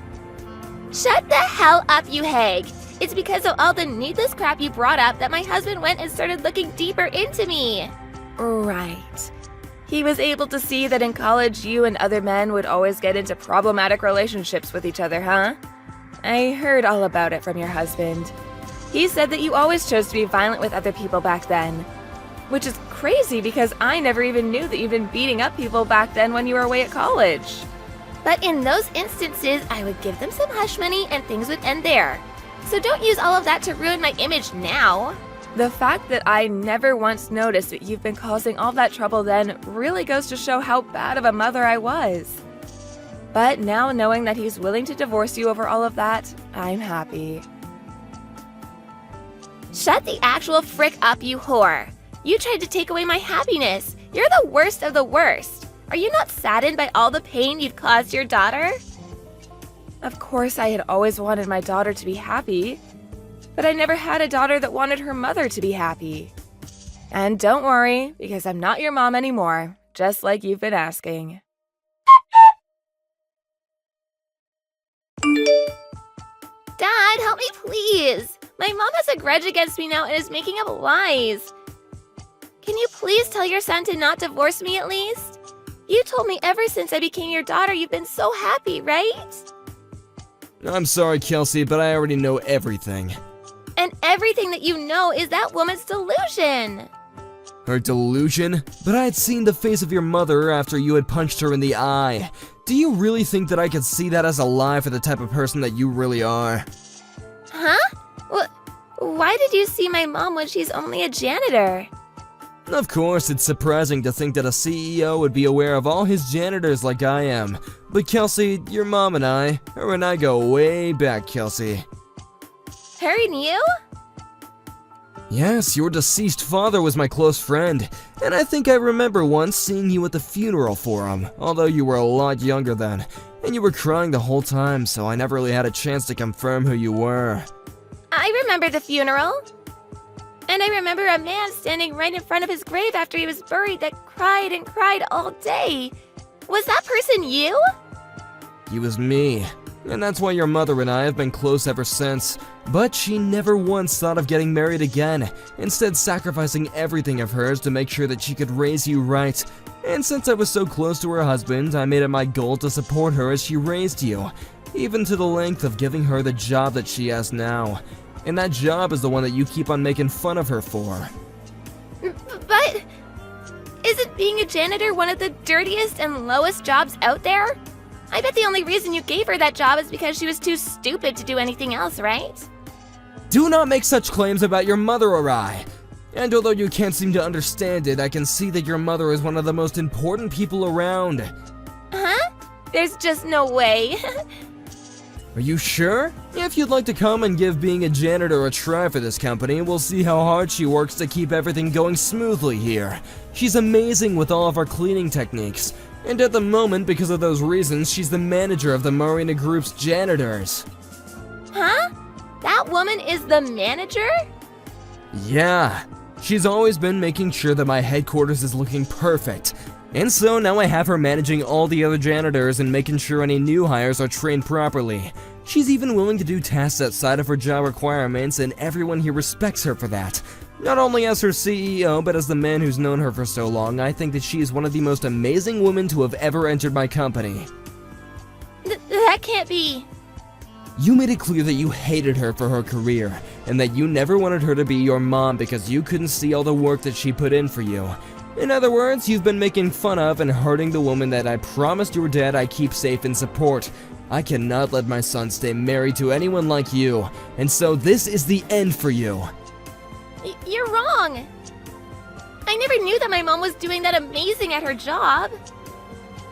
Shut the hell up, you hag! It's because of all the needless crap you brought up that my husband went and started looking deeper into me. Right. He was able to see that in college you and other men would always get into problematic relationships with each other, huh? I heard all about it from your husband. He said that you always chose to be violent with other people back then. Which is crazy because I never even knew that you'd been beating up people back then when you were away at college. But in those instances, I would give them some hush money and things would end there. So don't use all of that to ruin my image now. The fact that I never once noticed that you've been causing all that trouble then really goes to show how bad of a mother I was. But now knowing that he's willing to divorce you over all of that, I'm happy. Shut the actual frick up, you whore. You tried to take away my happiness. You're the worst of the worst. Are you not saddened by all the pain you've caused your daughter? Of course, I had always wanted my daughter to be happy, but I never had a daughter that wanted her mother to be happy. And don't worry, because I'm not your mom anymore, just like you've been asking. Dad, help me please. My mom has a grudge against me now and is making up lies. Can you please tell your son to not divorce me at least? You told me ever since I became your daughter you've been so happy, right? I'm sorry, Kelsey, but I already know everything. And everything that you know is that woman's delusion. Her delusion? But I had seen the face of your mother after you had punched her in the eye. Do you really think that I could see that as a lie for the type of person that you really are? Huh? Why did you see my mom when she's only a janitor? Of course, it's surprising to think that a CEO would be aware of all his janitors like I am. But Kelsey, your mom and I, her and I go way back, Kelsey. Her and you? Yes, your deceased father was my close friend, and I think I remember once seeing you at the funeral for him, although you were a lot younger then, and you were crying the whole time, so I never really had a chance to confirm who you were. I remember the funeral. And I remember a man standing right in front of his grave after he was buried that cried and cried all day. Was that person you? He was me. And that's why your mother and I have been close ever since. But she never once thought of getting married again, instead sacrificing everything of hers to make sure that she could raise you right. And since I was so close to her husband, I made it my goal to support her as she raised you, even to the length of giving her the job that she has now. And that job is the one that you keep on making fun of her for. But isn't being a janitor one of the dirtiest and lowest jobs out there? I bet the only reason you gave her that job is because she was too stupid to do anything else, right? Do not make such claims about your mother or I. And although you can't seem to understand it, I can see that your mother is one of the most important people around. Huh? There's just no way. Are you sure? If you'd like to come and give being a janitor a try for this company, we'll see how hard she works to keep everything going smoothly here. She's amazing with all of our cleaning techniques. And at the moment, because of those reasons, she's the manager of the Marina Group's janitors. Huh? That woman is the manager? Yeah. She's always been making sure that my headquarters is looking perfect. And so now I have her managing all the other janitors and making sure any new hires are trained properly. She's even willing to do tasks outside of her job requirements, and everyone here respects her for that. Not only as her CEO, but as the man who's known her for so long, I think that she is one of the most amazing women to have ever entered my company. That can't be. You made it clear that you hated her for her career, and that you never wanted her to be your mom because you couldn't see all the work that she put in for you. In other words, you've been making fun of and hurting the woman that I promised your dad I keep safe and support. I cannot let my son stay married to anyone like you, and so this is the end for you. You're wrong. I never knew that my mom was doing that amazing at her job.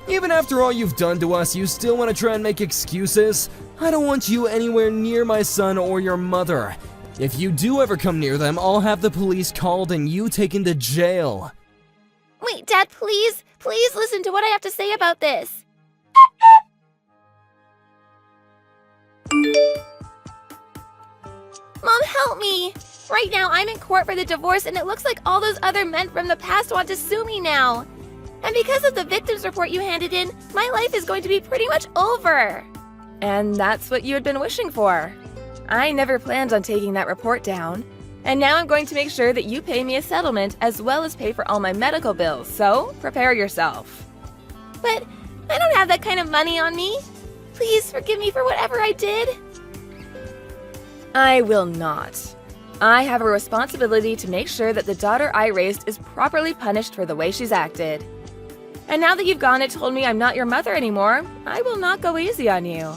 Even after all you've done to us, you still want to try and make excuses? I don't want you anywhere near my son or your mother. If you do ever come near them, I'll have the police called and you taken to jail. Wait, Dad, please listen to what I have to say about this. Mom, help me! Right now, I'm in court for the divorce, and it looks like all those other men from the past want to sue me now. And because of the victims report you handed in, my life is going to be pretty much over. And that's what you had been wishing for. I never planned on taking that report down. And now I'm going to make sure that you pay me a settlement as well as pay for all my medical bills, so prepare yourself. But I don't have that kind of money on me. Please forgive me for whatever I did. I will not. I have a responsibility to make sure that the daughter I raised is properly punished for the way she's acted. And now that you've gone and told me I'm not your mother anymore, I will not go easy on you.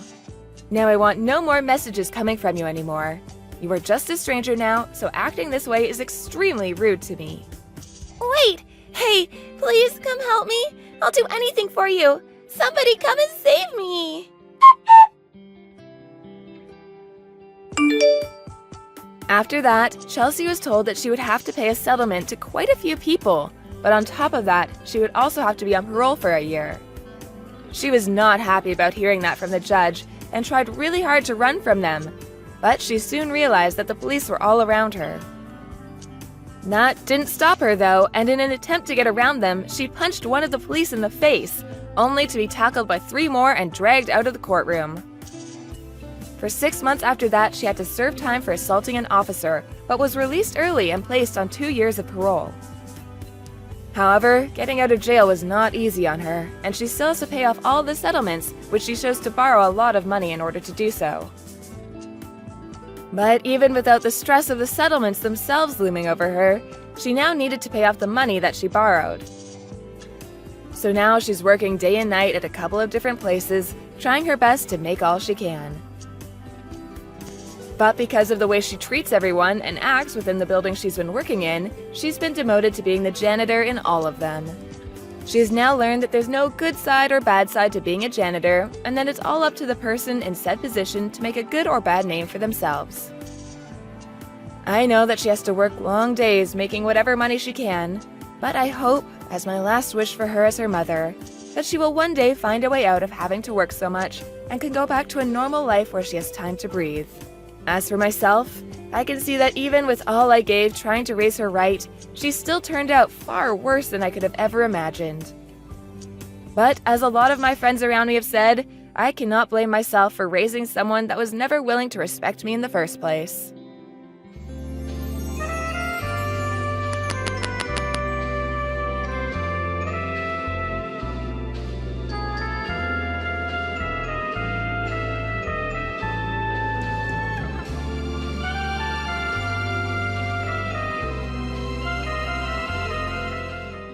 Now I want no more messages coming from you anymore. You are just a stranger now, so acting this way is extremely rude to me. Wait! Hey, please come help me. I'll do anything for you. Somebody come and save me. After that, Chelsea was told that she would have to pay a settlement to quite a few people, but on top of that, she would also have to be on parole for a year. She was not happy about hearing that from the judge and tried really hard to run from them, but she soon realized that the police were all around her. That didn't stop her though, and in an attempt to get around them, she punched one of the police in the face, only to be tackled by 3 more and dragged out of the courtroom. For 6 months after that, she had to serve time for assaulting an officer, but was released early and placed on 2 years of parole. However, getting out of jail was not easy on her, and she still has to pay off all the settlements, which she chose to borrow a lot of money in order to do so. But even without the stress of the settlements themselves looming over her, she now needed to pay off the money that she borrowed. So now she's working day and night at a couple of different places, trying her best to make all she can. But because of the way she treats everyone and acts within the building she's been working in, she's been demoted to being the janitor in all of them. She has now learned that there's no good side or bad side to being a janitor, and that it's all up to the person in said position to make a good or bad name for themselves. I know that she has to work long days making whatever money she can, but I hope, as my last wish for her as her mother, that she will one day find a way out of having to work so much and can go back to a normal life where she has time to breathe. As for myself, I can see that even with all I gave trying to raise her right, she still turned out far worse than I could have ever imagined. But as a lot of my friends around me have said, I cannot blame myself for raising someone that was never willing to respect me in the first place.